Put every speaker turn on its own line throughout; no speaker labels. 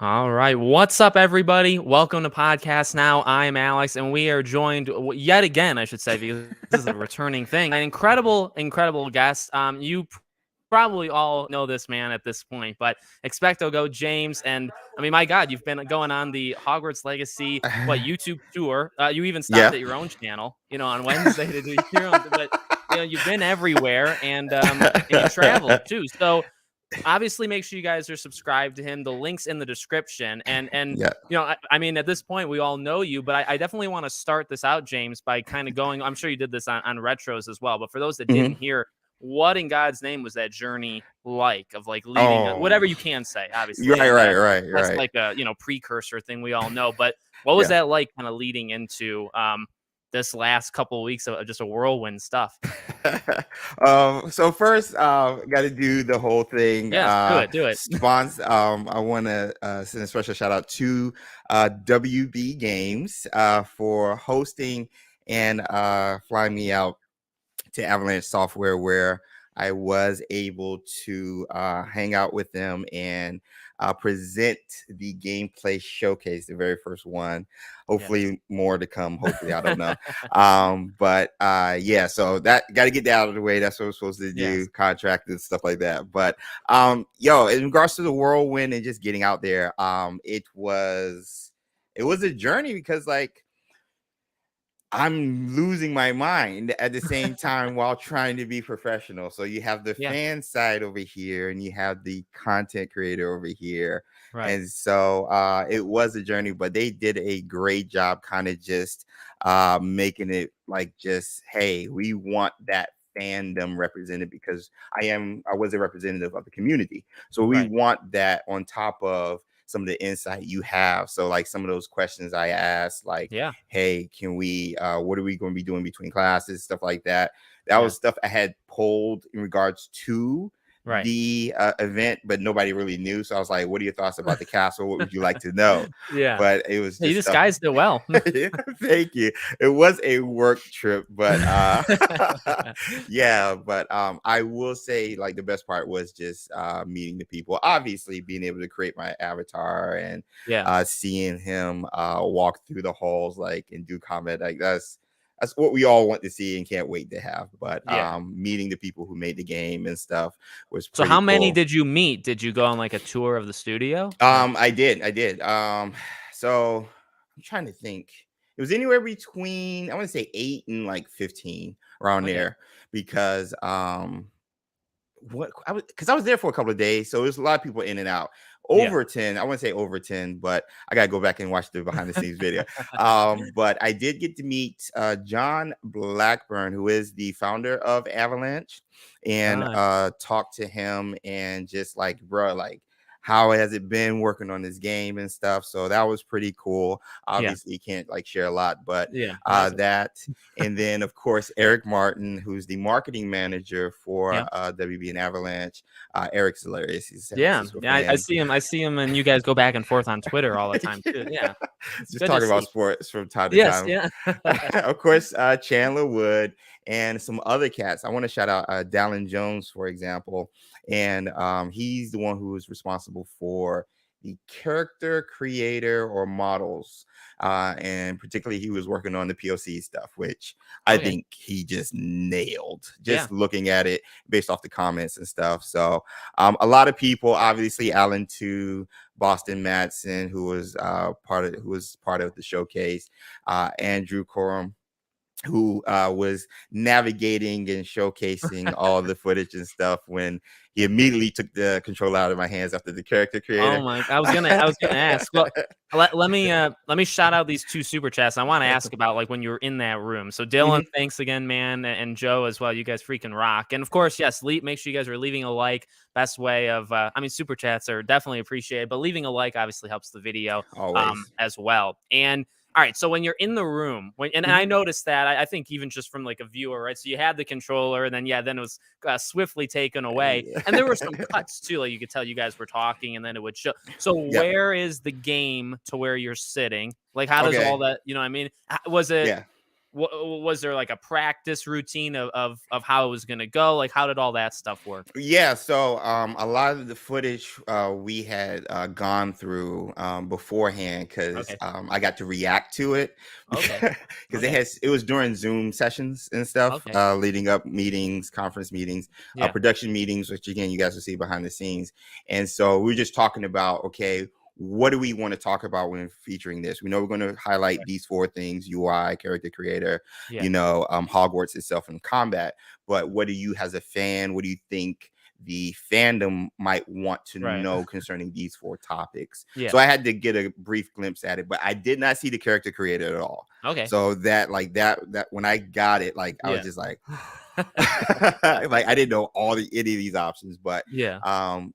All right. What's up, everybody? Welcome to Podcast Now. I'm Alex, and we are joined yet again, I should say, because this is a returning thing. An incredible guest. Probably all know this man at this point, but XpectoGo James. And I mean, my God, you've been going on the Hogwarts Legacy, YouTube tour. You even stopped
Yeah.
at your own channel, on Wednesday to do your own, but you've been everywhere and you traveled too. So obviously make sure you guys are subscribed to him. The link's in the description. And
Yeah.
I mean, at this point, we all know you, but I definitely want to start this out, James, by kind of going, I'm sure you did this on retros as well, but for those that didn't
Mhm.
hear, what in God's name was that journey like of like leading
Oh,
whatever you can say,
you're
obviously,
right,
and
right, right,
that's
right.
like a, precursor thing we all know, but what was
Yeah.
that like kind of leading into, this last couple of weeks of just a whirlwind stuff?
So first, got to do the whole thing.
Yes, do it.
I want to send a special shout out to WB Games for hosting and flying me out to Avalanche Software, where I was able to hang out with them and present the gameplay showcase, the very first one. Hopefully,
Yes.
more to come. Hopefully, I don't know. But yeah, so that got to get that out of the way. That's what we're supposed to do,
Yes.
contract and stuff like that. But in regards to the whirlwind and just getting out there, it was a journey because I'm losing my mind at the same time while trying to be professional. So you have the
Yeah.
fan side over here and you have the content creator over here.
Right.
And so it was a journey, but they did a great job kind of just making it like just, hey, we want that fandom represented because I was a representative of the community. So we
Right.
want that on top of some of the insight you have. So like some of those questions I asked, like,
Yeah.
hey, can we what are we going to be doing between classes, stuff like that. That
Yeah.
was stuff I had pulled in regards to
Right.
the event, but nobody really knew. So I was like, what are your thoughts about the castle? What would you like to know?
Yeah.
But it was
You
just stuff.
disguised it well.
Yeah, thank you. It was a work trip, but yeah, but I will say like the best part was just meeting the people. Obviously being able to create my avatar and
Yeah.
seeing him walk through the halls like and do comment, like that's what we all want to see and can't wait to have. But
Yeah.
meeting the people who made the game and stuff was
So how
pretty
many
cool.
did you meet? Did you go on like a tour of the studio? Or
I did. So I'm trying to think. It was anywhere between I want to say 8 and like 15 around
okay.
there because I was there for a couple of days, so there's a lot of people in and out.
Yeah.
Over 10, I wouldn't say over 10, but I gotta go back and watch the behind the scenes video. But I did get to meet John Blackburn, who is the founder of Avalanche, and
Nice.
talk to him and just like, bro, like how has it been working on this game and stuff. So that was pretty cool.
Yeah.
Obviously, you can't like share a lot, but
Yeah. Nice.
that. And then, of course, Eric Martin, who's the marketing manager for
Yeah.
WB and Avalanche. Eric's hilarious. He's a San
Yeah.
Francisco
Yeah. I
fan.
see him. I see him, and you guys go back and forth on Twitter all the time too. Yeah. It's
Just
good to
talking about
see.
sports from time to
Yes.
time.
Yeah.
Of course, Chandler Wood and some other cats. I want to shout out Dallin Jones, for example. And he's the one who is responsible for the character creator or models. And particularly, he was working on the POC stuff, which I
Okay.
think he just nailed
Yeah.
just looking at it based off the comments and stuff. So a lot of people, obviously, Alan too, Boston Madsen, who was part of the showcase, Andrew Corum, who was navigating and showcasing all the footage and stuff when he immediately took the control out of my hands after the character
Oh
creator.
my! I was gonna ask. Well, let me shout out these two super chats. I want to ask about like when you were in that room. So Dylan,
Mhm.
thanks again, man, and Joe as well. You guys freaking rock. And of course, yes, make sure you guys are leaving a like. Best way of, I mean, super chats are definitely appreciated, but leaving a like obviously helps the video
Always.
as well. And all right, so when you're in the room, and I
Mhm.
noticed that I think even just from like a viewer, right? So you had the controller, and then then it was swiftly taken away, and there were some cuts too. Like you could tell you guys were talking, and then it would show. So
Yep.
where is the game to where you're sitting? Like how does all
Okay.
that? You know what I mean? Was it?
Yeah.
was there like a practice routine of how it was going to go? Like, how did all that stuff work?
Yeah, so a lot of the footage we had gone through beforehand because
Okay.
I got to react to it
Okay.
because
Okay.
it was during Zoom sessions and stuff,
Okay.
leading up meetings, conference meetings,
Yeah.
production meetings, which again you guys will see behind the scenes. And so we were just talking about, okay, what do we want to talk about when featuring this? We know we're going to highlight
Right.
these four things: UI, character creator,
Yeah.
Hogwarts itself, and combat. But what do you, as a fan, what do you think the fandom might want to
Right.
know concerning these four topics?
Yeah.
So I had to get a brief glimpse at it, but I did not see the character creator at all.
Okay.
So that when I got it, like I was
Yeah.
just like like I didn't know any of these options, but
Yeah.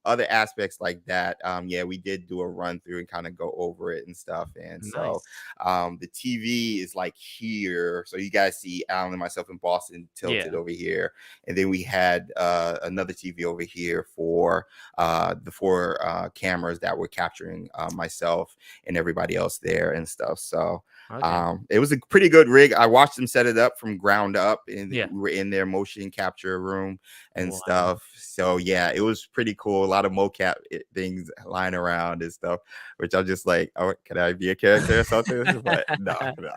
other aspects like that, yeah, we did do a run through and kind of go over it and stuff. And so
Nice.
the TV is like here, so you guys see Alan and myself in Boston tilted
Yeah.
over here, and then we had another TV over here for the four cameras that were capturing myself and everybody else there and stuff. So
Okay.
it was a pretty good rig. I watched them set it up from ground up, and
Yeah.
we were in their motion capture room and
Wow.
stuff. So yeah, it was pretty cool. A lot of mocap things lying around and stuff, which I'm just like, oh, can I be a character or something? But no, no.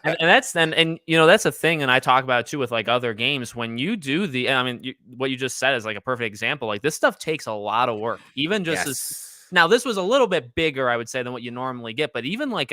And that's and that's a thing, and I talk about it too with like other games. When you do I mean, what you just said is like a perfect example. Like, this stuff takes a lot of work, even just as.
Yes.
Now, this was a little bit bigger, I would say, than what you normally get, but even like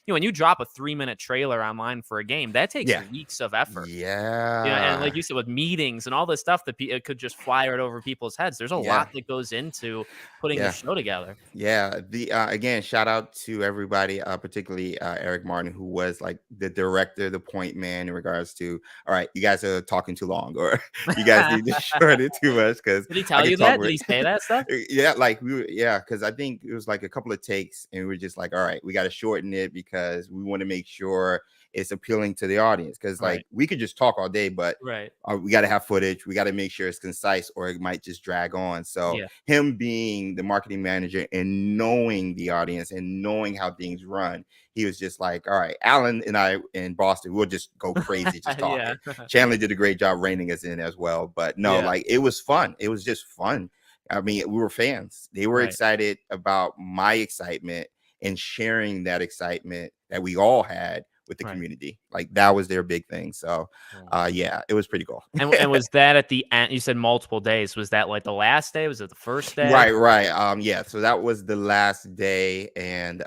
when you drop a 3-minute trailer online for a game, that takes
Yeah.
weeks of effort. And like
Yeah.
you said, with meetings and all this stuff that it could just fly right over people's heads. There's a
Yeah.
lot that goes into putting the
Yeah.
show together.
Yeah, the again, shout out to everybody, particularly Eric Martin, who was like the director, the point man in regards to, all right, you guys are talking too long, or you guys need to shorten it too much because
Did he
I
tell
can
you
talk
that? Did
with,
he say that stuff?
yeah, like yeah, because I think it was like a couple of takes, and we were just like, all right, we got to shorten it because we want to make sure it's appealing to the audience because like
Right.
we could just talk all day, but
Right.
we got to have footage. We got to make sure it's concise, or it might just drag on. So
Yeah.
him being the marketing manager and knowing the audience and knowing how things run, he was just like, all right, Alan and I in Boston, we'll just go crazy just
Yeah.
talking. Chandler did a great job reining us in as well. But no,
Yeah.
like it was fun. It was just fun. I mean, we were fans. They were
Right.
excited about my excitement and sharing that excitement that we all had with the
Right.
community. Like that was their big thing. So
Oh.
yeah, it was pretty cool.
And was that at the end? You said multiple days. Was that like the last day? Was it the first day?
Right. Yeah, so that was the last day, and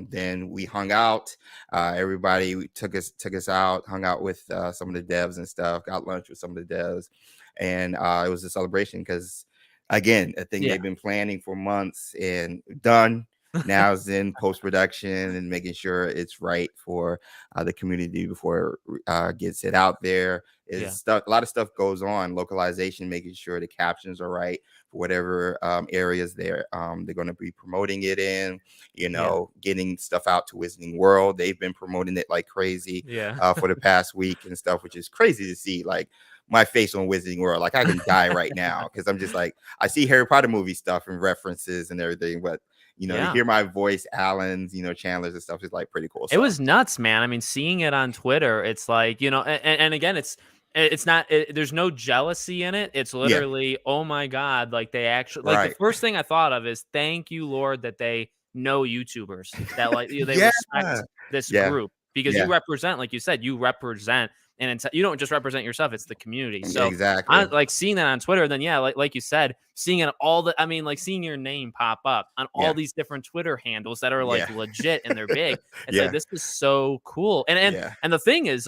then we hung out. Everybody took us out, hung out with some of the devs and stuff, got lunch with some of the devs, and it was a celebration because again, a thing
Yeah.
they've been planning for months and done. Now it's in post production and making sure it's right for the community before it gets it out there. Is
Yeah.
stuff, a lot of stuff goes on, localization, making sure the captions are right for whatever areas they're going to be promoting it in,
Yeah.
getting stuff out to Wizarding World. They've been promoting it like crazy
Yeah.
for the past week and stuff, which is crazy to see. Like my face on Wizarding World, like I can die right now because I'm just like, I see Harry Potter movie stuff and references and everything, but to
Yeah.
hear my voice, Alan's, Chandler's and stuff is like pretty cool.
It
So
was nuts, man. I mean, seeing it on Twitter, it's like, and again, it's not, there's no jealousy in it. It's
yeah,
literally, oh my God, like they actually, like the
right.
first thing I thought of is thank you, Lord, that they know YouTubers, that like they
Yeah,
respect this
yeah,
group, because you
yeah,
represent, like you said, you represent, and you don't just represent yourself, it's the community. So I
exactly.
like seeing that on Twitter. Then yeah, like you said, seeing it I mean, like seeing your name pop up on all
Yeah,
these different Twitter handles that are like
yeah,
legit and they're big. It's like,
yeah,
this is so cool. And and
yeah,
and the thing is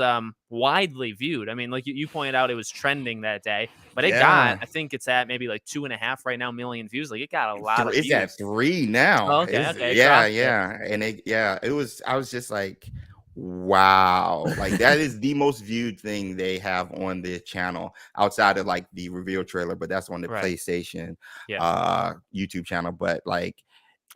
widely viewed. I mean, like you pointed out, it was trending that day, but it got,
yeah.
I think it's at maybe like 2.5 right now million views. Like, it got a lot of
It's at
views.
3 now.
Oh, okay,
It's
okay,
yeah,
crossed it.
yeah, and it was. I was just like, wow, like that is the most viewed thing they have on the channel outside of like the reveal trailer, but that's on the
Right.
PlayStation
Yeah.
YouTube channel. But like,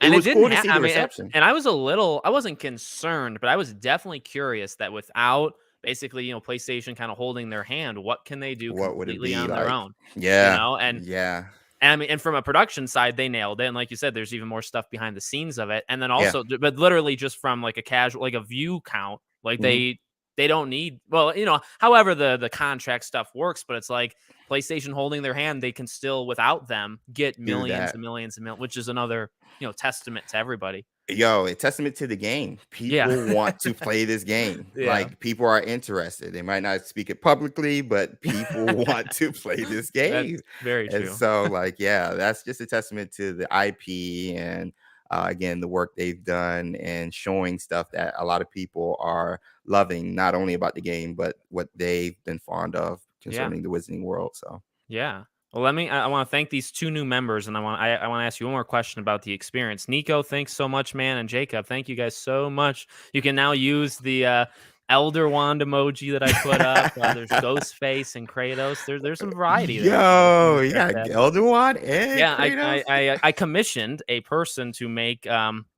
it
And it
was
didn't
cool to
have,
see
I
the
mean,
reception.
and I wasn't concerned, but I was definitely curious that without basically, PlayStation kind of holding their hand, what can they do
What would it
completely
be
on their
like?
own?
Yeah,
And
yeah,
I mean, and from a production side, they nailed it. And like you said, there's even more stuff behind the scenes of it. And then
yeah.
also, but literally just from like a casual, like a view count, like
Mhm.
they don't need, well, however the contract stuff works, but it's like PlayStation holding their hand, they can still, without them, get
Do
millions
that.
and millions and millions, which is another, testament to everybody.
Yo, a testament to the game.
Yeah.
People want to play this game.
Yeah.
Like people are interested. They might not speak it publicly, but people want to play this
That's
game.
very
And
true.
so, like, yeah, that's just a testament to the IP and again the work they've done and showing stuff that a lot of people are loving, not only about the game, but what they've been fond of
Yeah.
concerning the Wizarding World. So
Yeah. Well, I want to thank these two new members, and I want to ask you one more question about the experience. Nico, thanks so much, man, and Jacob, thank you guys so much. You can now use the Elder Wand emoji that I put up. There's Ghostface and Kratos. There's some variety there. If you
yo,
want to
you
check
got
that out.
Elder Wand and
Yeah,
Kratos.
I commissioned a person to make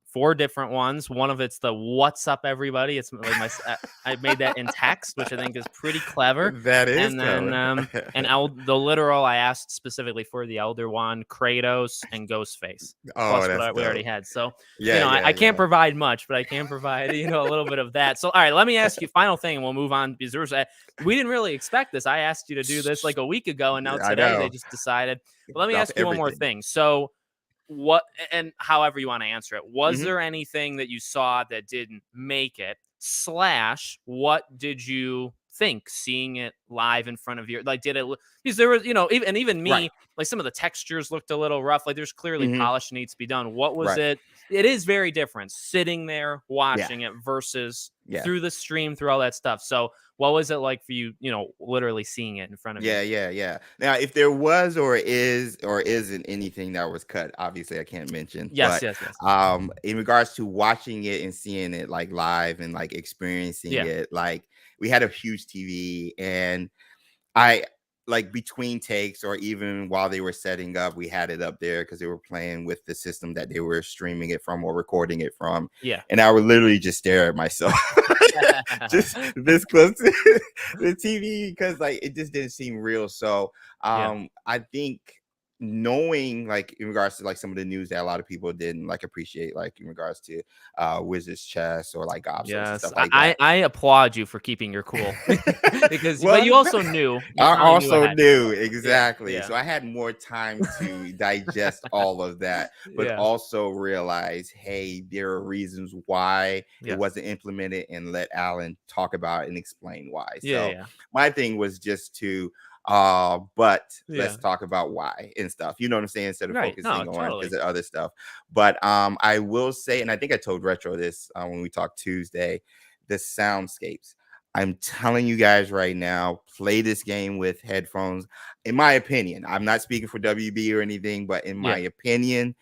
four different ones. One of it's the "What's up, everybody." It's like I made that in text, which I think is pretty clever.
That is
And then
clever.
the literal, I asked specifically for the Elder Wand, Kratos, and Ghostface.
Oh,
Plus
that's
what we already
dope.
had. So
Yeah,
I
yeah,
can't
yeah.
provide much, but I can provide a little bit of that. So all right, let me ask you final thing, and we'll move on because we didn't really expect this. I asked you to do this like a week ago, and now
I
today they
know.
just decided. But let me
Drop
ask you one more
everything.
thing. So, what, and however you want to answer it, was
Mhm.
there anything that you saw that didn't make it? Slash, what did you think seeing it live in front of you? Like, did it? Because there was, even
Right.
me, like some of the textures looked a little rough. Like, there's clearly
Mhm.
polish needs to be done. What was
Right.
it? It is very different sitting there
Yeah.
watching it versus
Yeah.
through the stream, through all that stuff. So, what was it like for you? Literally seeing it in front of you.
Yeah, yeah, yeah. Now, if there was or isn't anything that was cut, obviously I can't mention.
Yes,
But
yes, yes.
in regards to watching it and seeing it like live and like experiencing
Yeah,
it, like we had a huge TV and I like between takes or even while they were setting up, we had it up there because they were playing with the system that they were streaming it from or recording it from.
yeah.
And I would literally just stare at myself just this close to the TV because like it just didn't seem real. So
Yeah.
I think knowing like in regards to like some of the news that a lot of people didn't like appreciate, like in regards to Wizards chess or like gobstones and
Yes,
stuff like that.
I applaud you for keeping your cool because, but
Well,
you also knew, you
I
probably knew
also
ahead.
knew
Yeah,
exactly.
yeah,
So I had more time to digest all of that, but
yeah,
also realize, hey, there are reasons why it
yes,
wasn't implemented and let Alan talk about it and explain why.
yeah,
So
yeah,
my thing was just to but let's
yeah.
talk about why and stuff. You know what I'm saying? Instead of
Right. No,
focusing on because
totally.
of other stuff. But I will say, and I think I told Retro this when we talked Tuesday, the soundscapes. I'm telling you guys right now, play this game with headphones. In my opinion, I'm not speaking for WB or anything, but in my
Yeah,
opinion,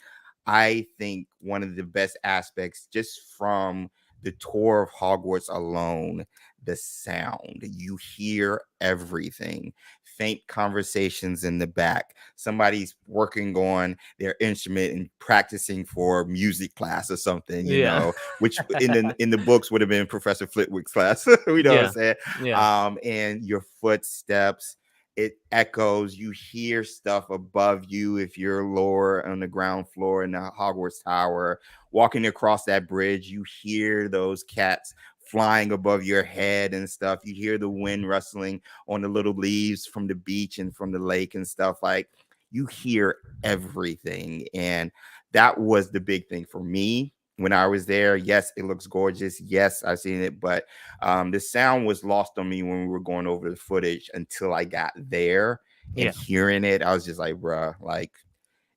I think one of the best aspects just from the tour of Hogwarts alone, the sound. You hear everything. Faint conversations in the back. Somebody's working on their instrument and practicing for music class or something,
yeah,
which in the books would have been Professor Flitwick's class. We know what I'm
yeah,
saying?
yeah,
And your footsteps, it echoes. You hear stuff above you if you're lower on the ground floor in the Hogwarts Tower. Walking across that bridge, you hear those cats flying above your head and stuff. You hear the wind rustling on the little leaves from the beach and from the lake and stuff. Like you hear everything. And that was the big thing for me when I was there. Yes, it looks gorgeous. Yes, I've seen it, but the sound was lost on me when we were going over the footage until I got there and
yeah,
hearing it. I was just like, bruh, like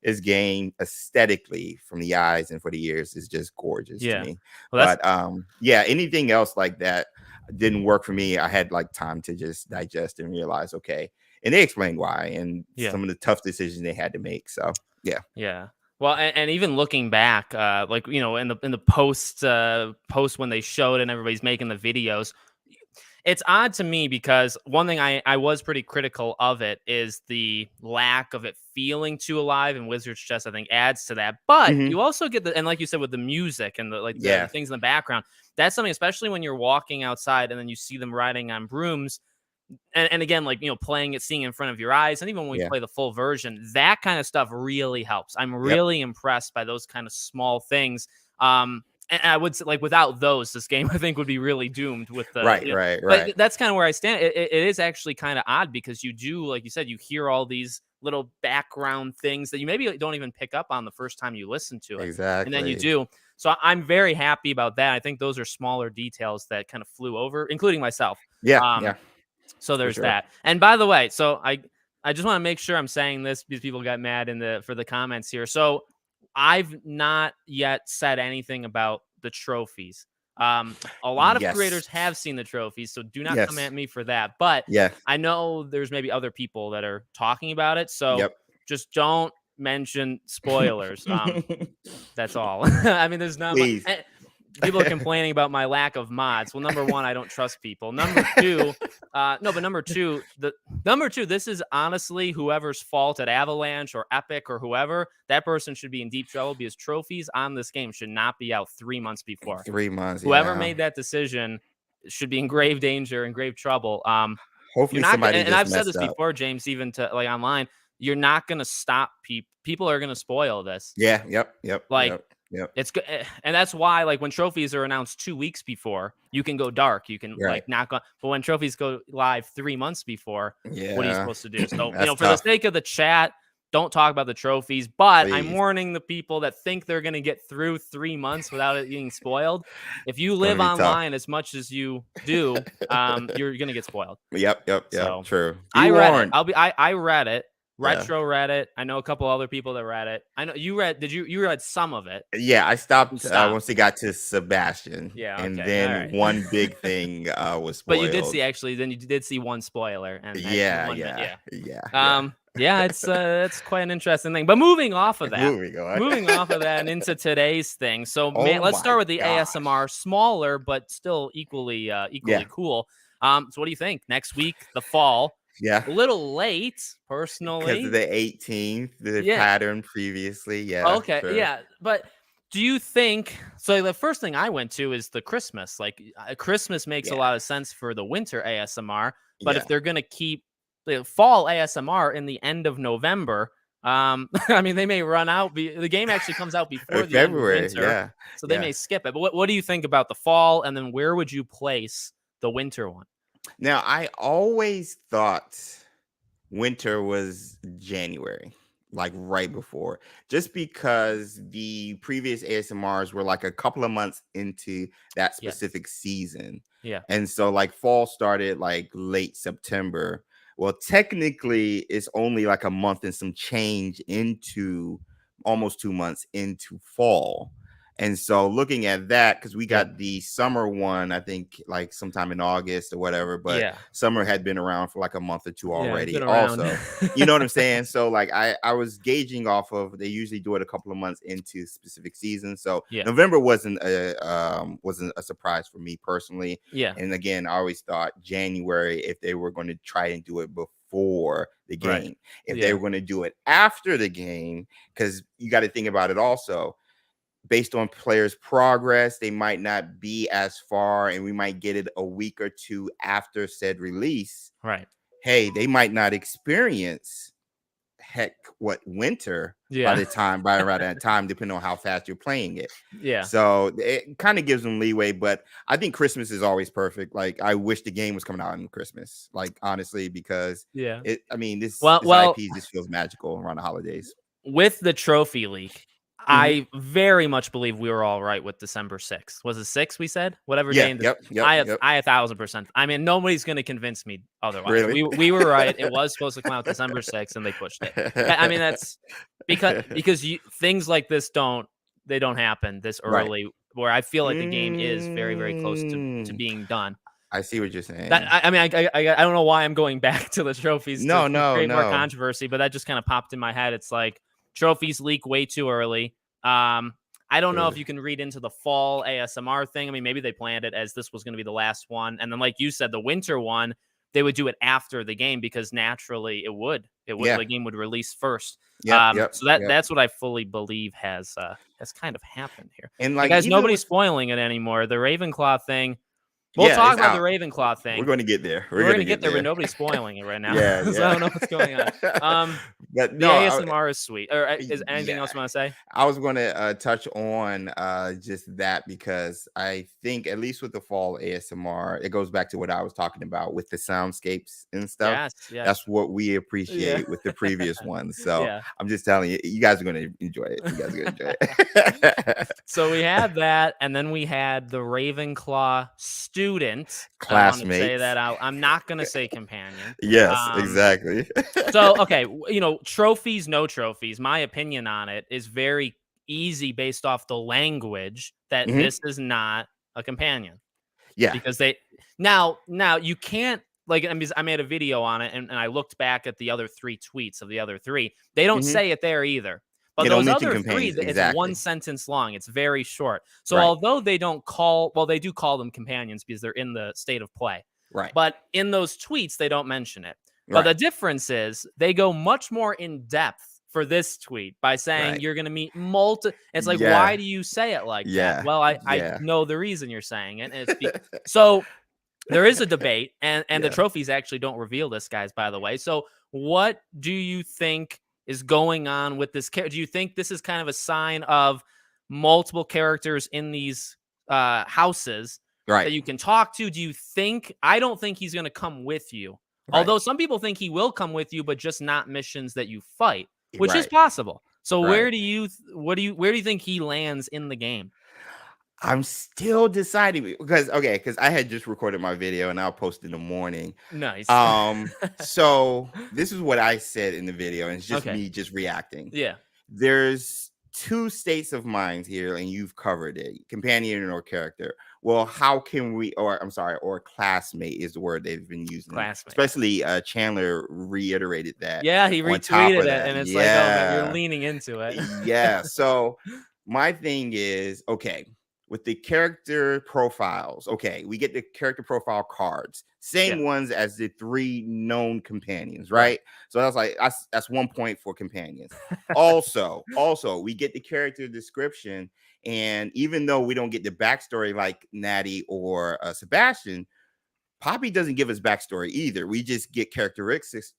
this game aesthetically from the eyes and for the ears is just gorgeous to
yeah.
me.
Well, that's
But yeah, anything else like that didn't work for me. I had like time to just digest and realize, okay. And they explained why and
yeah.
some of the tough decisions they had to make. So yeah.
Yeah. Well, and even looking back, like in the post when they showed and everybody's making the videos, it's odd to me because one thing I was pretty critical of it is the lack of it feeling too alive, and Wizard's Chess I think adds to that. But
Mhm.
you also get and like you said with the music and the
Yeah.
things in the background, that's something especially when you're walking outside and then you see them riding on brooms and again, like playing it, seeing in front of your eyes, and even when we
Yeah.
play the full version, that kind of stuff really helps. I'm
Yep.
really impressed by those kind of small things. And I would say, like, without those, this game I think would be really doomed with the,
Right,
you know,
right,
but
right.
that's kind of where I stand. It is actually kind of odd because you do, like you said, you hear all these little background things that you maybe don't even pick up on the first time you listen to it, and then you
Exactly.
do. So I'm very happy about that. I think those are smaller details that kind of flew over, including myself.
Yeah,
Um,
yeah,
so
for
there's
sure.
that. And by the way, so I just want to make sure I'm saying this because people got mad in the for the comments here. So I've not yet said anything about the trophies. A lot of
Yes.
creators have seen the trophies, so do not come
Yes.
at me for that. But
Yeah.
I know there's maybe other people that are talking about it, so
Yep.
just don't mention spoilers. That's all. I mean, there's not much.
Please.
People are complaining about my lack of mods. Well, number one, I don't trust people. Number two, no, but number two, this is honestly whoever's fault at Avalanche or Epic or whoever. That person should be in deep trouble because trophies on this game should not be out 3 months before.
3 months,
Whoever
yeah.
made that decision should be in grave danger and grave trouble. You're
Hopefully
not,
somebody
and
just
I've said this
messed up.
before, James, even to like online. You're not gonna stop people. People are gonna spoil this.
Yeah, yep, yep,
Like
yep, yep.
it's good, and that's why, like, when trophies are announced 2 weeks before, you can go dark, you can,
Right.
like, knock on but when trophies go live 3 months before, what are you
Yeah.
supposed to do? So,
That's
for the
tough.
sake of the chat, don't talk about the trophies, but I'm
Please.
warning the people that think they're gonna get through 3 months without it being spoiled. If you
It's gonna
live
be tough.
online as much as you do, you're gonna get spoiled.
Yep, yep, yep.
So,
True. Be
I read it.
warned.
I read it.
Yeah.
Retro read it. I know a couple other people that read it. I know you read you read some of it.
Yeah, I
You
stopped
stopped.
once it got to Sebastian,
Yeah,
and
okay,
then
alright.
one big thing was
But you did
spoiled.
see actually then you did see one spoiler and actually
Yeah,
1 minute,
yeah,
yeah.
yeah, yeah.
Yeah, it's quite an interesting thing. But moving off of that
Moving on.
moving off of that and into today's thing. So, man,
Oh
let's
my
start with the
gosh.
ASMR, smaller but still
Yeah,
equally cool. So what do you think? Next week, the fall,
yeah.
a little late,
Because of
personally.
the 18th, the
Yeah.
pattern previously. Yeah,
Okay,
sure.
yeah, but do you think so? The first thing I went to is the Christmas. Like, Christmas makes a
Yeah,
lot of sense for the winter ASMR, but if
yeah.
they're gonna keep the fall ASMR in the end of November, I mean, they may run out. The game actually comes out before the end of
February.
winter,
Yeah,
so they
yeah.
may skip it. But what do you think about the fall? And then where would you place the winter one?
Now, I always thought winter was January, like right before, just because the previous ASMRs were like a couple of months into that
Yes.
specific season.
Yeah.
And so, like, fall started like late September. Well, technically, it's only like a month and some change into almost 2 months into fall. And so, looking at that, because we
Yeah.
got the summer one, I think like sometime in August or whatever, but
Yeah.
summer had been around for like a month or two
Yeah. It's
already
been around.
also. You know what I'm saying? So like I was gauging off of, they usually do it a couple of months into specific seasons. So
Yeah.
November wasn't a surprise for me personally.
Yeah.
And again, I always thought January, if they were going to try and do it before the
Right.
game, if they
Yeah.
were going to do it after the game, because you got to think about it also, based on players' progress, they might not be as far, and we might get it a week or two after said release.
Right.
Hey, they might not experience winter
Yeah.
by around that time, depending on how fast you're playing it.
Yeah.
So it kind of gives them leeway, but I think Christmas is always perfect. Like, I wish the game was coming out on Christmas, like, honestly, because
Yeah.
this
Well,
IP just feels magical around the holidays.
with the trophy leak,
Mhm.
I very much believe we were all right with December 6th. Was it 6 we said? Whatever day
Yeah,
in
yep, yep,
I
yep.
1,000%. I mean, nobody's going to convince me otherwise.
Really?
We were right. It was supposed to come out December 6th and they pushed it. I mean, that's because things like this don't happen this
Right.
early, where I feel like the game is very, very close to
Mm,
being done.
I see what you're
That
saying.
I mean, I don't know why I'm going back to the trophies to
No, no,
create more
no.
controversy, but that just kind of popped in my head. It's like trophies leak way too early. I don't know if
Good.
you can read into the fall ASMR thing. I mean, maybe they planned it as this was going to be the last one, and then, like you said, the winter one, they would do it after the game because naturally
Yeah.
the game would release first.
Yep, yep,
So
yep.
that's what I fully believe has kind of happened here.
And
And
like
guys,
even
nobody's
with
spoiling it anymore. The Ravenclaw thing. We'll
Yeah,
talk
it's
about the
out.
Ravenclaw
We're
thing.
going to get there. We're
We're
going to
gonna get
get
there, but
there.
nobody's spoiling it right now,
Yeah,
so I
yeah.
don't know what's going on.
But
The
no,
ASMR is sweet. Or is anything
yeah.
else you want to say?
I was going to touch on just that because I think, at least with the fall ASMR, it goes back to what I was talking about with the soundscapes and stuff.
Yes, yes.
That's what we
Yeah.
appreciate with the previous ones. So
Yeah.
I'm just telling you, you guys are going to enjoy it. You guys are going to enjoy it.
So we had that, and then we had the Ravenclaw student. I want to say
Classmates.
that out. I'm not gonna say companion.
Yes,
Um,
exactly.
so okay, trophies, no trophies. My opinion on it is very easy based off the language that
Mhm.
this is not a companion.
Yeah.
Because they now you can't like I made a video on it and I looked back at the other 3 tweets of the other 3. They don't
Mhm.
say it there either. But
They don't
those
mention
other 3,
companions.
it's one
Exactly.
sentence long. It's very short. So
Right.
although they do call them companions because they're in the state of play.
Right.
But in those tweets they don't mention it. But
Right.
the difference is they go much more in depth for this tweet by saying
Right.
you're going to meet multi. It's like, why
Yeah.
do you say it like that?
Yeah.
Well, I
Yeah.
know the reason you're saying it. And it's so there is a debate, and the
Yeah.
trophies actually don't reveal this, guys, by the way. So what do you think is going on with this character? Do you think this is kind of a sign of multiple characters in these houses
Right.
that you can talk to? Do you think? I don't think he's going to come with you.
Right.
Although some people think he will come with you, but just not missions that you fight, which is
Right.
possible. So
Right.
where do you think he lands in the game?
I'm still deciding because I had just recorded my video and I'll post in the morning.
Nice.
So this is what I said in the video, and it's just
Okay.
me just reacting.
Yeah.
There's 2 states of mind here, and you've covered it: companion or character. Well, how can we, or I'm sorry, or classmate is the word they've been using,
Classmate.
especially Chandler reiterated that.
Yeah, he
On top
retweeted
of
it,
that,
and it's like, oh man, you're
yeah.
leaning into it.
Yeah. So my thing is, okay, with the character profiles, okay, we get the character profile cards, same
Yeah.
ones as the 3 known companions,
Right.
right? So that's 1 point for companions. Also, we get the character description, and even though we don't get the backstory like Natty or Sebastian, Poppy doesn't give us backstory either. We just get characteristics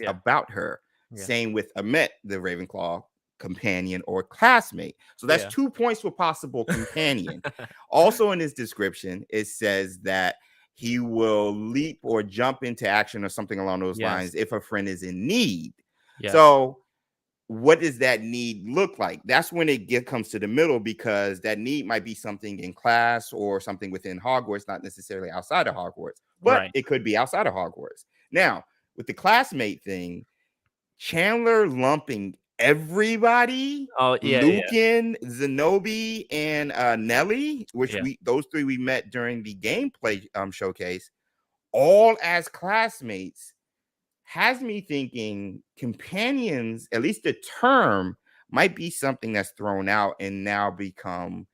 Yeah.
about her.
Yeah.
Same with Amet, the Ravenclaw companion or classmate. So that's
Yeah.
2 points for possible companion. Also in his description, it says that he will leap or jump into action or something along those
Yes.
lines if a friend is in need.
Yes.
So what does that need look like? That's when it comes to the middle, because that need might be something in class or something within Hogwarts, not necessarily outside of Hogwarts, but
Right.
it could be outside of Hogwarts. Now, with the classmate thing, Chandler lumping everybody,
Oh yeah,
Lucan, Zenobi, and Nelly, which
Yeah.
those 3 we met during the gameplay showcase, all as classmates, has me thinking companions, at least the term, might be something that's thrown out and now become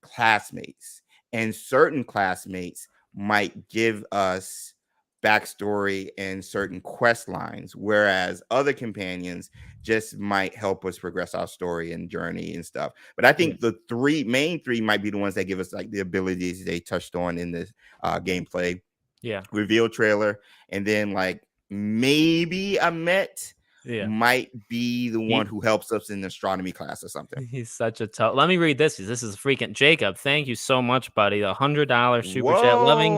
classmates. And certain classmates might give us backstory and certain quest lines, whereas other companions just might help us progress our story and journey and stuff. But I think the main three might be the ones that give us like the abilities they touched on in this gameplay reveal trailer, and then like maybe Amet might be the one who helps us in the astronomy class or something.
He's such a tough. Let me read this. This is freaking Jacob. Thank you so much, buddy. The $100 super chat. Loving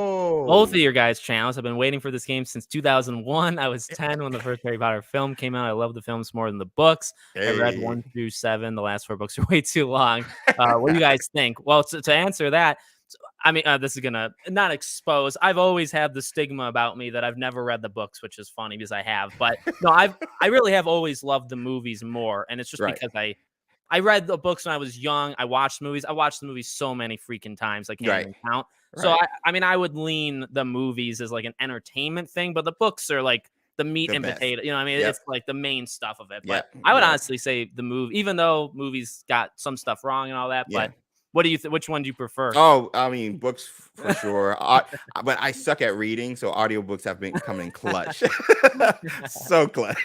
both of your guys' channels. I've been waiting for this game since 2001. I was 10 when the first Harry Potter film came out. I love the films more than the books. I read 1 through 7. The last 4 books are way too long. What do you guys think? Well, to answer that, I mean, this is gonna not expose. I've always had the stigma about me that I've never read the books, which is funny because I have. But no, I really have always loved the movies more, and it's just because I read the books when I was young. I watched movies. I watched the movies so many freaking times I can't even count. So I mean, I would lean the movies as like an entertainment thing, but the books are like the meat and potato. You know what I mean? It's like the main stuff of it. But I would honestly say the movie, even though movies got some stuff wrong and all that, but What do you which one do you prefer?
Oh, I mean, books for sure. But I suck at reading, so audiobooks have been coming clutch. So clutch.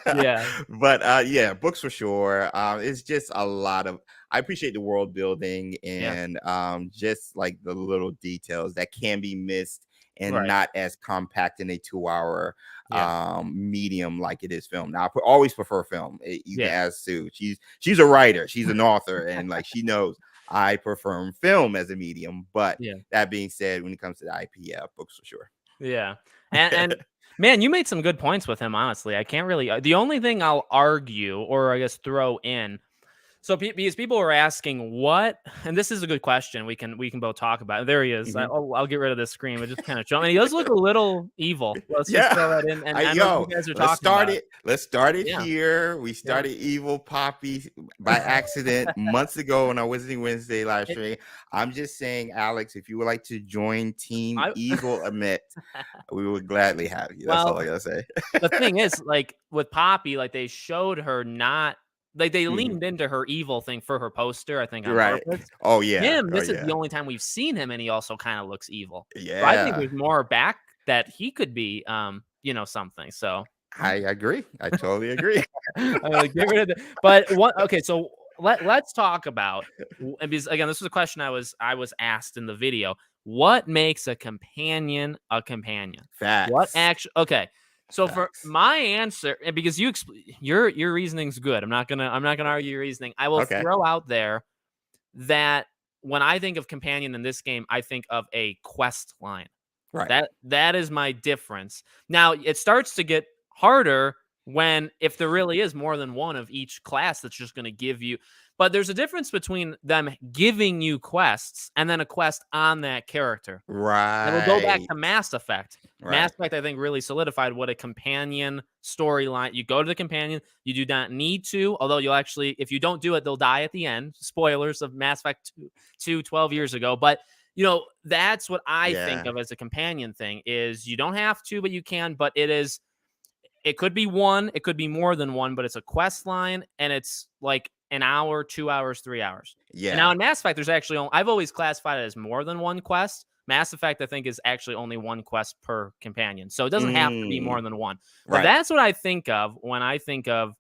Yeah,
But yeah, books for sure. It's just a lot of I appreciate the world building
yeah,
and just like the little details that can be missed and
right,
not as compact in a 2 hour
yeah,
medium like it is film. Now always prefer film. You can
yeah,
ask Sue. She's a writer, she's an author, and like she knows I prefer film as a medium. But
yeah,
that being said, when it comes to the IP, yeah, books for sure.
yeah. And man, you made some good points with him. Honestly, I can't really. The only thing I'll argue, or I guess throw in, so because people were asking what, and this is a good question. We can both talk about it. There he is.
Mhm.
I'll get rid of this screen, but just kind of show. And he does look a little evil. Let's just
Yeah.
throw that in. And I know you
Yo,
guys are talking about it.
let's start it
Yeah,
here. We
yeah.
started Evil Poppy by accident months ago on our Wizarding Wednesday live
It,
stream. I'm just saying, Alex, if you would like to join Team
I
Evil Emit, we would gladly have you. That's all I
well,
gotta say.
the thing is, like with Poppy, like they showed her not like they
Mhm.
leaned into her evil thing for her poster, I think on
Right.
purpose.
Oh yeah.
Him,
Oh
this is the
yeah.
only time we've seen him, and he also kind of looks evil. So I think
Yeah.
there's more back that he could be, something. So
I agree. I totally agree.
I'm like, get rid of the. But what? Okay, so let's talk about. And because again, this was a question I was asked in the video. What makes a companion a companion? What
Facts.
actually? Okay, so for
Facts.
my answer, and because your reasoning's good, I'm not gonna argue your reasoning. I will
Okay.
throw out there that when I think of companion in this game, I think of a quest line.
Right.
That is my difference. Now, it starts to get harder when if there really is more than one of each class that's just going to give you, but there's a difference between them giving you quests and then a quest on that character. And we'll go back
Right.
to Mass Effect. Mass
Right.
Effect, I think, really solidified what a companion storyline. You go to the companion, you do not need to, although you'll actually, if you don't do it, they'll die at the end. Spoilers of Mass Effect 12 years ago. But that's what I think
Yeah.
of as a companion thing is you don't have to, but you can, but it could be one, it could be more than one, but it's a quest line and it's like an hour, 2 hours, 3 hours. And now
Yeah.
in Mass Effect, there's actually I've always classified it as more than one quest. Mass Effect, I think, is actually only one quest per companion. So it doesn't have to be more
Mm.
than one. But
Right.
that's what I think of when I think of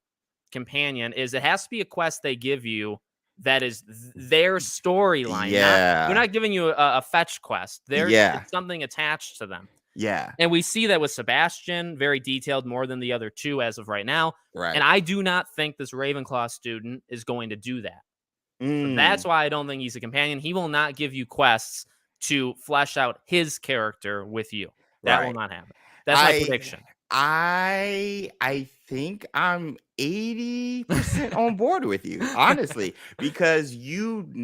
companion is it has to be a quest they give you that is their storyline. Not they're
Yeah.
not giving you a fetch quest.
Yeah.
It's something attached to them.
Yeah.
And we see that with Sebastian, very detailed, more than the other two as of right now. And
Right.
I do not think this Ravenclaw student is going to do that. So that's
Mm.
why I don't think he's a companion. He will not give you quests to flesh out his character with you. That will
Right.
not happen. That's my
I
prediction.
I think I'm 80% on board with you, honestly, because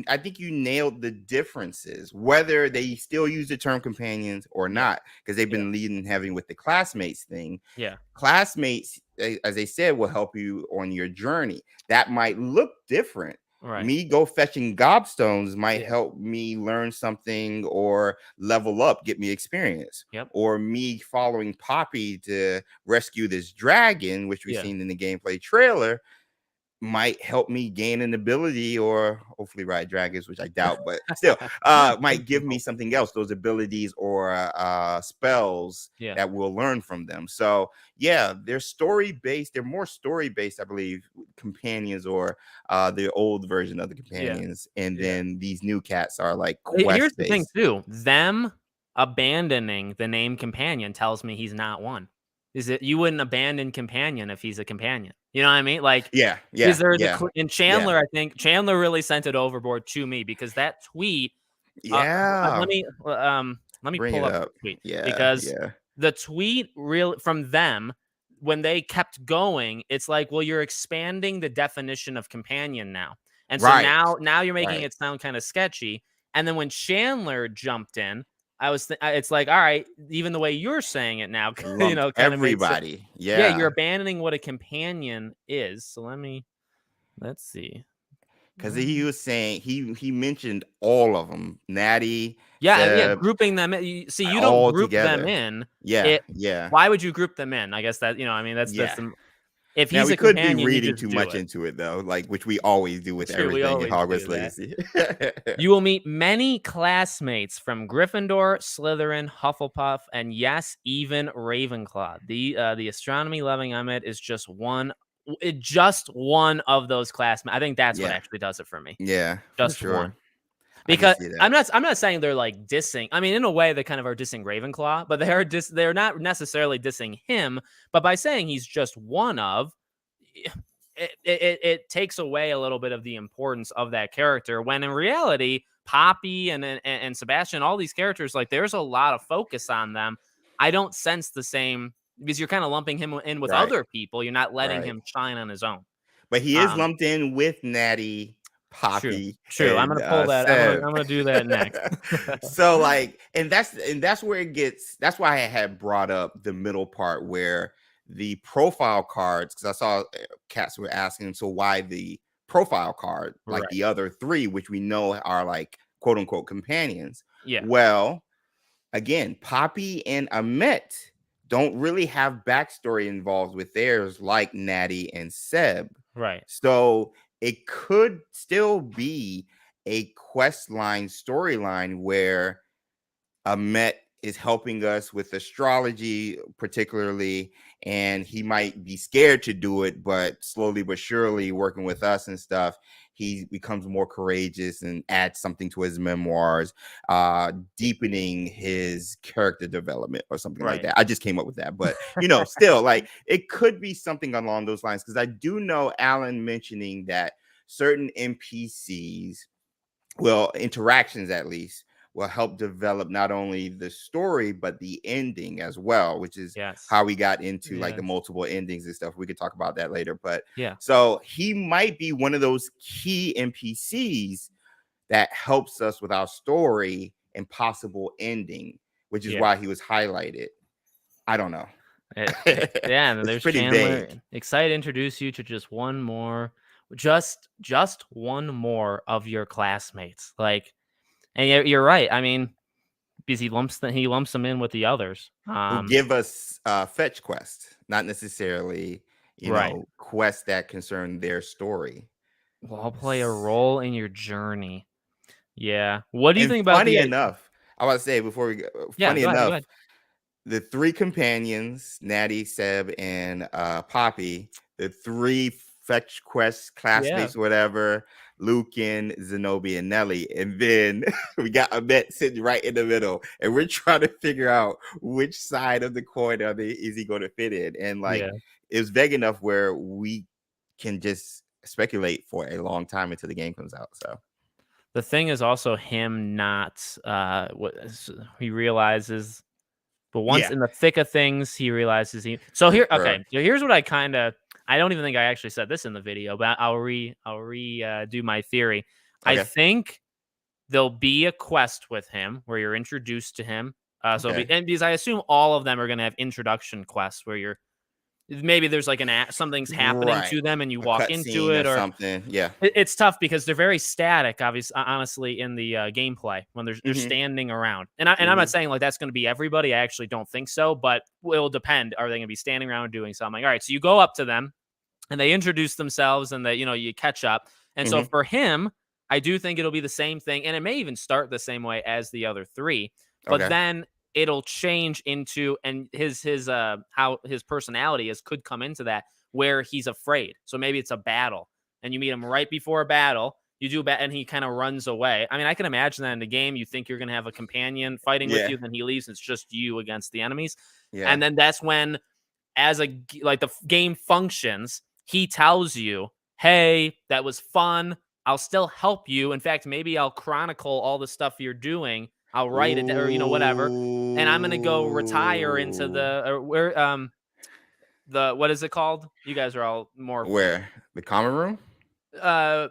I think you nailed the differences, whether they still use the term companions or
Yeah.
not, because they've
Yeah.
been leading heavy with the classmates thing.
Yeah.
Classmates, as they said, will help you on your journey. That might look different.
Right.
Me go fetching gobstones might
Yeah.
help me learn something or level up, get me experience.
Yep.
Or me following Poppy to rescue this dragon, which we've
Yeah.
seen in the gameplay trailer, might help me gain an ability or hopefully ride dragons, which I doubt, but still might give me something else, those abilities or spells
Yeah.
that we'll learn from them. So yeah, they're story based. They're more story based, I believe, companions or the old version of the
Yeah.
companions. And
Yeah.
then these new cats are like
Here's
quest
the thing
based.
too. Them abandoning the name companion tells me he's not one. Is it you wouldn't abandon companion if he's a companion? You know what I mean? Like,
Yeah,
is
yeah,
there
yeah,
in
yeah,
Chandler? I think Chandler really sent it overboard to me because that tweet.
yeah.
Let me
Bring
pull
it
up the
up.
tweet
Yeah,
because
yeah.
the tweet real from them when they kept going, it's like, well, you're expanding the definition of companion now, and so
Right,
now you're making
right.
it sound kind of sketchy. And then when Chandler jumped in, it's like, all right, even the way you're saying it now,
Lumped
kind of makes it.
everybody.
Yeah, you're
Yeah,
abandoning what a companion is. So let's see.
because he was saying he mentioned all of them. Natty,
Yeah,
Seb,
grouping them in see, you don't
all
group them
together.
in.
Yeah,
It
yeah,
Why would you group them in? I guess that, I mean, that's
yeah.
the If
Now
he's
we
a
could be
companion, you
reading
just
too
do
much
it.
into it though, like which we always do with
True, we
everything in
always
Hogwarts
do that.
Legacy.
You will meet many classmates from Gryffindor, Slytherin, Hufflepuff, and yes, even Ravenclaw. The astronomy loving Emmett is just one of those classmates. I think that's what
Yeah,
actually does it for me.
yeah, for
Just
sure.
one.
I can
Because
see that.
I'm not saying they're like dissing. I mean, in a way, they kind of are dissing Ravenclaw, but they're not necessarily dissing him. But by saying he's just one of, it takes away a little bit of the importance of that character. When in reality, Poppy and Sebastian, all these characters, like there's a lot of focus on them. I don't sense the same because you're kind of lumping him in with
Right,
other people. You're not letting
right.
him shine on his own.
But he is
Um,
lumped in with Natty,
true,
Poppy,
true. I'm
and
gonna pull that. I'm
Seb.
gonna do that next.
So like, and that's where it gets. That's why I had brought up the middle part where the profile cards, because I saw cats were asking, so why the profile card, like
Right.
the other three, which we know are like quote unquote companions.
Yeah.
Well, again, Poppy and Amet don't really have backstory involved with theirs like Natty and Seb.
Right.
So it could still be a quest line storyline where Met is helping us with astrology, particularly, and he might be scared to do it, but slowly but surely, working with us and stuff, he becomes more courageous and adds something to his memoirs, deepening his character development or something like
Right.
that. I just came up with that, but still, like it could be something along those lines because I do know Alan mentioning that certain NPCs, well, interactions at least, will help develop not only the story but the ending as well, which is
Yes.
how we got into like the
Yes.
multiple endings and stuff. We could talk about that later, but
Yeah.
so he might be one of those key NPCs that helps us with our story and possible ending, which is
Yeah.
why he was highlighted. I don't know.
Yeah, and
It's
there's
pretty
Chandler.
vague.
Excited to introduce you to just one more, just one more of your classmates. Like, and you're right. I mean, because he lumps them in with the others.
Will give us fetch quests, not necessarily,
Right.
quests that concern their story.
Will all play a role in your journey. Yeah. What do you
And
think about
funny
the?
enough, I want to say before we go,
Yeah.
funny
Go ahead. Go
enough,
ahead.
the three companions, Natty, Seb, and Poppy, the three fetch quest
Yeah.
classmates, whatever, Lucan, Zenobia, and Nelly. And then we got Amet sitting right in the middle, and we're trying to figure out which side of the coin is he going to fit in. And like,
Yeah.
it was vague enough where we can just speculate for a long time until the game comes out. So
The thing is also him not. He realizes. But once
yeah,
in the thick of things, he realizes he. So here,
sure.
okay. So here's what I don't even think I actually said this in the video, but do my theory. I
Okay.
think there'll be a quest with him where you're introduced to him.
Okay.
And because I assume all of them are going to have introduction quests where maybe there's like something's happening
Right.
to them and you
A
walk
cut
into
scene or
it, or
something. Yeah.
it's tough because they're very static, obviously, honestly, in the gameplay when they're
Hmm.
standing around. And I'm not
Hmm.
saying like that's going to be everybody. I actually don't think so, but it'll depend. Are they going to be standing around doing something? All right, so you go up to them and they introduce themselves and you catch up. And so
Hmm.
for him, I do think it'll be the same thing, and it may even start the same way as the other three, but
Okay.
then it'll change into and his how his personality is could come into that where he's afraid. So maybe it's a battle and you meet him right before a battle. You do and he kind of runs away. I mean, I can imagine that in the game. You think you're going to have a companion fighting with
Yeah.
you, then he leaves. And it's just you against the enemies,
Yeah.
and then that's when, as like the game functions, he tells you, "Hey, that was fun. I'll still help you. In fact, maybe I'll chronicle all the stuff you're doing. I'll write it or whatever, and I'm gonna go retire into
Ooh.
the or where the what is it called? You guys are all more
Where? The common room?
uh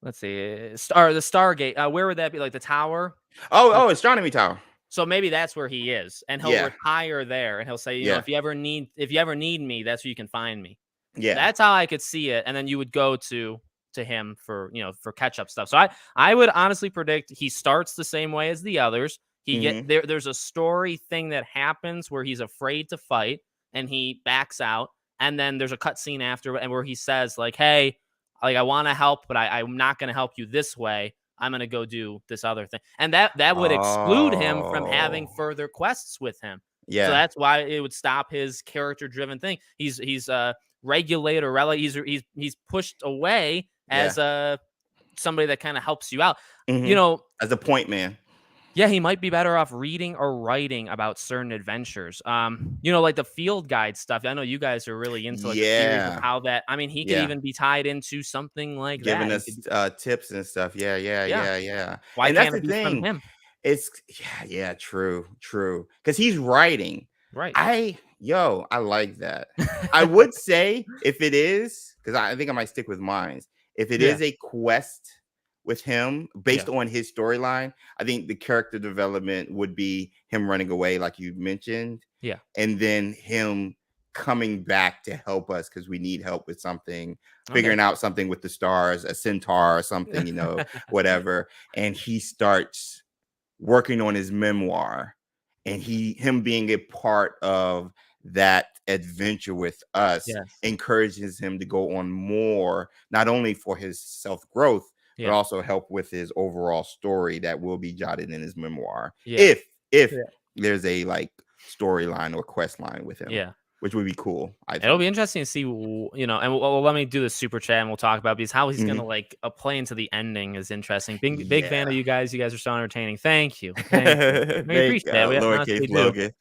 let's see, the Stargate. Where would that be? Like the tower?
Oh,
Like,
Astronomy Tower.
so maybe that's where he is, and he'll
Yeah.
retire there, and he'll say,
Yeah.
if you ever need me, that's where you can find me.
Yeah.
That's how I could see it, and then you would go to him for for catch up stuff. So I would honestly predict he starts the same way as the others. He get
Hmm.
there. There's a story thing that happens where he's afraid to fight and he backs out, and then there's a cutscene after, and where he says like, "Hey, like I want to help, but I'm not going to help you this way. I'm going to go do this other thing," and that would exclude him from having
Oh,
further quests with him. So
yeah,
that's why it would stop his character driven thing. He's regulated or he's pushed away
yeah.
as a somebody that kind of helps you out.
Hmm.
You know,
As a point man.
yeah, he might be better off reading or writing about certain adventures. Like the field guide stuff. I know you guys are really into like the theories of
Yeah,
how that. I mean, he could
yeah.
even be tied into something like
Giving
that. He
us
could be,
tips and stuff. Yeah, yeah,
yeah.
yeah, yeah.
Why
And that's
can't
the
it be from
thing.
him?
It's yeah, yeah, true, true. Because he's writing.
Right.
I like that. I would say if it is, because I think I might stick with mine. If it
Yeah.
is a quest with him
Yeah.
based on his storyline, I think the character development would be him running away, like you mentioned,
Yeah.
and then him coming back to help us because we need help with something,
Okay.
figuring out something with the stars, a centaur or something, whatever. And he starts working on his memoir, and him being a part of that adventure with us
Yes.
encourages him to go on more, not only for his self-growth but
Yeah.
also help with his overall story that will be jotted in his memoir,
Yeah.
if
Yeah.
there's a like storyline or quest line with him,
Yeah.
which would be cool, I
It'll be
think.
interesting to see, and let me do the super chat and we'll talk about because how he's
Mhm.
gonna like play into the ending is interesting. Big fan of
Yeah.
you guys. You guys are so entertaining. Thank you. Thank you. We
Thank
appreciate it. We
lowercase
honestly do.
Logan.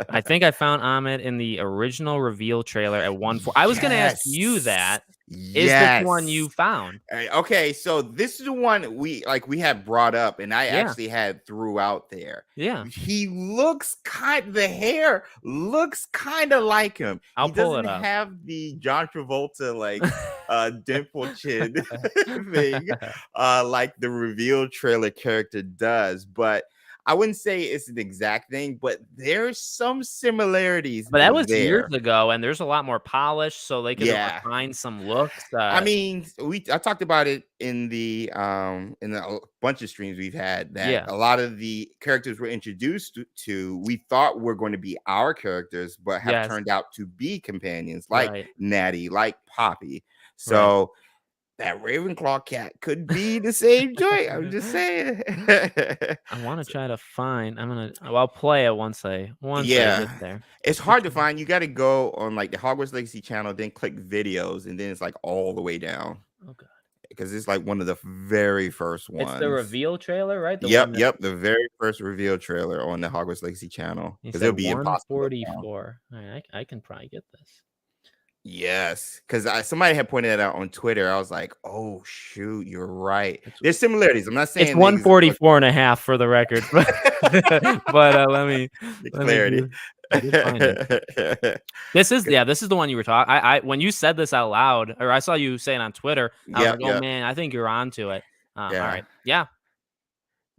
I think I found Ahmed in the original reveal trailer at 1 4. I was gonna ask you
Yes.
that. Is this one
Yes.
you found?
Okay, so this is the one we had brought up, and I
Yeah.
actually had threw out there.
Yeah.
He looks the hair looks kind of like him.
I'll
He
pull it
doesn't
up.
have the John Travolta like dimple chin thing like the reveal trailer character does, but I wouldn't say it's an exact thing, but there's some similarities
But that was years
there.
ago, and there's a lot more polish, so they could
Yeah.
refine some looks.
I mean, I talked about it in the bunch of streams we've had that
Yeah.
a lot of the characters we're introduced to we thought were going to be our characters, but have
Yes.
turned out to be companions like
Right.
Natty, like Poppy.
Right.
So that Ravenclaw cat could be the same joint. I'm just saying.
I wanna try to find I'll play it once I get
Yeah.
there.
It's hard to find. You got to go on like the Hogwarts Legacy channel, then click videos, and then it's like all the way down
Okay.
because it's like one of the very first
It's the
ones.
reveal trailer, right? The
Yep,
one that
yep, the very first reveal trailer on the Hogwarts Legacy channel
you
because
said
it'll be impossible to find.
144. Alright, I can probably get this.
Yes, because somebody had pointed it out on Twitter. I was like, "Oh shoot, you're right."
It's
There's similarities. I'm not
it's
saying they look
144 and a half for the record, but
the
let me
clarity.
do I did find it. This is the one you were talking. I when you said this out loud, or I saw you say it on Twitter, I was
Yep,
like, "Oh
yep,
man, I think you're onto it." All
yeah.
right, yeah.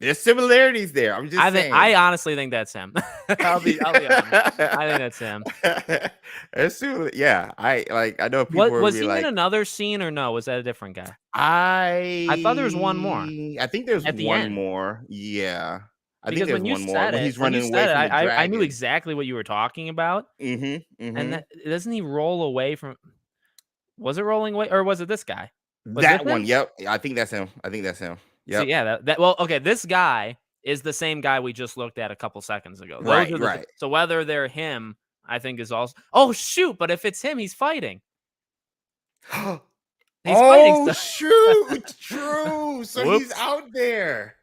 There's similarities there. I'm just saying.
I honestly think that's him. I'll be honest. I think that's him.
Yeah, I know people
What
will
was
be
he in
like,
another scene or no? Was that a different guy? I thought there was one more
I think there's
at the
one
end.
more. Yeah. I think
Because
there's one more when he's running away from the
I knew
dragon.
exactly what you were talking about.
Mhm.
And
Mhm.
that doesn't he roll away from was it rolling away or was it this guy? Was this
That one.
him?
Yep. I think that's him. I think that's him.
So
Yep.
yeah, okay, this guy is the same guy we just looked at a couple seconds ago. Those
Right,
are
right.
so whether they're him, I think is also. Oh shoot, but if it's him, he's fighting. He's fighting
Oh
stuff.
shoot, true. So he's
Whoops.
out there.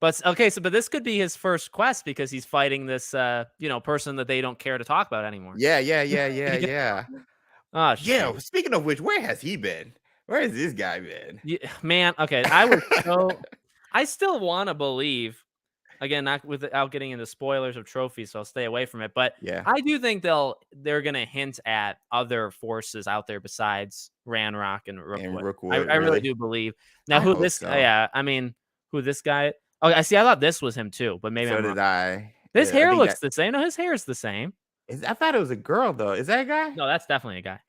But okay, but this could be his first quest because he's fighting this person that they don't care to talk about anymore.
Yeah, yeah, yeah, yeah,
Yeah.
yeah.
Oh
Yeah,
shoot.
speaking of which, where has he been? Where has this guy been?
Yeah, man, okay. I still want to believe again, not without getting into spoilers of trophies, so I'll stay away from it. But
Yeah,
I do think they're gonna hint at other forces out there besides Ranrock and
and
Rookwood.
Rookwood,
I really
really?
do believe. Now
I
who
hope
this
so.
yeah, I mean who this guy oh I see I thought this was him too, but maybe
So
I'm wrong.
did I.
His
I
hair
think
looks
that
the same. No, his hair is the same.
is. I thought it was a girl though. Is that a guy?
No, that's definitely a guy.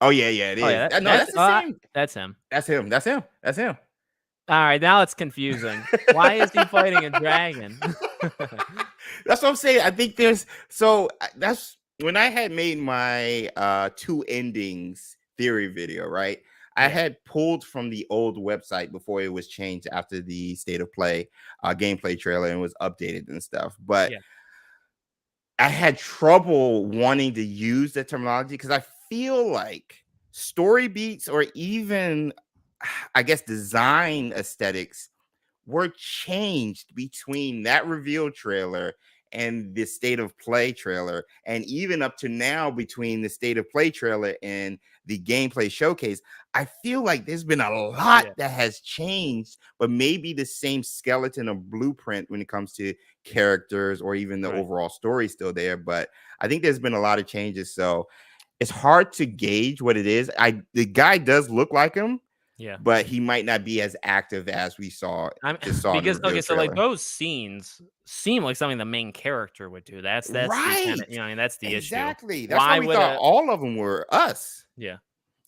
Oh yeah, yeah, it
Oh
is.
yeah,
No, that's the same.
that's him.
That's him. That's him. That's him.
All right, now it's confusing. Why is he fighting a dragon?
That's what I'm saying. I think there's that's when I had made my two endings theory video, right? I
Yeah,
had pulled from the old website before it was changed after the state of play gameplay trailer and was updated and stuff. But
yeah,
I had trouble wanting to use the terminology because I feel like story beats or even, I guess, design aesthetics were changed between that reveal trailer and the state of play trailer, and even up to now between the state of play trailer and the gameplay showcase. I feel like there's been a lot
yeah,
that has changed, but maybe the same skeleton or blueprint when it comes to characters or even the
right,
overall story still there. But I think there's been a lot of changes, so it's hard to gauge what it is. The guy does look like him,
yeah.
but he might not be as active as we
I'm
just saw in the
because
reveal
okay, so like
trailer.
those scenes seem like something the main character would do. That's the kind
Right.
of I mean that's the issue.
Exactly. That's why
Why
we
would
thought
a
all of them were us.
yeah?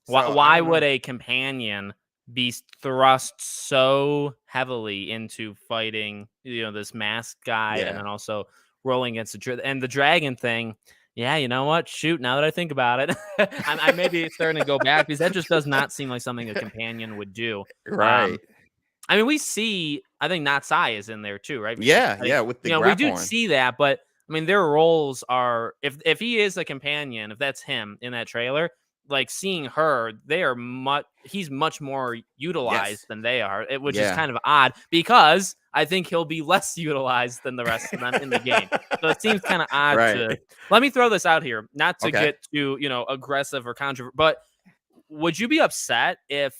Why
So I
why
don't
would
know.
a companion be thrust so heavily into fighting, this masked guy and
Yeah.
then also rolling against the dragon thing? Yeah, you know what? Shoot, now that I think about it, I maybe starting to go back because that just does not seem like something a companion would do.
Right.
Um, I mean, we see, I think Natsai is in there too, right? Because
Yeah,
I think,
yeah, with the
we
graph
do
horn.
see that, but I mean, their roles are if he is a companion, if that's him in that trailer, like seeing her, they are he's much more utilized
Yes.
than they are, which is
Yeah.
kind of odd because I think he'll be less utilized than the rest of them in the game. So it seems kind of odd
Right.
to let me throw this out here, not to
Okay.
get too, aggressive or controversial, but would you be upset if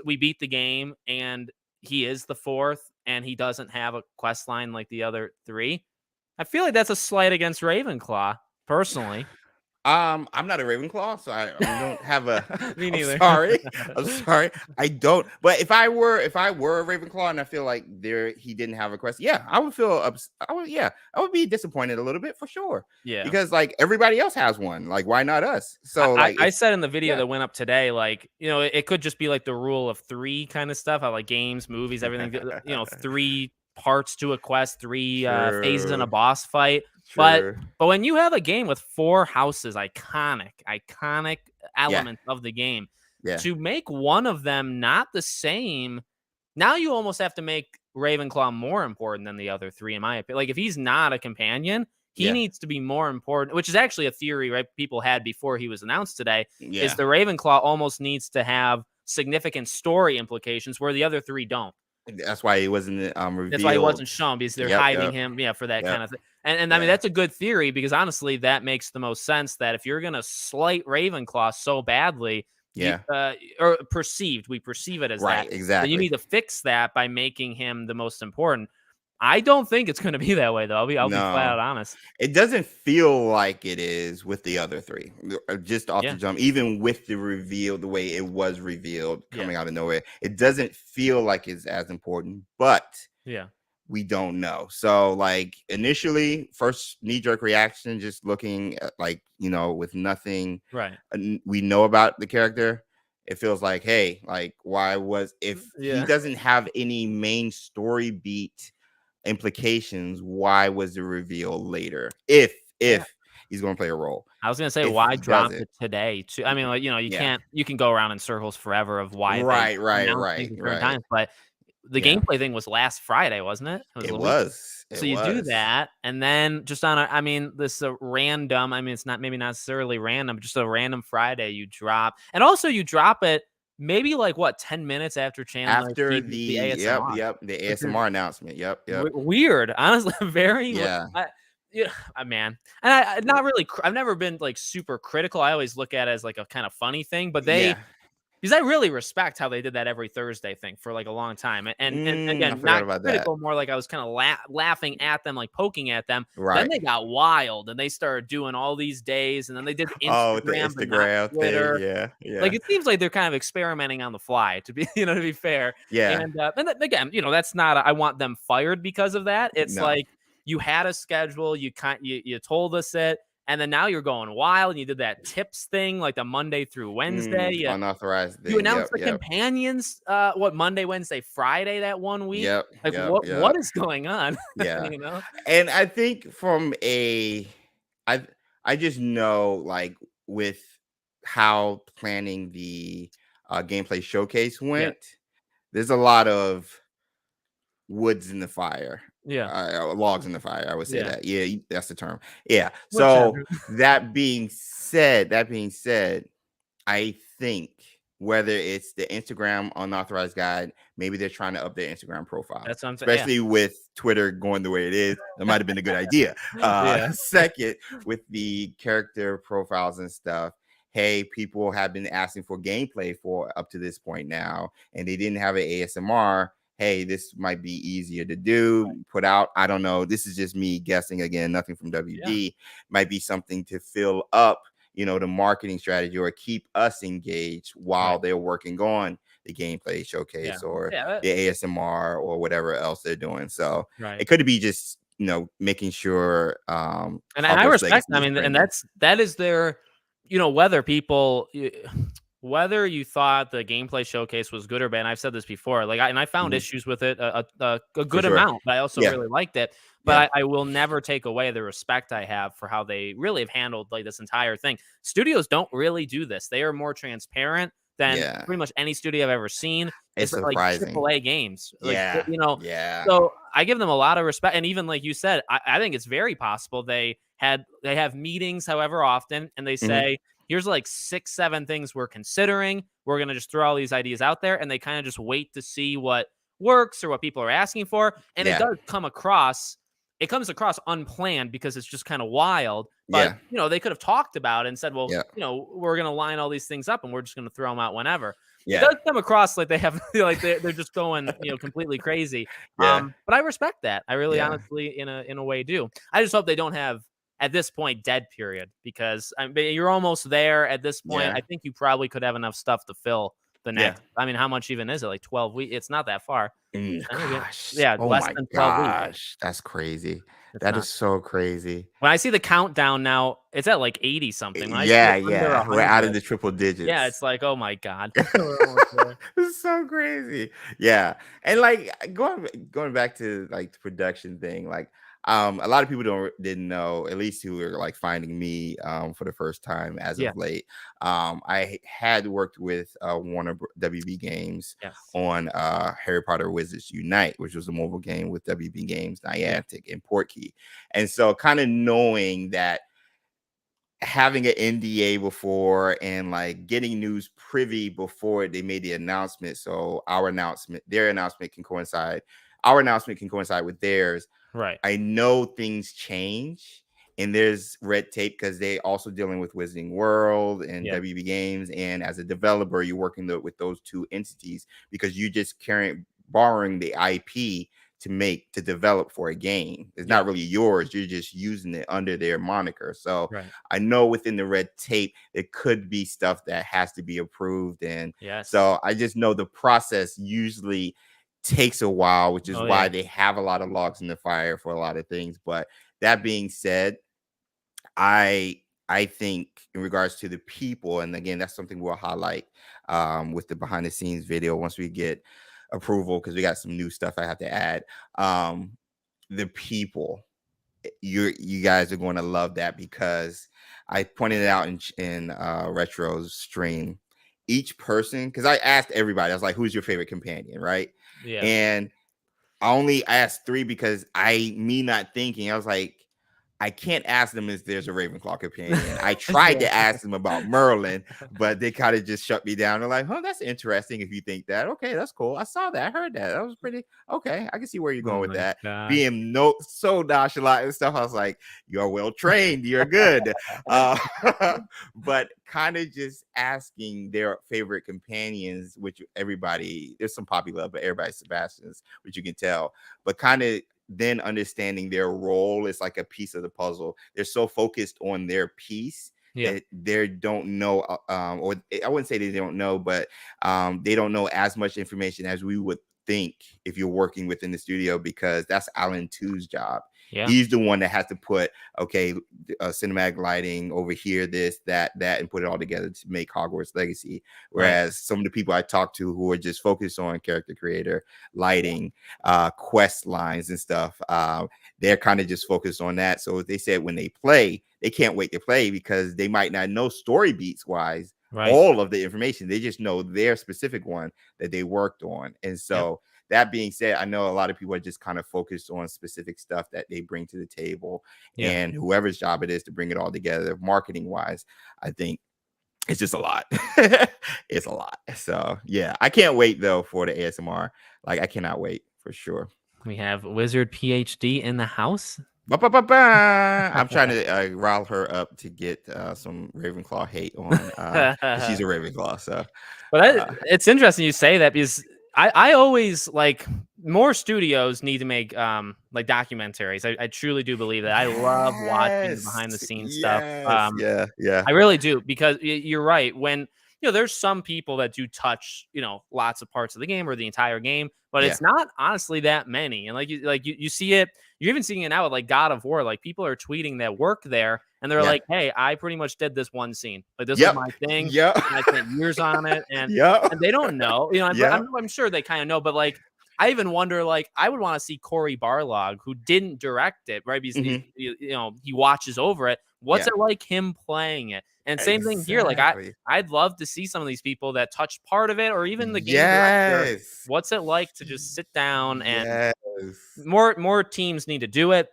we beat the game and he is the fourth and he doesn't have a quest line like the other three? I feel like that's a slight against Ravenclaw, personally.
I'm not a Ravenclaw, so I don't have a.
Me
I'm
neither.
sorry. I'm sorry. I don't. But if I were a Ravenclaw and I feel like he didn't have a quest, yeah, I would feel I would be disappointed a little bit for sure
Yeah.
because like everybody else has one. Like why not us?
I,
So
I
like
I
if
said in the video
yeah.
that went up today, like, it could just be like the rule of three kind of stuff. How like games, movies, everything, three parts to a quest, three phases in a
True.
boss fight. But
True.
but when you have a game with four houses, iconic
Yeah.
elements of the game,
Yeah.
to make one of them not the same, now you almost have to make Ravenclaw more important than the other three, in my opinion. Like if he's not a companion, he
Yeah.
needs to be more important, which is actually a theory, right? People had before he was announced today, is
Yeah.
the Ravenclaw almost needs to have significant story implications where the other three don't.
That's why it wasn't
That's why he
revealed.
wasn't shown because they're
Yep.
hiding
Yep.
him, yeah, for that
Yep.
kind of thing. And I mean
Yeah.
that's a good theory because honestly, that makes the most sense that if you're gonna slight Ravenclaw so badly, you
Yeah.
or perceived, we perceive it as that,
Right.
then you
Exactly.
need to fix that by making him the most important. I don't think it's gonna be that way though. I'll be flat
No.
out honest.
It doesn't feel like it is with the other three. Just off the
Yeah,
jump, even with the reveal, the way it was revealed
yeah,
coming out of nowhere, it doesn't feel like it's as important, but
yeah,
we don't know. So, like, initially, first knee jerk reaction, just looking at, like, with nothing
right.
we know about the character, it feels like, hey, like, if he
Yeah.
doesn't have any main story beat implications, why was the reveal later?
Yeah.
If he's going to play a role,
I was gonna say,
if
why
he
drop
doesn't,
it today too? I mean, like,
yeah,
you can go around in circles forever of why they
right, right,
announce things
right,
at certain
right,
times, but the
yeah,
gameplay thing was last Friday, wasn't it? It was
it
a week.
was, it
So you do
was,
that, and then just on I mean, this random. I mean, it's not maybe not necessarily random, but just a random Friday you drop, and also you drop it maybe like what 10 minutes after Chandler
after
teases the ASMR,
the
which is
ASMR announcement, yep,
weird, honestly, very.
yeah,
Yeah, man, and not really. I've never been like super critical. I always look at it as like a kind of funny thing, but
yeah.
because I really respect how they did that every Thursday thing for like a long time, and
I
again,
forgot
not
about that.
critical, more like I was kind of laughing at them, like poking at them. Then
Right.
they got wild and they started doing all these days, and then they did
Oh, with the
Instagram, but not
Instagram thing,
Twitter.
yeah,
Like
yeah,
it seems like they're kind of experimenting on the fly, to be to be fair.
yeah.
And then, again, that's not. I want them fired because of that. It's
No.
like you had a schedule, you told us it, and then now you're going wild. And you did that tips thing like the Monday through Wednesday.
Unauthorized
You
thing.
announced
Yep,
the
yep,
companions, what, Monday, Wednesday, Friday that one week?
yep,
Like,
yep,
what
yep.
is going on?
Yeah.
You know?
And I think from a I I just know, like, with how planning the gameplay showcase
Yeah.
went, there's a lot of woods in the fire,
Yeah.
logs in the fire. I would say
Yeah.
that. Yeah, that's the term. Yeah. So
Whichever.
that being said, I think whether it's the Instagram unauthorized guide, maybe they're trying to up their Instagram profile,
That's what I'm saying. Yeah.
especially with Twitter going the way it is. That might have been a good idea.
Yeah.
Second, with the character profiles and stuff. Hey, people have been asking for gameplay for up to this point now, and they didn't have an ASMR. Hey, this might be easier to do, put out. I don't know. This is just me guessing again, nothing from
Yeah.
WB. Might be something to fill up, the marketing strategy or keep us engaged while
Right.
they're working on the gameplay
Yeah.
showcase or
Yeah.
the ASMR or whatever else they're doing. So
Right.
it could be just, making sure
And I
Hogwarts
respect.
Legacy
I
is
mean, and
trending.
that is their, whether you thought the gameplay showcase was good or bad. And I've said this before. Like, I found
Mhm.
issues with it a
For
good
sure.
amount, but I also
Yeah.
really liked it.
Yeah.
But I will never take away the respect I have for how they really have handled like this entire thing. Studios don't really do this. They are more transparent than
Yeah.
pretty much any studio I've ever seen.
It's
It's like
surprising.
AAA games, like
Yeah. Yeah.
So I give them a lot of respect, and even like you said, I think it's very possible they have meetings however often, and they
Mhm.
say, here's like 6, 7 things we're considering. We're going to just throw all these ideas out there. And they kind of just wait to see what works or what people are asking for. And
Yeah.
it comes across unplanned because it's just kind of wild. But,
Yeah.
they could have talked about it and said, well,
Yeah.
we're going to line all these things up and we're just going to throw them out whenever. It
Yeah.
does come across like they have, like they're just going, completely crazy.
Yeah.
But I respect that. I really
Yeah.
honestly, in a way, do. I just hope they don't have at this point dead period, because you're almost there at this point.
Yeah.
I think you probably could have enough stuff to fill the
Yeah.
next. I mean, how much even is it? Like 12 weeks? It's not that far.
Gosh.
Yeah,
Oh
less
my
than 12 weeks.
gosh. That's crazy.
It's
That
not.
is so crazy.
When I see the countdown now, it's at like 80 something. When I see
Yeah,
it under
yeah. We're out of
100,
the triple
yeah,
digits.
it's like, oh my god, we're almost there.
It's so crazy. Yeah. And like going back to like the production thing, like a lot of people didn't know, at least who were like finding me for the first time as
Yeah.
of late. I had worked with WB Games
Yes.
on Harry Potter Wizards Unite, which was a mobile game with WB Games,
Yeah.
Niantic, and Portkey. And so kind of knowing that, having an NDA before and like getting news privy before they made the announcement. So their announcement can coincide. Our announcement can coincide with theirs.
Right.
I know things change and there's red tape because they also dealing with Wizarding World and
Yeah.
WB Games. And as a developer, you're working with those two entities because you just borrowing the IP to develop for a game. It's not really yours. You're just using it under their moniker. So
Right.
I know within the red tape, it could be stuff that has to be approved. And
Yes.
so I just know the process usually takes a while, which is why they have a lot of logs in the fire for a lot of things. But that being said, I think in regards to the people, and again, that's something we'll highlight with the behind the scenes video once we get approval, because we got some new stuff I have to add. The people, you guys are going to love that, because I pointed it out in Retro's stream. Each person, because I asked everybody, I was like, who's your favorite companion, right?
Yeah.
And I only asked 3 because me not thinking, I was like, I can't ask them if there's a Ravenclaw companion. I tried to ask them about Merlin, but they kind of just shut me down. They're like, "Oh, that's interesting. If you think that, okay, that's cool. I saw that. I heard that. That was pretty okay. I can see where you're going
Oh
with
my
that."
God.
Being so nonchalant and stuff, I was like, "You're well trained. You're good." But kind of just asking their favorite companions, which there's some popular, but everybody's Sebastian's, which you can tell. But kind of then understanding their role is like a piece of the puzzle. They're so focused on their piece that they don't know, or I wouldn't say they don't know, but they don't know as much information as we would think if you're working within the studio, because that's Alan 2's job.
Yeah.
He's the one that has to put, cinematic lighting over here, this, that, and put it all together to make Hogwarts Legacy. Whereas some of the people I talk to who are just focused on character creator, lighting, quest lines and stuff, they're kind of just focused on that. So they said when they play, they can't wait to play because they might not know story beats wise
Right.
all of the information. They just know their specific one that they worked on. And so that being said, I know a lot of people are just kind of focused on specific stuff that they bring to the table,
Yeah.
and whoever's job it is to bring it all together marketing wise, I think it's just a lot. It's a lot. So yeah, I can't wait though for the ASMR. Like I cannot wait for sure.
We have Wizard PhD in the house.
Ba-ba-ba-ba. I'm trying to rile her up to get some Ravenclaw hate on. 'Cause she's a Ravenclaw, so.
But it's interesting you say that, because I always like, more studios need to make like documentaries. I truly do believe that. I love watching the behind the scenes stuff.
Yeah, yeah,
I really do, because you're right. When there's some people that do touch lots of parts of the game or the entire game, but
Yeah.
it's not honestly that many. And you see it. You're even seeing it now with like God of War. Like people are tweeting that work there, and they're
Yeah.
like, "Hey, I pretty much did this one scene. Like this
Yep.
was my thing.
Yep.
And I spent years on it." And
Yep.
and they don't know.
Yep.
I'm sure they kind of know, but like, I even wonder, like, I would want to see Corey Barlog, who didn't direct it, right? Because
Mhm.
he watches over it. What's
Yeah.
it like him playing it? And same thing here. Like
Exactly.
I'd love to see some of these people that touch part of it, or even the game director.
Yes.
What's it like to just sit down and
Yes.
more teams need to do it.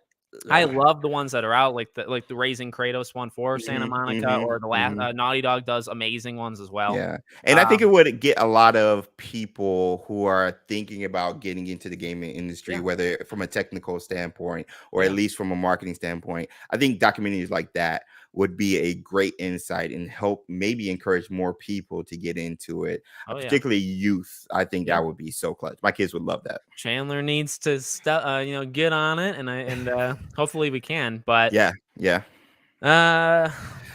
I
Ugh.
love the ones that are out, like the Raising Kratos one for Santa
Mhm,
Monica,
mhm,
or the last
mhm.
Naughty Dog does amazing ones as well.
Yeah, and I think it would get a lot of people who are thinking about getting into the gaming industry,
Yeah.
whether from a technical standpoint or
Yeah.
at least from a marketing standpoint. I think documentaries like that would be a great insight and help maybe encourage more people to get into it,
Oh yeah.
particularly youth. I think
Yeah.
that would be so clutch. My kids would love that.
Chandler needs to get on it, and hopefully we can. But
Yeah, yeah,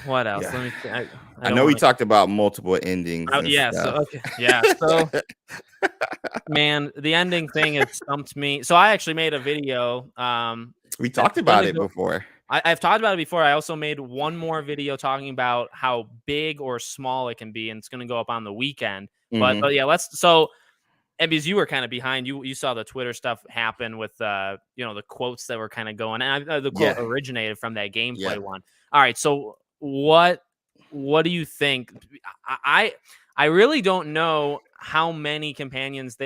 what else?
yeah.
Let me. I
I
don't
know we
want to.
talked about multiple endings
Oh,
and
yeah. So
stuff.
okay. Yeah. So man, the ending thing has stumped me. So I actually made a video.
We
That's
talked about
gonna
it
go.
before.
I've talked about it before. I also made one more video talking about how big or small it can be, and it's going to go up on the weekend. But
Mhm.
yeah, so. And because you were kind of behind, you saw the Twitter stuff happen with the quotes that were kind of going, and the quote
Yeah,
originated from that
yeah.
gameplay one. All right, so what do you think? I really don't know how many characters,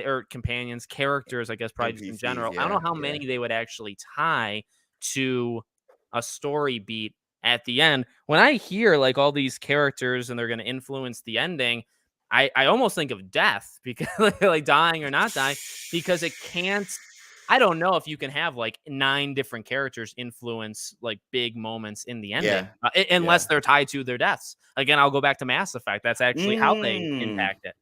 I guess, probably just in
NPCs,
general. I don't know
yeah,
how
yeah.
many they would actually tie to a story beat at the end. When I hear like all these characters and they're going to influence the ending, I almost think of death, because like dying or not dying, because it can't. I don't know if you can have like 9 different characters influence like big moments in the ending,
Yeah, yeah.
unless they're tied to their deaths. Again, I'll go back to Mass Effect. That's actually how they
Mm,
impact it.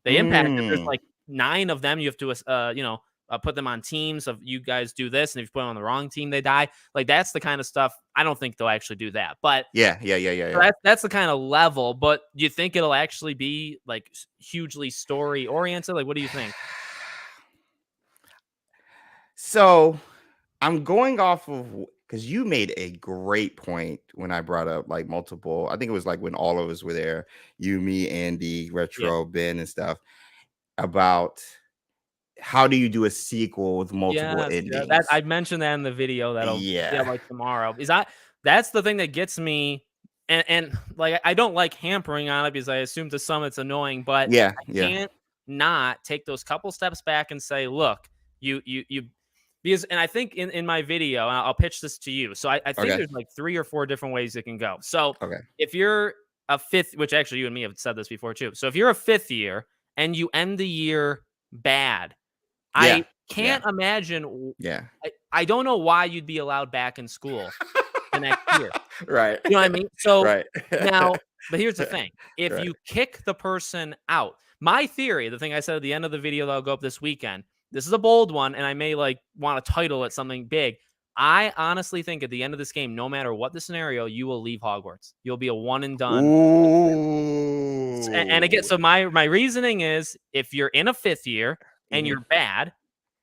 They impact it. There's
mm.
like 9 of them. You have to, put them on teams of, you guys do this, and if you put them on the wrong team, they die. Like that's the kind of stuff. I don't think they'll actually do that, but
Yeah, yeah, yeah, yeah,
so
yeah.
that's the kind of level. But do you think it'll actually be like hugely story oriented? Like, what do you think?
So I'm going off of because you made a great point when I brought up like multiple. I think it was like when all of us were there, you, me, Andy,
Yeah.
Retro, Ben, and stuff about how do you do a sequel with multiple
Yes, yeah, that
endings?
I mentioned that in the video that'll be up,
Yeah,
like, tomorrow. That's the thing that gets me, and, like, I don't like hampering on it, because I assume to some it's annoying, but
yeah,
I
yeah,
can't not take those couple steps back and say, "Look, you," because, and I think in my video, and I'll pitch this to you. So I think
okay,
there's, like, 3 or 4 different ways it can go. So
okay,
if you're a 5th, which actually you and me have said this before too. So if you're a 5th year and you end the year bad,
yeah,
I
yeah,
can't imagine
yeah.
I don't know why you'd be allowed back in school the next year.
Right,
You know what I mean? So
right.
now, but here's the thing. If
Right.
you kick the person out, my theory, the thing I said at the end of the video that'll go up this weekend, this is a bold one, and I may like want to title it something big. I honestly think at the end of this game, no matter what the scenario, you will leave Hogwarts. You'll be a one and done. And again,
Ooh.
so my reasoning is, if you're in a 5th year and
Mhm.
you're bad,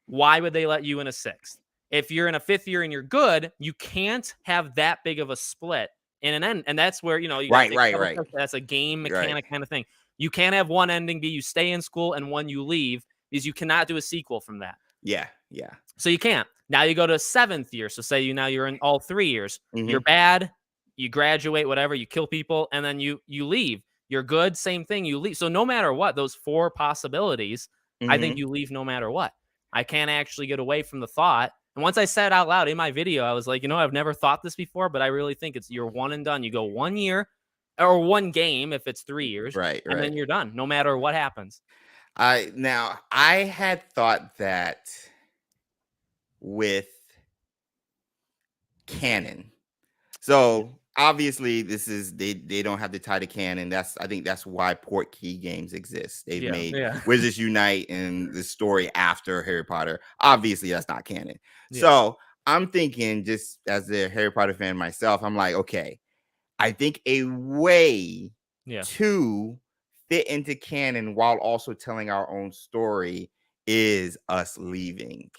why would they let you in a 6th? If you're in a 5th year and you're good, you can't have that big of a split in an end. And that's where, you got to
Right,
take a
right,
couple
right,
steps. That's a game
right.
mechanic kind of thing. You can't have one ending be you stay in school and one you leave, because you cannot do a sequel from that.
Yeah, yeah.
So you can't. Now you go to 7th year. So say you're in all 3 years. You're
Mhm.
bad, you graduate, whatever, you kill people, and then you leave. You're good, same thing, you leave. So no matter what, those 4 possibilities, I think
Mhm.
you leave no matter what. I can't actually get away from the thought. And once I said it out loud in my video, I was like, I've never thought this before, but I really think it's you're one and done. You go 1 year or 1 game if it's 3 years,
Right,
and then
right.
you're done no matter what happens.
I had thought that with canon.
Yeah.
So obviously this is they don't have to tie the canon. I think that's why port key games exist. They've
Yeah.
made
Yeah.
Wizards Unite and the story after Harry Potter. Obviously that's not canon.
Yeah.
So I'm thinking, just as a Harry Potter fan myself, I'm like, okay, I think a way
Yeah.
to fit into canon while also telling our own story is us leaving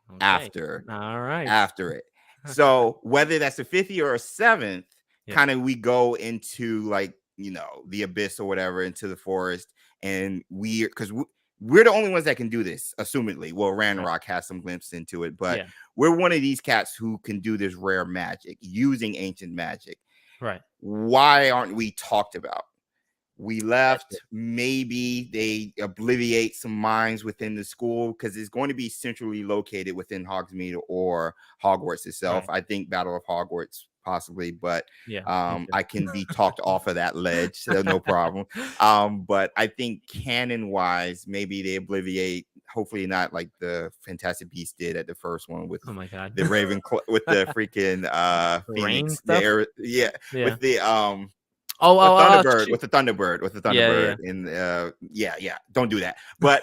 Okay.
after
All right.
after it. So whether that's a fifth year or seventh,
Yeah.
kind of we go into like, the abyss or whatever, into the forest, and we're the only ones that can do this, assumedly. Well,
Right.
Ranrock has some glimpse into it, but
Yeah.
we're one of these cats who can do this rare magic using ancient magic.
Right.
Why aren't we talked about? We
That's it.
left. Maybe they obliviate some minds within the school because it's going to be centrally located within Hogsmeade or Hogwarts itself.
Right.
I think Battle of Hogwarts possibly, but
Yeah. Me too.
I can be talked off of that ledge, so no problem. But I think canon wise, maybe they obliviate. Hopefully not like the Fantastic Beasts did at the first one with
Oh my god.
the Ravenclaw, with the freaking
Rain
Phoenix,
stuff?
yeah,
Yeah.
with the
Oh,
with
oh,
Thunderbird,
shoot.
with the
Yeah, yeah.
Thunderbird, and yeah, don't do that. But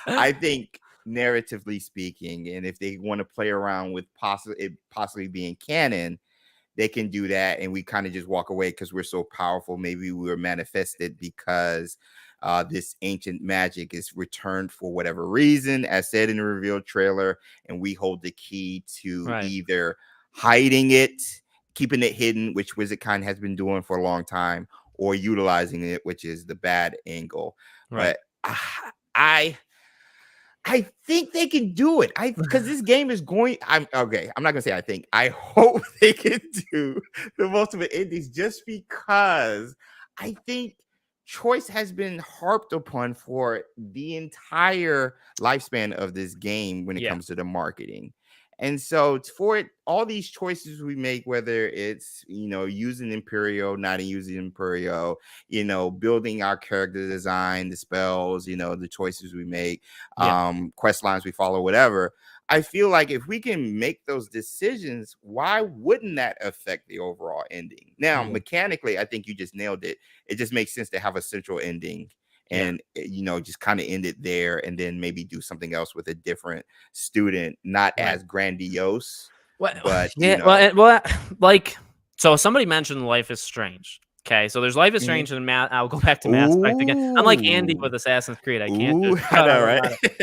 I think narratively speaking, and if they want to play around with possibly being canon, they can do that, and we kind of just walk away because we're so powerful. Maybe we were manifested because this ancient magic is returned for whatever reason, as said in the reveal trailer, and we hold the key to
Right.
either hiding it, keeping it hidden, which WizardCon has been doing for a long time, or utilizing it, which is the bad angle.
Right.
But I I think they can do it. Because this game is going. I'm okay. I'm not gonna say I think. I hope they can do the multiple endings, just because I think choice has been harped upon for the entire lifespan of this game when it
Yeah.
comes to the marketing. And so for it, all these choices we make, whether it's using Imperio, not using Imperio, building our character design, the spells, the choices we make,
Yeah.
quest lines we follow, whatever. I feel like if we can make those decisions, why wouldn't that affect the overall ending? Now,
Yeah.
mechanically, I think you just nailed it. It just makes sense to have a central ending
Yeah.
and just kind of end it there, and then maybe do something else with a different student, not
Right.
as grandiose,
Well,
but
yeah. Well, like, so somebody mentioned Life is Strange. Okay, so there's Life is
Mhm.
Strange and I'll go back to Mass Effect again. Unlike Andy
Ooh,
with Assassin's Creed, I can't
ooh,
just
I
shut up
know, right?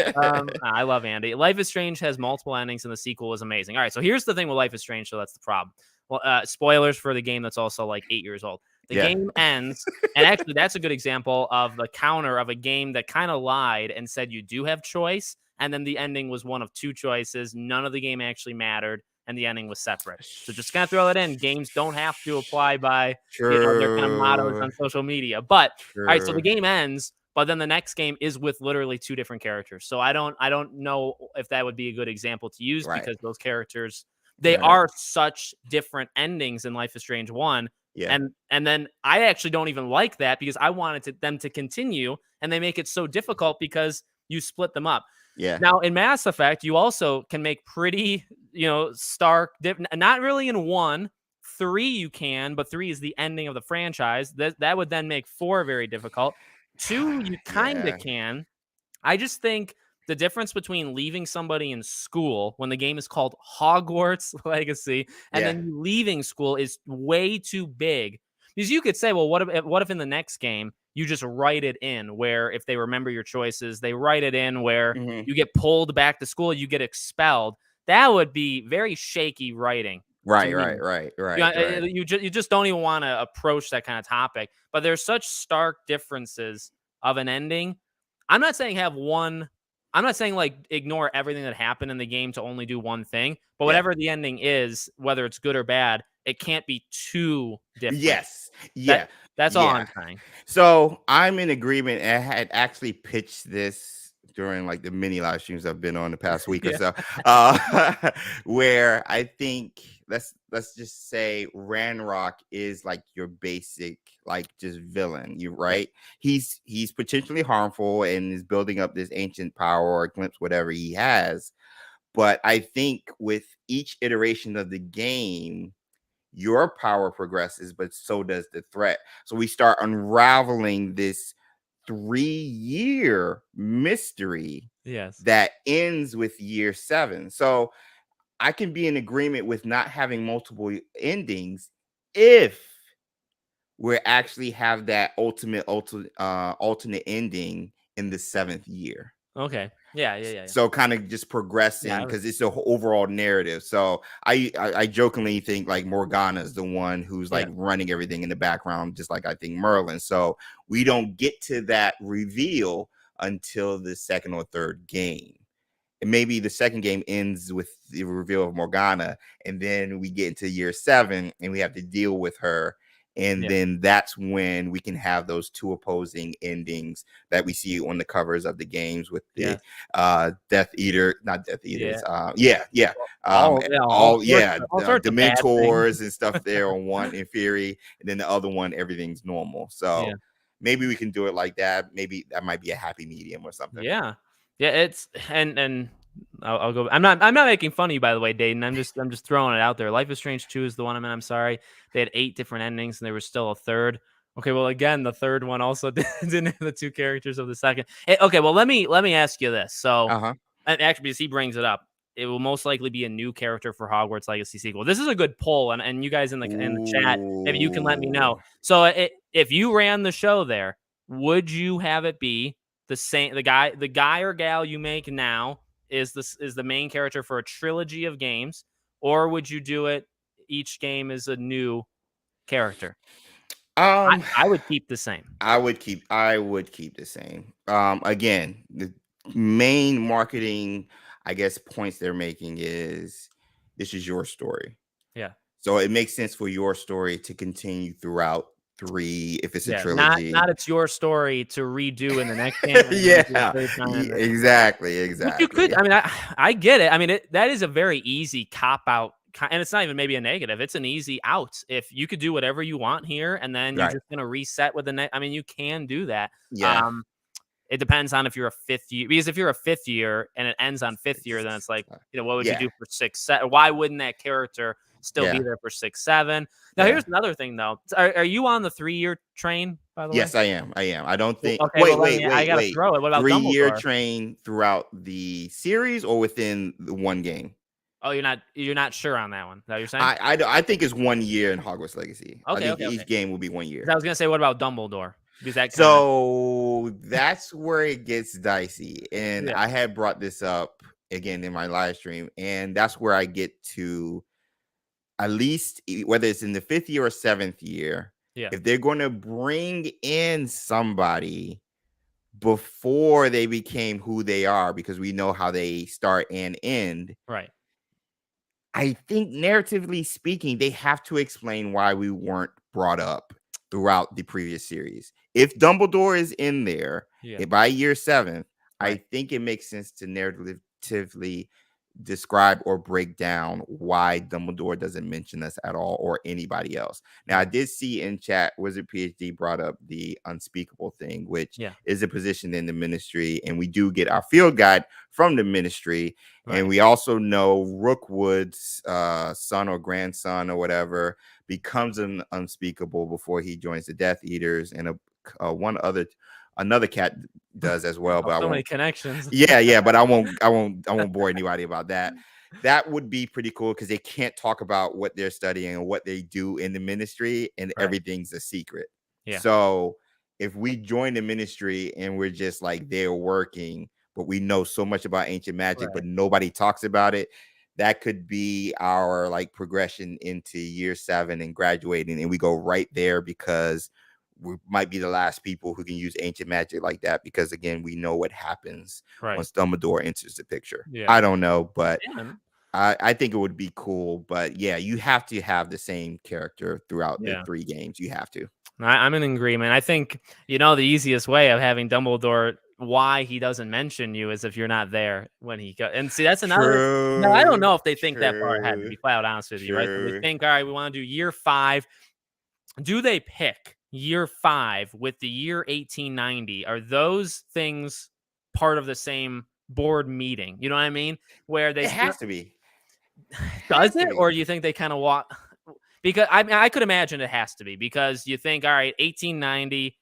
about it. Nah, I love Andy. Life is Strange has multiple endings, and the sequel was amazing. All right, so here's the thing with Life is Strange. So that's the problem. Well, spoilers for the game that's also like 8 years old. The
Yeah.
game ends, and actually, that's a good example of the counter of a game that kind of lied and said you do have choice, and then the ending was one of 2 choices. None of the game actually mattered, and the ending was separate. So just kind of throw that in. Games don't have to apply by their kind of mottos
True.
on social media. But all right, so the
True.
game ends, but then the next game is with literally 2 different characters. So I don't know if that would be a good example to use
Right.
because those characters, they
Right.
are such different endings in Life is Strange 1.
Yeah.
And then I actually don't even like that because I wanted them to continue, and they make it so difficult because you split them up.
Yeah.
Now in Mass Effect, you also can make pretty, stark, not really in 1. 3 you can, but 3 is the ending of the franchise. That would then make 4 very difficult. 2 you kind of
Yeah.
can. I just think the difference between leaving somebody in school when the game is called Hogwarts Legacy and
Yeah.
then you leaving school is way too big. Because you could say, well, what if in the next game you just write it in where if they remember your choices, they write it in where
Mhm.
you get pulled back to school, you get expelled. That would be very shaky writing to
Right, right,
me.
right,
Yeah,
right, right.
you just don't even want to approach that kind of topic. But there's such stark differences of an ending. I'm not saying have one I'm not saying like ignore everything that happened in the game to only do one thing, but
Yeah.
whatever the ending is, whether it's good or bad, it can't be too different.
Yes.
That
Yeah.
that's all
Yeah.
I'm saying.
So I'm in agreement. I had actually pitched this during like the mini live streams I've been on the past week or
Yeah.
so, where I think let's just say Ranrock is like your basic like just villain. You
Yeah.
right? He's potentially harmful and is building up this ancient power or glimpse whatever he has. But I think with each iteration of the game, your power progresses, but so does the threat. So we start unraveling this 3-year mystery
Yes.
that ends with year 7. So I can be in agreement with not having multiple endings if we actually have that alternate ending in the 7th year.
Okay. Yeah. Yeah. Yeah. Yeah.
So kind of just
Yeah.
progressing because it's the overall narrative. So I jokingly think like Morgana is the one who's
Yeah.
like running everything in the background, just like I think Merlin. So we don't get to that reveal until the second or third game. And maybe the second game ends with the reveal of Morgana, and then we get into year 7 and we have to deal with her. And
Yeah.
then that's when we can have those two opposing endings that we see on the covers of the games with the
Yes.
Death Eater, not Death Eaters.
Yeah.
Yeah.
All sorts
Yeah,
of all sorts of bad things.
Dementors and stuff there on one in Fury, and then the other one, everything's normal.
Yeah.
So maybe we can do it like that. Maybe that might be a happy medium or something.
Yeah. Yeah, it's and I'll go. I'm not making fun of you, by the way, Dayton. I'm just throwing it out there. Life is Strange 2 is the one I'm in. I'm sorry. They had 8 different endings and there was still a third. Okay, well again, the third one also didn't have the 2 characters of the second. Okay, well let me ask you this. So,
Uh-huh.
and actually because he brings it up, it will most likely be a new character for Hogwarts Legacy sequel. This is a good poll, and you guys in the chat, maybe you can let me know.
Ooh.
So, if you ran the show there, would you have it be the guy or gal you make now is the main character for a trilogy of games, or would you do it each game is a new character? I,
Um
I would keep the same.
I would keep the same. Again, the main marketing, I guess, points they're making is this is your story.
Yeah.
So it makes sense for your story to continue throughout 3 if it's a
Yeah. Not
trilogy.
not it's your story to redo in the next game and then do
Yeah,
the third time.
exactly,
Which you could.
exactly.
I mean, I get it. I mean, that is a very easy cop out, and it's not even maybe a negative. It's an easy out. If you could do whatever you want here, and then you're
Right.
just gonna reset with the next. I mean, you can do that.
Yeah.
Um, it depends on if you're a fifth year, because if you're a fifth year and it ends on fifth year, then it's like, what would you
Yeah.
do for 6, 7? Why wouldn't that character still be
Yeah.
there for 6, 7? Now,
Yeah.
here's another thing though. Are you on the 3-year train, by the way?
Yes, I am. I am. I don't think.
Okay, well,
Wait, wait,
I
wait,
gotta
wait.
throw it. What about
3-year
Dumbledore?
train throughout the series or within the one game?
Oh, you're not sure on that one. Is that what you're saying?
I think it's 1 year in Hogwarts Legacy. I
Okay,
think
okay,
each
okay.
game will be 1
'Cause
year.
I was gonna say, what about Dumbledore? Because that kind of
So that's where it gets dicey. And
yeah,
I had brought this up again in my live stream, and that's where I get to at least whether it's in the 5th year or 7th year,
yeah,
if they're going to bring in somebody before they became who they are, because we know how they start and end.
right,
I think narratively speaking, they have to explain why we weren't brought up throughout the previous series. If Dumbledore is in there
yeah,
by year 7, I
right,
think it makes sense to narratively describe or break down why Dumbledore doesn't mention us at all or anybody else. Now, I did see in chat Wizard PhD brought up the unspeakable thing, which
yeah,
is a position in the ministry, and we do get our field guide from the ministry. And
right,
we also know Rookwood's son or grandson or whatever becomes an unspeakable before he joins the Death Eaters, and another cat does as well,
oh,
but I
so many
won't.
connections.
Yeah, but I won't bore anybody about that. That would be pretty cool because they can't talk about what they're studying and what they do in the ministry, and
Right,
everything's a secret.
yeah,
So if we join the ministry and we're just like they're working, but we know so much about ancient magic,
right,
but nobody talks about it, that could be our like progression into year 7 and graduating, and we go right there because we might be the last people who can use ancient magic like that, because again, we know what happens
Right.
once Dumbledore enters the picture.
Yeah.
I don't know, but
Yeah.
I think it would be cool. But yeah, you have to have the same character throughout the
Yeah.
3 games. You have to.
I'm in agreement. I think, the easiest way of having Dumbledore, why he doesn't mention you, is if you're not there when he goes. And see, that's another. No, I don't
True,
know if they think that far ahead, to
true,
be quite honest with you, right? So they
true.
think, all right, we want to do year 5. Do they pick year 5 with the year 1890? Are those things part of the same board meeting? You know what I mean? Where they
It has to be.
does
Has to
it,
be.
or do you think they kind of walk? Because I could imagine it has to be, because you think, all right, 1890,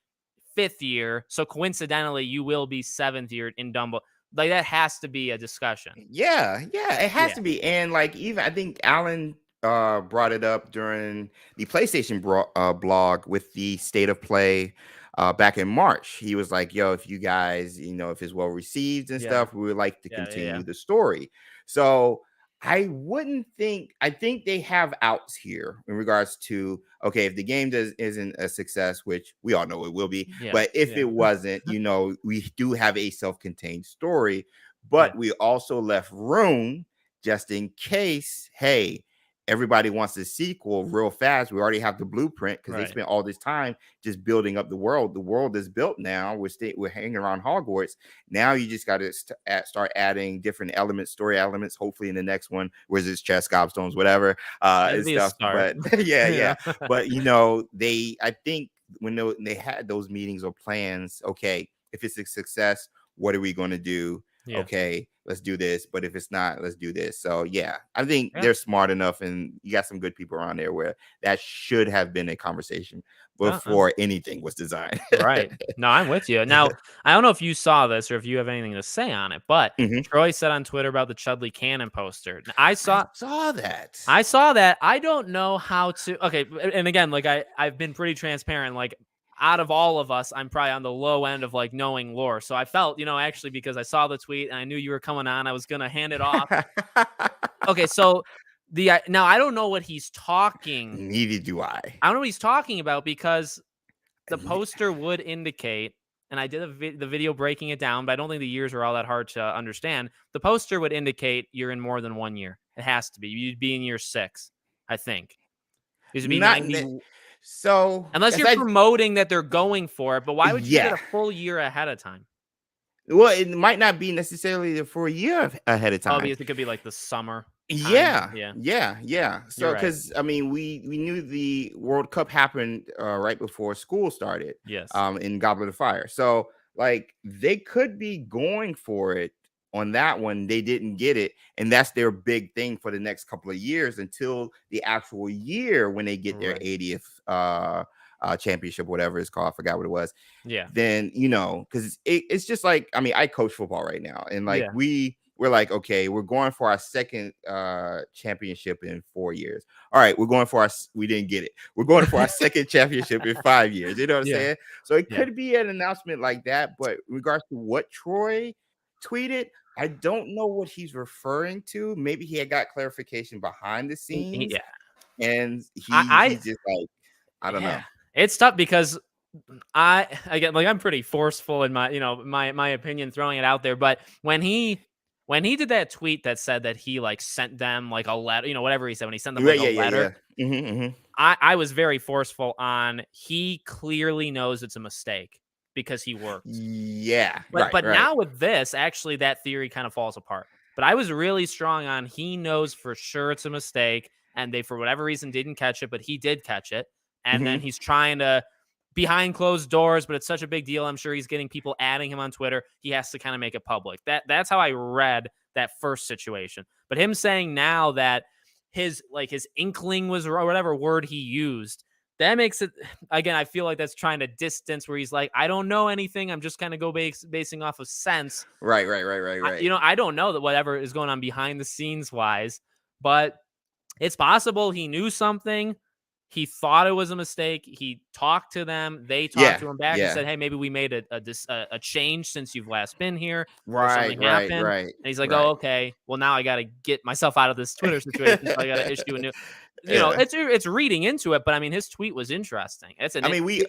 5th year, so coincidentally you will be 7th year in Dumbo. Like, that has to be a discussion.
Yeah, it has
Yeah,
to be. And like, even I think Alan brought it up during the PlayStation blog with the state of play back in March. He was like, yo, if you guys, if it's well received and
yeah,
stuff, we would like to
yeah.
continue the story. So I think they have outs here in regards to, okay, if the game isn't a success, which we all know it will be,
Yeah,
but if
yeah,
it wasn't, we do have a self-contained story,
yeah,
but we also left room just in case, hey, everybody wants a sequel real fast. We already have the blueprint, because they
right.
spent all this time just building up the world. The world is built now. We're hanging around Hogwarts. Now you just got to start adding different elements, story elements. Hopefully in the next one, wizards, chess, gobstones, whatever,
That'd
and
be a
stuff.
start.
But yeah,
Yeah,
But I think when they had those meetings or plans, okay, if it's a success, what are we going to do?
yeah,
Okay, let's do this. But if it's not, let's do this. So yeah, I think
yeah.
they're smart enough, and you got some good people around there where that should have been a conversation
Uh-uh.
before anything was designed.
Right. No, I'm with you. Now, I don't know if you saw this or if you have anything to say on it, but
Mhm.
Troy said on Twitter about the Chudley Cannon poster.
I saw that.
I saw that. I don't know how to. Okay, and again, like, I've been pretty transparent. Like, out of all of us, I'm probably on the low end of like knowing lore. So I felt, actually, because I saw the tweet and I knew you were coming on, I was gonna hand it off. Okay, so now I don't know what he's talking.
Neither do I.
I don't know what he's talking about, because the
Ne-
poster would indicate, and I did the video breaking it down, but I don't think the years are all that hard to understand. The poster would indicate you're in more than 1 year. It has to be. You'd be in year 6, I think. It would be
Not
90,
ne- so
unless you're
aside,
promoting that they're going for it. But why would you get
yeah.
a full year ahead of time?
Well, it might not be necessarily for a year ahead of
Oh,
time.
because it could be like the summer time.
Yeah,
Yeah,
yeah.
you're
So,
right.
because I mean, we knew the World Cup happened right before school started,
Yes.
in Goblet of Fire. So, like, they could be going for it on that one. They didn't get it, and that's their big thing for the next couple of years until the actual year when they get their
Right.
80th championship, whatever it's called. I forgot what it was.
Yeah.
Then because it's just like, I mean, I coach football right now, and like
Yeah.
we're like, okay, we're going for our second championship in 4 years. All right, we didn't get it. We're going for our second championship in 5 years. You know what I'm
Yeah.
saying? So it
Yeah.
could be an announcement like that, but in regards to what Troy tweeted, I don't know what he's referring to. Maybe he had got clarification behind the scenes,
Yeah.
and
I
he's just like, I don't know.
Yeah. It's tough because again, like, I'm pretty forceful in my, my opinion, throwing it out there. But when he did that tweet that said that he like sent them like a letter, whatever he said, when he sent them
Yeah,
like a
yeah, yeah,
letter,
yeah.
I was very forceful on, he clearly knows it's a mistake because he worked.
Yeah,
But
right,
but
right.
now with this, actually, that theory kind of falls apart. But I was really strong on, he knows for sure it's a mistake, and they, for whatever reason, didn't catch it, but he did catch it. And then
Mhm.
he's trying to, behind closed doors, but it's such a big deal. I'm sure he's getting people adding him on Twitter. He has to kind of make it public. That's how I read that first situation. But him saying now that his inkling was, or whatever word he used, that makes it, again, I feel like that's trying to distance, where he's like, I don't know anything. I'm just kind of basing off of sense.
Right, right, right, right, right.
I don't know that whatever is going on behind the scenes wise, but it's possible he knew something. He thought it was a mistake. He talked to them. They talked
Yeah,
to him back and
yeah.
said, "Hey, maybe we made a change since you've last been here, or
Right,
something
right,
happened."
right,
And he's like, "Oh,
right.
okay. Well, now I got to get myself out of this Twitter situation, so I got to issue a new."
Yeah.
it's reading into it, but I mean, his tweet was interesting. It's an
I mean,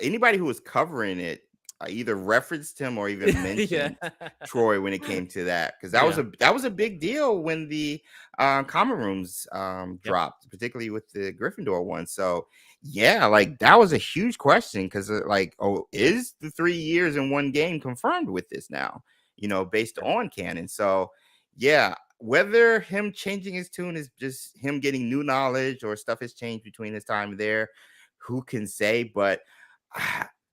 anybody who was covering it either referenced him or even
yeah,
mentioned Troy when it came to that, because
yeah,
that was a big deal when the common rooms
yep,
dropped, particularly with the Gryffindor one. So yeah, like that was a huge question because like, oh, is the 3 years in one game confirmed with this now? Based
yep,
on canon. So yeah. Whether him changing his tune is just him getting new knowledge or stuff has changed between his time there, who can say? But